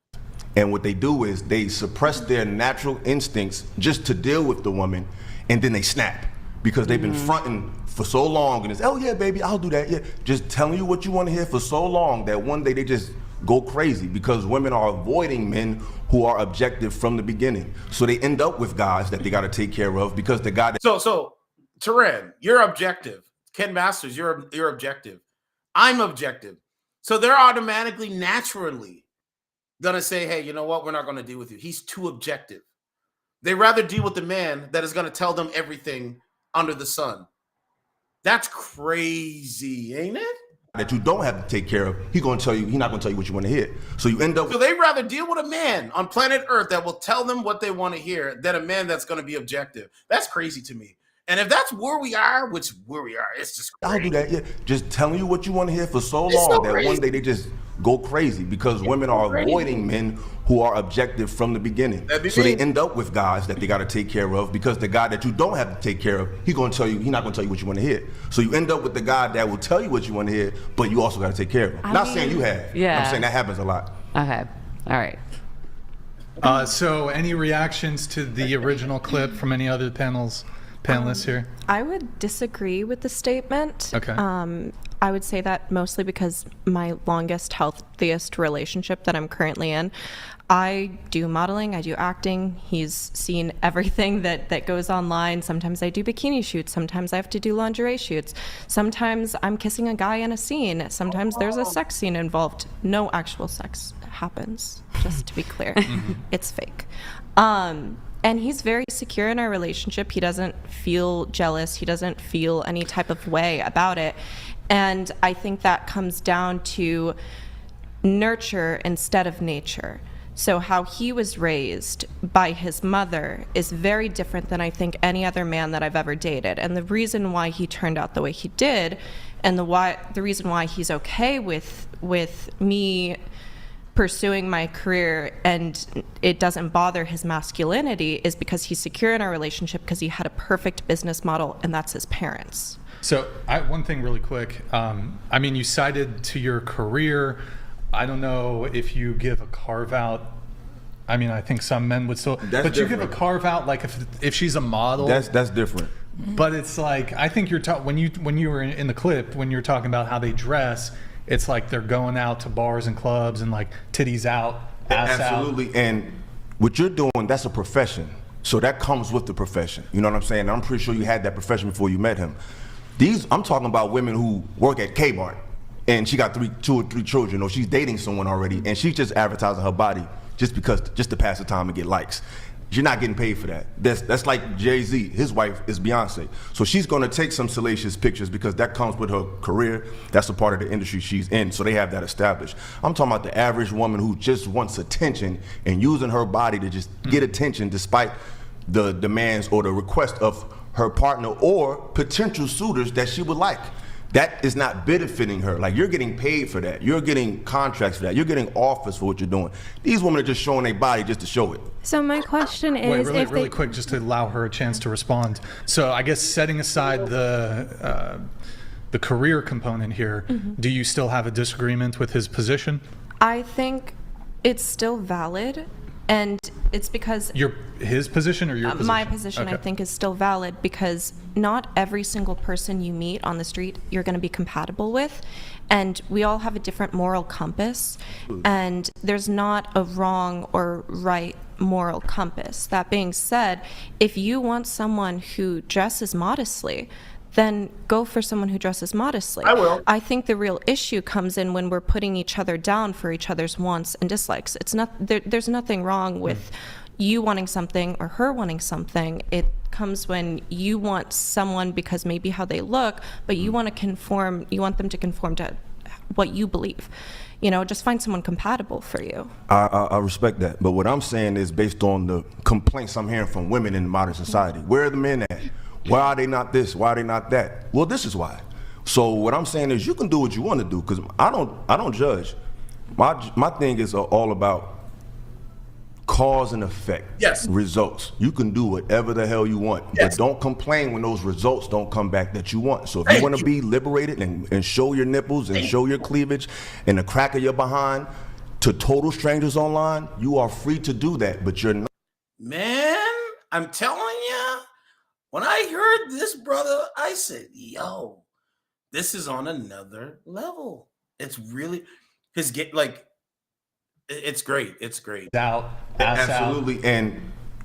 And what they do is they suppress their natural instincts just to deal with the woman, and then they snap because they've been fronting for so long, and it's, oh yeah, baby, I'll do that. Yeah, just telling you what you want to hear for so long that one day they just go crazy because women are avoiding men who are objective from the beginning. So they end up with guys that they got to take care of because the guy that. So Teran, you're objective. Ken Masters, you're objective. I'm objective. So they're automatically, naturally gonna say, hey, you know what? We're not gonna deal with you. He's too objective. They rather deal with the man that is gonna tell them everything under the sun. That's crazy, ain't it? that you don't have to take care of, he's not gonna tell you what you want to hear. So you end up. So they'd rather deal with a man on planet Earth that will tell them what they want to hear than a man that's going to be objective. That's crazy to me. And if that's where we are, it's just crazy. I'll do that. Yeah, just telling you what you want to hear for so It's long so that crazy. one day they just go crazy because women are avoiding men who are objective from the beginning. So they end up with guys that they got to take care of because the guy that you don't have to take care of, he's not going to tell you what you want to hear. So you end up with the guy that will tell you what you want to hear, but you also got to take care of him. Not saying you have. Yeah. I'm saying that happens a lot. Okay. All right. So any reactions to the original clip from any other panelists here? I would disagree with the statement. Okay. I would say that mostly because my longest, healthiest relationship that I'm currently in, I do modeling, I do acting. He's seen everything that goes online. Sometimes I do bikini shoots. Sometimes I have to do lingerie shoots. Sometimes I'm kissing a guy in a scene. Sometimes there's a sex scene involved. No actual sex happens, just to be clear. It's fake. And he's very secure in our relationship. He doesn't feel jealous. He doesn't feel any type of way about it. And I think that comes down to nurture instead of nature. So how he was raised by his mother is very different than I think any other man that I've ever dated. And the reason why he turned out the way he did, and the reason why he's okay with me pursuing my career and it doesn't bother his masculinity, is because he's secure in our relationship because he had a perfect business model, and that's his parents. So one thing really quick. I mean, you cited to your career. I don't know if you give a carve out. I mean, I think some men would still, but you give a carve out like if she's a model. That's different. But it's like, I think you're when you were in the clip, when you're talking about how they dress, it's like they're going out to bars and clubs and like titties out, ass Absolutely. out. And what you're doing, that's a profession. So that comes with the profession. You know what I'm saying? I'm pretty sure you had that profession before you met him. I'm talking about women who work at Kmart and she got 2 or 3 children, or she's dating someone already and she's just advertising her body just to pass the time and get likes. You're not getting paid for that. That's like Jay-Z. His wife is Beyonce. So she's gonna take some salacious pictures because that comes with her career. That's a part of the industry she's in, so they have that established. I'm talking about the average woman who just wants attention and using her body to just get attention despite the demands or the request of her partner or potential suitors that she would like. That is not benefiting her. Like, you're getting paid for that. You're getting contracts for that. You're getting offers for what you're doing. These women are just showing their body just to show it. So my question is, Wait, really quick, just to allow her a chance to respond. So I guess setting aside the career component here, do you still have a disagreement with his position? I think it's still valid. And it's because his position or your position? My position, okay. I think, is still valid because not every single person you meet on the street you're going to be compatible with, and we all have a different moral compass, and there's not a wrong or right moral compass. That being said, if you want someone who dresses modestly, then go for someone who dresses modestly. I will. I think the real issue comes in when we're putting each other down for each other's wants and dislikes. It's not there's nothing wrong with you wanting something or her wanting something. It comes when you want someone because maybe how they look, but you want them to conform to what you believe. You know, just find someone compatible for you. I respect that, but what I'm saying is based on the complaints I'm hearing from women in modern society. Where are the men at? Why are they not this? Why are they not that? Well, this is why. So what I'm saying is you can do what you want to do, because I don't judge. My thing is all about cause and effect. Yes. Results. You can do whatever the hell you want, but don't complain when those results don't come back that you want. So if you want to be liberated and show your nipples and show your cleavage and the crack of your behind to total strangers online, you are free to do that, but you're not. Man, I'm telling you, when I heard this, brother, I said, yo, this is on another level. It's really, it's great. It's great. Absolutely. And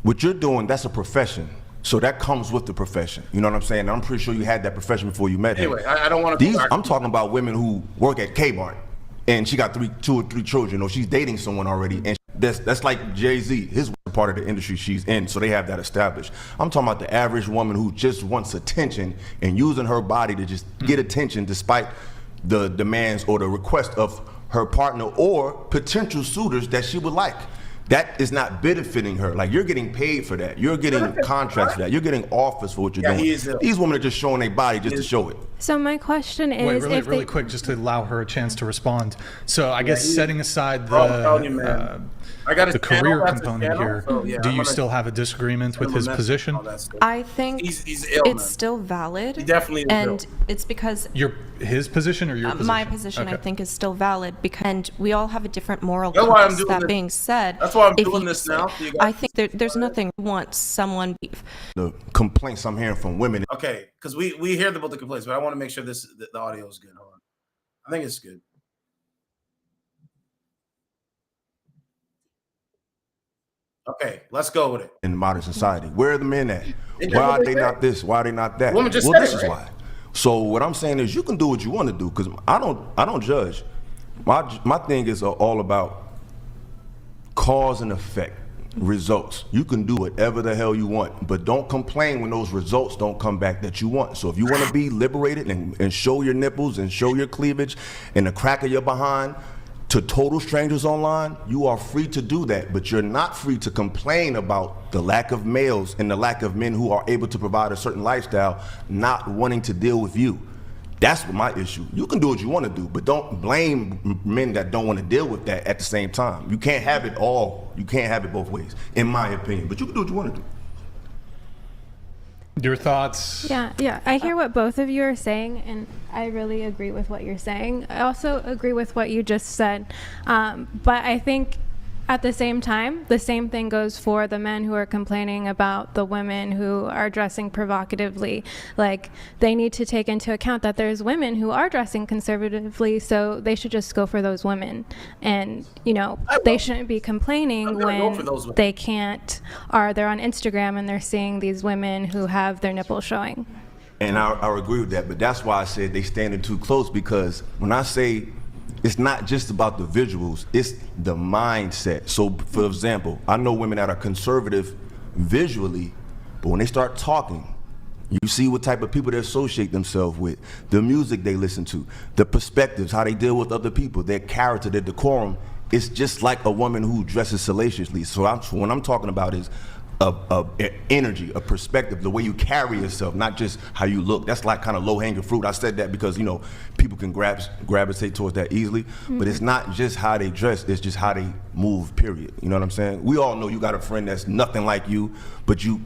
what you're doing, that's a profession. So that comes with the profession. You know what I'm saying? I'm pretty sure you had that profession before you met him. Anyway, I don't want to. I'm talking about women who work at Kmart and she got 2 or 3 children, or she's dating someone already. And that's like Jay-Z. His part of the industry she's in, so they have that established. I'm talking about the average woman who just wants attention and using her body to just get attention despite the demands or the request of her partner or potential suitors that she would like. That is not benefiting her. Like, you're getting paid for that. You're getting contracts for that. You're getting offers for what you're doing. These women are just showing their body just to show it. So my question is, Wait, really if quick, just to allow her a chance to respond. So I guess setting aside the career component here, do you still have a disagreement with his position? I think he's ill, it's man. still valid. He definitely is and ill. it's because his position or your position? my position, Okay. I think, is still valid because and we all have a different moral That's why I'm compass. doing That this. being said, That's why I'm if doing you- this now. So you I guys- think there's nothing once someone The complaints I'm hearing from women. Okay, because we hear about the complaints, but I want to make sure the audio is good. Hold on. I think it's good. Okay, let's go with it. In modern society, where are the men at? They Why are just- they not this? Why are they not that? Woman just Well, said this it, is right? why. So what I'm saying is, you can do what you want to do, because I don't judge. My thing is all about cause and effect, results. You can do whatever the hell you want, but don't complain when those results don't come back that you want. So if you want to be liberated and show your nipples and show your cleavage and the crack of your behind to total strangers online, you are free to do that, but you're not free to complain about the lack of males and the lack of men who are able to provide a certain lifestyle not wanting to deal with you. That's what my issue. You can do what you want to do, but don't blame men that don't want to deal with that at the same time. You can't have it all. You can't have it both ways, in my opinion, but you can do what you want to do. Your thoughts? Yeah, I hear what both of you are saying, and I really agree with what you're saying. I also agree with what you just said, but I think at the same time, the same thing goes for the men who are complaining about the women who are dressing provocatively. Like, they need to take into account that there's women who are dressing conservatively, so they should just go for those women. And, you know, they shouldn't be complaining go for those when women. they can't, or they're on Instagram and they're seeing these women who have their nipples showing. And I agree with that, but that's why I said they standing too close, because when I say it's not just about the visuals, it's the mindset. So, for example, I know women that are conservative visually, but when they start talking, you see what type of people they associate themselves with, the music they listen to, the perspectives, how they deal with other people, their character, their decorum. It's just like a woman who dresses salaciously. So when I'm talking about is a energy, a perspective, the way you carry yourself, not just how you look. That's like kind of low-hanging fruit. I said that because, you know, people can gravitate towards that easily, but it's not just how they dress, it's just how they move, period. You know what I'm saying? We all know you got a friend that's nothing like you, but you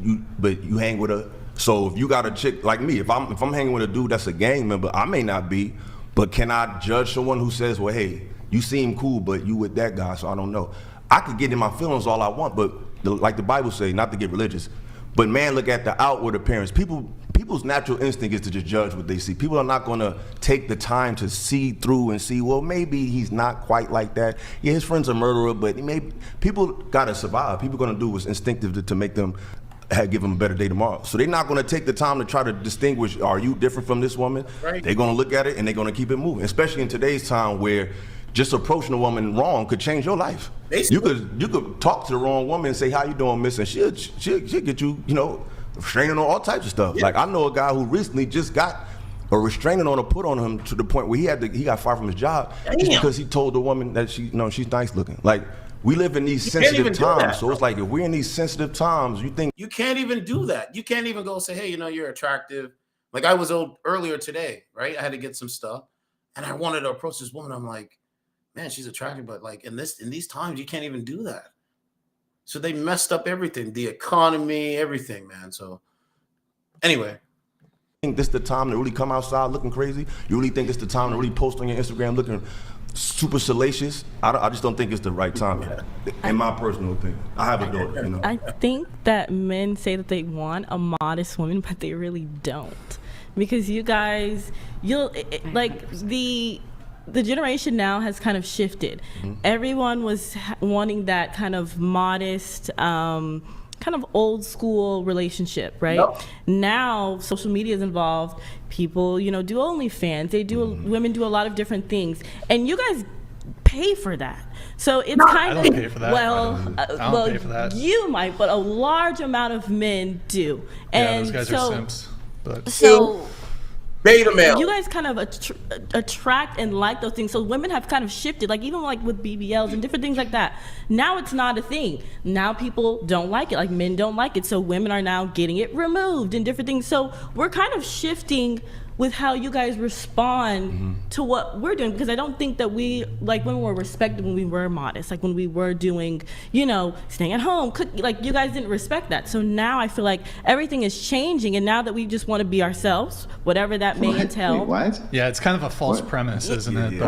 hang with her. So if you got a chick like me, if I'm hanging with a dude that's a gang member, I may not be, but can I judge someone who says, well, hey, you seem cool, but you with that guy, so I don't know. I could get in my feelings all I want, but like the Bible say, not to get religious, but man, look at the outward appearance. People's natural instinct is to just judge what they see. People are not gonna take the time to see through and see, well, maybe he's not quite like that. Yeah, his friend's a murderer, but maybe people gotta survive. People gonna do what's instinctive to make them give them a better day tomorrow. So they're not gonna take the time to try to distinguish, are you different from this woman? Right. They're gonna look at it and they're gonna keep it moving, especially in today's time where just approaching a woman wrong could change your life. You could talk to the wrong woman and say, how you doing, miss? And she'll get you, you know, restraining on all types of stuff. Yeah. Like, I know a guy who recently just got a restraining order put on him to the point where he got fired from his job just because he told the woman that she's nice looking. Like, we live in these sensitive times, so it's like, if we're in these sensitive times, you can't even do that. You can't even go say, hey, you know, you're attractive. Like, I was earlier today, right? I had to get some stuff, and I wanted to approach this woman. I'm like, man, she's attractive, but like in these times, you can't even do that. So they messed up everything, the economy, everything, man. So anyway. Think this the time to really come outside looking crazy? You really think it's the time to really post on your Instagram looking super salacious? I just don't think it's the right time, in my personal opinion. I have a daughter, you know. I think that men say that they want a modest woman, but they really don't. Because you guys, the generation now has kind of shifted. Mm-hmm. Everyone was wanting that kind of modest, kind of old school relationship, right? Yep. Now social media is involved. People, you know, do OnlyFans. They do women do a lot of different things, and you guys pay for that. So it's kind of, I don't pay for that. I don't pay for that. You might, but a large amount of men do. And those guys are simps. But Beta male. You guys kind of attract and like those things. So women have kind of shifted, like even like with BBLs and different things like that. Now it's not a thing. Now people don't like it, like men don't like it. So women are now getting it removed and different things. So we're kind of shifting with how you guys respond to what we're doing, because I don't think that we, like, when we were respected, when we were modest, like when we were doing, you know, staying at home, like you guys didn't respect that. So now I feel like everything is changing, and now that we just want to be ourselves, whatever that may entail. Wait, what? Yeah, it's kind of a false premise, isn't it? You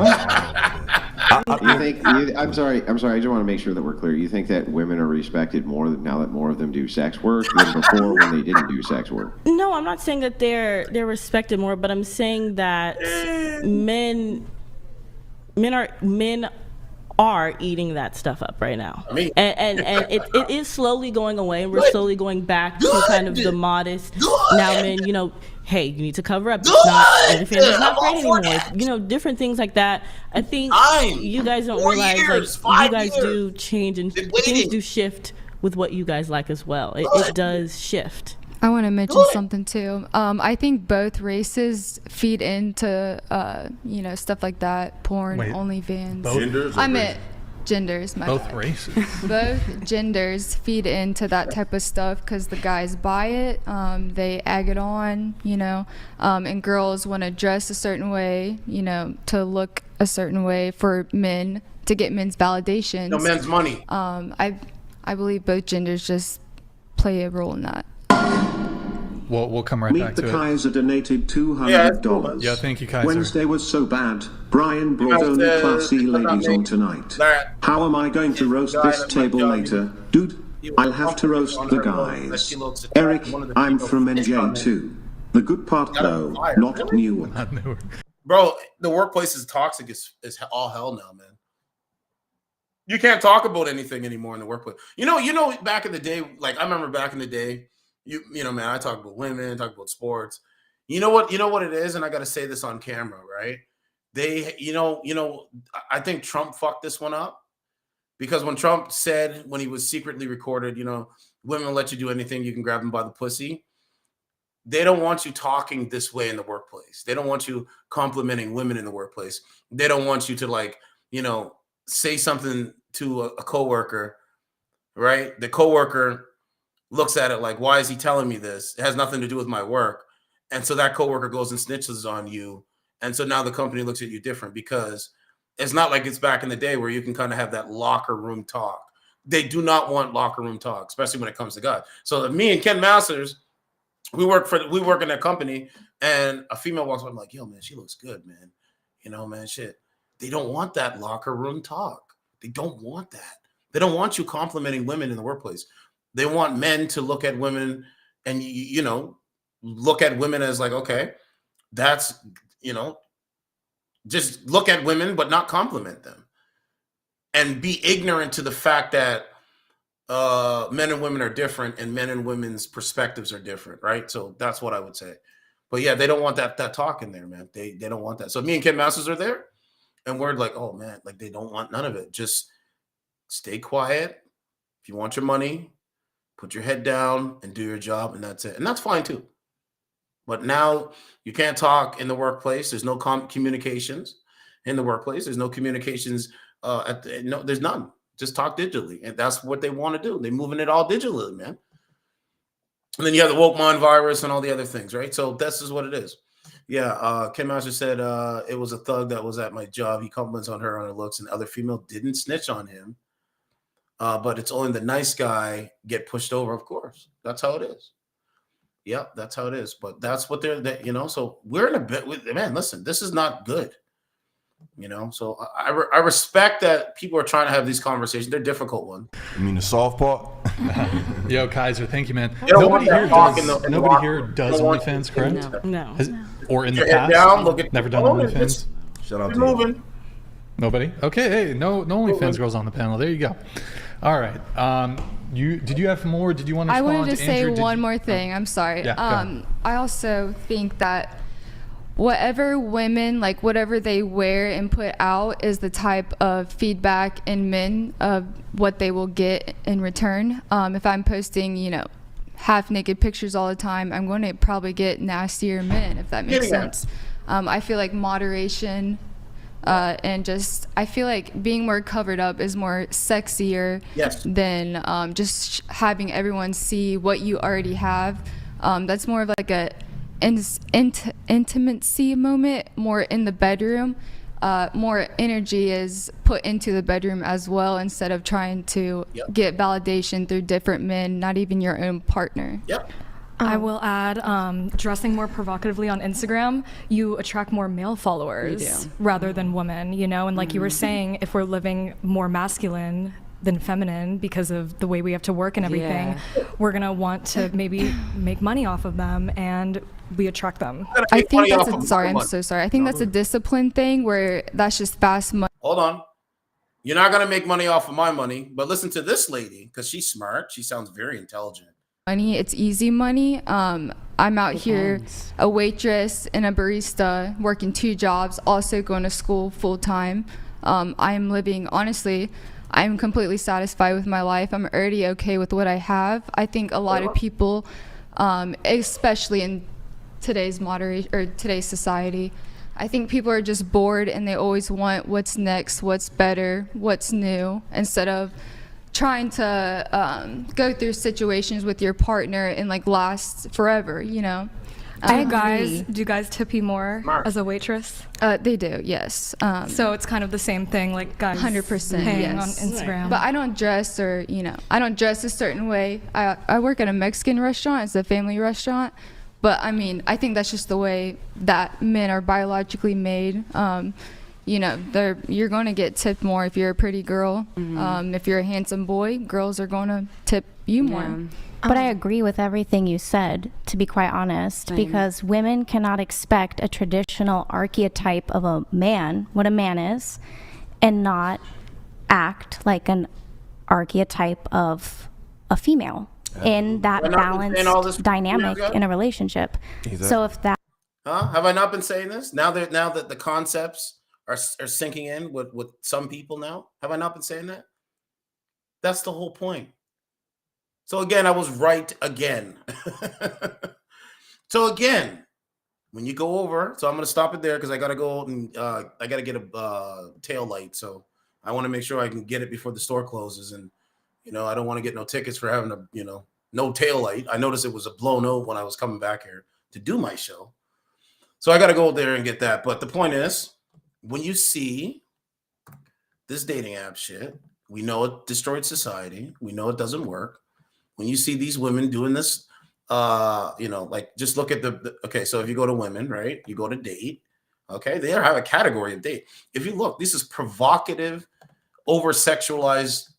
think? I'm sorry. I just want to make sure that we're clear. You think that women are respected more now that more of them do sex work than before when they didn't do sex work? No, I'm not saying that they're respected more, but I'm saying that men are eating that stuff up right now. I mean, and it is slowly going away, and we're slowly going back to kind of the modest. Now men, you know, hey, you need to cover up. It's not, OnlyFans is not great anymore. You know, different things like that. I think you guys don't realize, like, you guys do change, and things do shift with what you guys like as well. It does shift. I want to mention something too. I think both races feed into, you know, stuff like that, porn, OnlyFans. Genders? I meant genders. Both races. Both genders feed into that type of stuff because the guys buy it, they egg it on, you know, and girls want to dress a certain way, you know, to look a certain way for men, to get men's validation. No, men's money. I believe both genders just play a role in that. We'll come right Meet back the to it. Kaiser donated $200. Yeah, thank you, Kaiser. Wednesday was so bad. Brian brought only classy ladies on tonight. How am I going to roast this table later? Dude, I'll have to roast the guys. Eric, I'm from NJ2. The good part though, not newer. Bro, the workplace is toxic is all hell now, man. You can't talk about anything anymore in the workplace. You know, back in the day, like I remember back in the day, you know, man, I talk about women, talk about sports. You know what it is, and I got to say this on camera, right? They, you know, I think Trump fucked this one up, because when Trump said, when he was secretly recorded, you know, women will let you do anything, you can grab them by the pussy. They don't want you talking this way in the workplace. They don't want you complimenting women in the workplace. They don't want you to, like, you know, say something to a coworker, right? The coworker looks at it like, why is he telling me this? It has nothing to do with my work. And so that coworker goes and snitches on you. And so now the company looks at you different, because it's not like it's back in the day where you can kind of have that locker room talk. They do not want locker room talk, especially when it comes to God. So me and Ken Masters, we work in that company, and a female walks up, I'm like, yo, man, she looks good, man. You know, man, shit. They don't want that locker room talk. They don't want that. They don't want you complimenting women in the workplace. They want men to look at women and, you know, look at women as like, okay, that's, you know, just look at women, but not compliment them, and be ignorant to the fact that men and women are different, and men and women's perspectives are different, right? So that's what I would say. But yeah, they don't want that talk in there, man. They don't want that. So me and Ken Masters are there, and we're like, oh man, like they don't want none of it. Just stay quiet. If you want your money, put your head down and do your job, and that's it. And that's fine too. But now you can't talk in the workplace. There's no communications in the workplace. There's no communications. There's none. Just talk digitally, and that's what they want to do. They're moving it all digitally, man. And then you have the woke mind virus and all the other things, right? So this is what it is. Yeah, Ken Master said it was a thug that was at my job. He compliments on her looks, and other female didn't snitch on him. But it's only the nice guy get pushed over, of course. That's how it is. Yep, that's how it is. But that's what you know, so we're in a bit with, man, listen, this is not good. You know, so I respect that people are trying to have these conversations. They're difficult ones. You mean the soft part? Yo, Kaiser, thank you, man. Nobody here does OnlyFans, correct? No. Or in the Put your past? head down, look at Never done OnlyFans? Shout out Keep to moving. you. Nobody? Okay, hey, no OnlyFans girls on the panel. There you go. All right. Did you have more? Did you want to respond? I wanted to say Andrew? one more thing. I'm sorry. Yeah, go ahead. I also think that whatever women, like whatever they wear and put out, is the type of feedback in men of what they will get in return. If I'm posting, you know, half naked pictures all the time, I'm going to probably get nastier men, if that makes sense. I feel like moderation and just, I feel like being more covered up is more sexier than just having everyone see what you already have. That's more of like a intimacy moment, more in the bedroom. More energy is put into the bedroom as well, instead of trying to get validation through different men, not even your own partner. I will add, dressing more provocatively on Instagram, you attract more male followers rather than women, you know? And like you were saying, if we're living more masculine than feminine because of the way we have to work and everything, we're going to want to maybe make money off of them, and we attract them. I think that's I'm so sorry. I think that's a discipline thing where that's just fast money. Hold on. You're not going to make money off of my money, but listen to this lady, because she's smart. She sounds very intelligent. Money, it's easy money. I'm out here a waitress and a barista, working 2 jobs, also going to school full time. I'm living, honestly, I'm completely satisfied with my life. I'm already okay with what I have. I think a lot of people, especially in today's today's society, I think people are just bored and they always want what's next, what's better, what's new, instead of trying to go through situations with your partner and like last forever, you know. Do you guys tip you more as a waitress? They do, yes. So it's kind of the same thing, like guys 100%, paying yes. on Instagram. But I don't dress, or I don't dress a certain way. I work at a Mexican restaurant. It's a family restaurant. But I mean, I think that's just the way that men are biologically made. You're going to get tipped more if you're a pretty girl. If you're a handsome boy, girls are going to tip you more. But I agree with everything you said, to be quite honest, because women cannot expect a traditional archetype of a man, what a man is, and not act like an archetype of a female in that balanced dynamic in a relationship. So if that... Have I not been saying this? Now that the concepts are sinking in with some people now, have I not been saying that? That's the whole point. So again, I was right again. So again, when you go over, so I'm going to stop it there because I got to go and I got to get a tail light. So I want to make sure I can get it before the store closes. And, I don't want to get no tickets for having no tail light. I noticed it was a blown out when I was coming back here to do my show. So I got to go there and get that. But the point is, when you see this dating app shit, we know it destroyed society. We know it doesn't work. When you see these women doing this, just look at okay, so if you go to women, right, you go to date, okay, they have a category of date. If you look, this is provocative, over-sexualized,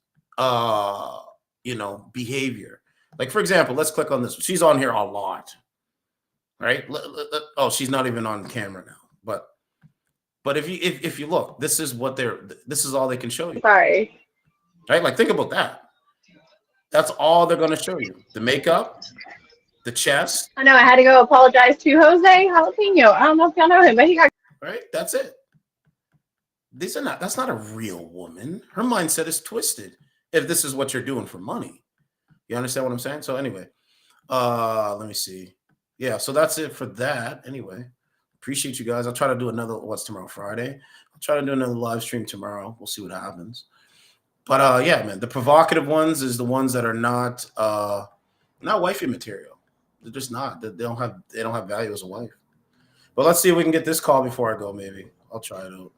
behavior. Like, for example, let's click on this. She's on here a lot, right? Oh, she's not even on camera now, but if you look, this is all they can show you. Sorry. Right? Like, think about that. That's all they're going to show you. The makeup, the chest. I know I had to go apologize to Jose Jalapeno. I don't know if y'all know him, but he got... Right? That's it. That's not a real woman. Her mindset is twisted if this is what you're doing for money. You understand what I'm saying? So anyway, let me see. Yeah, so that's it for that. Anyway, appreciate you guys. I'll try to do what's tomorrow, Friday? I'll try to do another live stream tomorrow. We'll see what happens. But yeah, man, the provocative ones is the ones that are not wifey material. They're just not. They don't have value as a wife. But let's see if we can get this call before I go. Maybe I'll try it out.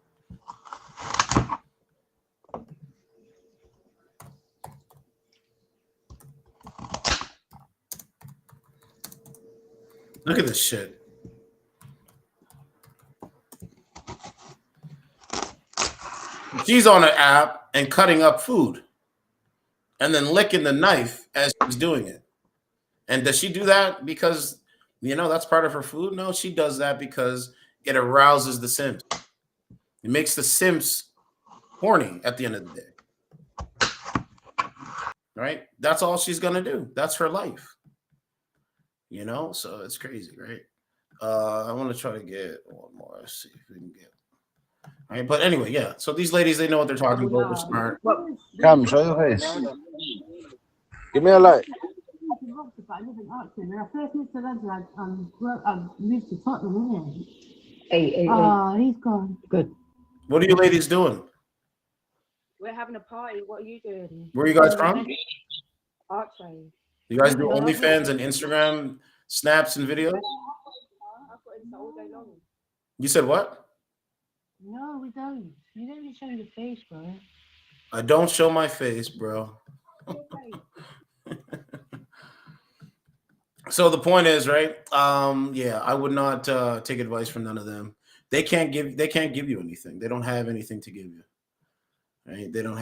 Look at this shit. She's on an app and cutting up food and then licking the knife as she's doing it. And does she do that because, that's part of her food? No, she does that because it arouses the simps. It makes the simps horny at the end of the day. Right? That's all she's going to do. That's her life. So it's crazy, right? I want to try to get one more. Let's see if we can get. All right, but anyway, yeah. So these ladies, they know what they're talking about. They're smart. Come, show your face. Give me a light. Oxford, but I live in Archon. When I first moved to London, I moved to Tottenham, isn't it? Hey. He's gone. Good. What are you ladies doing? We're having a party. What are you doing? Where are you guys from? Archon. You guys do OnlyFans and Instagram snaps and videos? I've got Insta all day long. You said what? No, we don't. You don't even show your face, bro. I don't show my face, bro. So the point is, right? Yeah, I would not take advice from none of them. They can't give you anything. They don't have anything to give you. Right? They don't have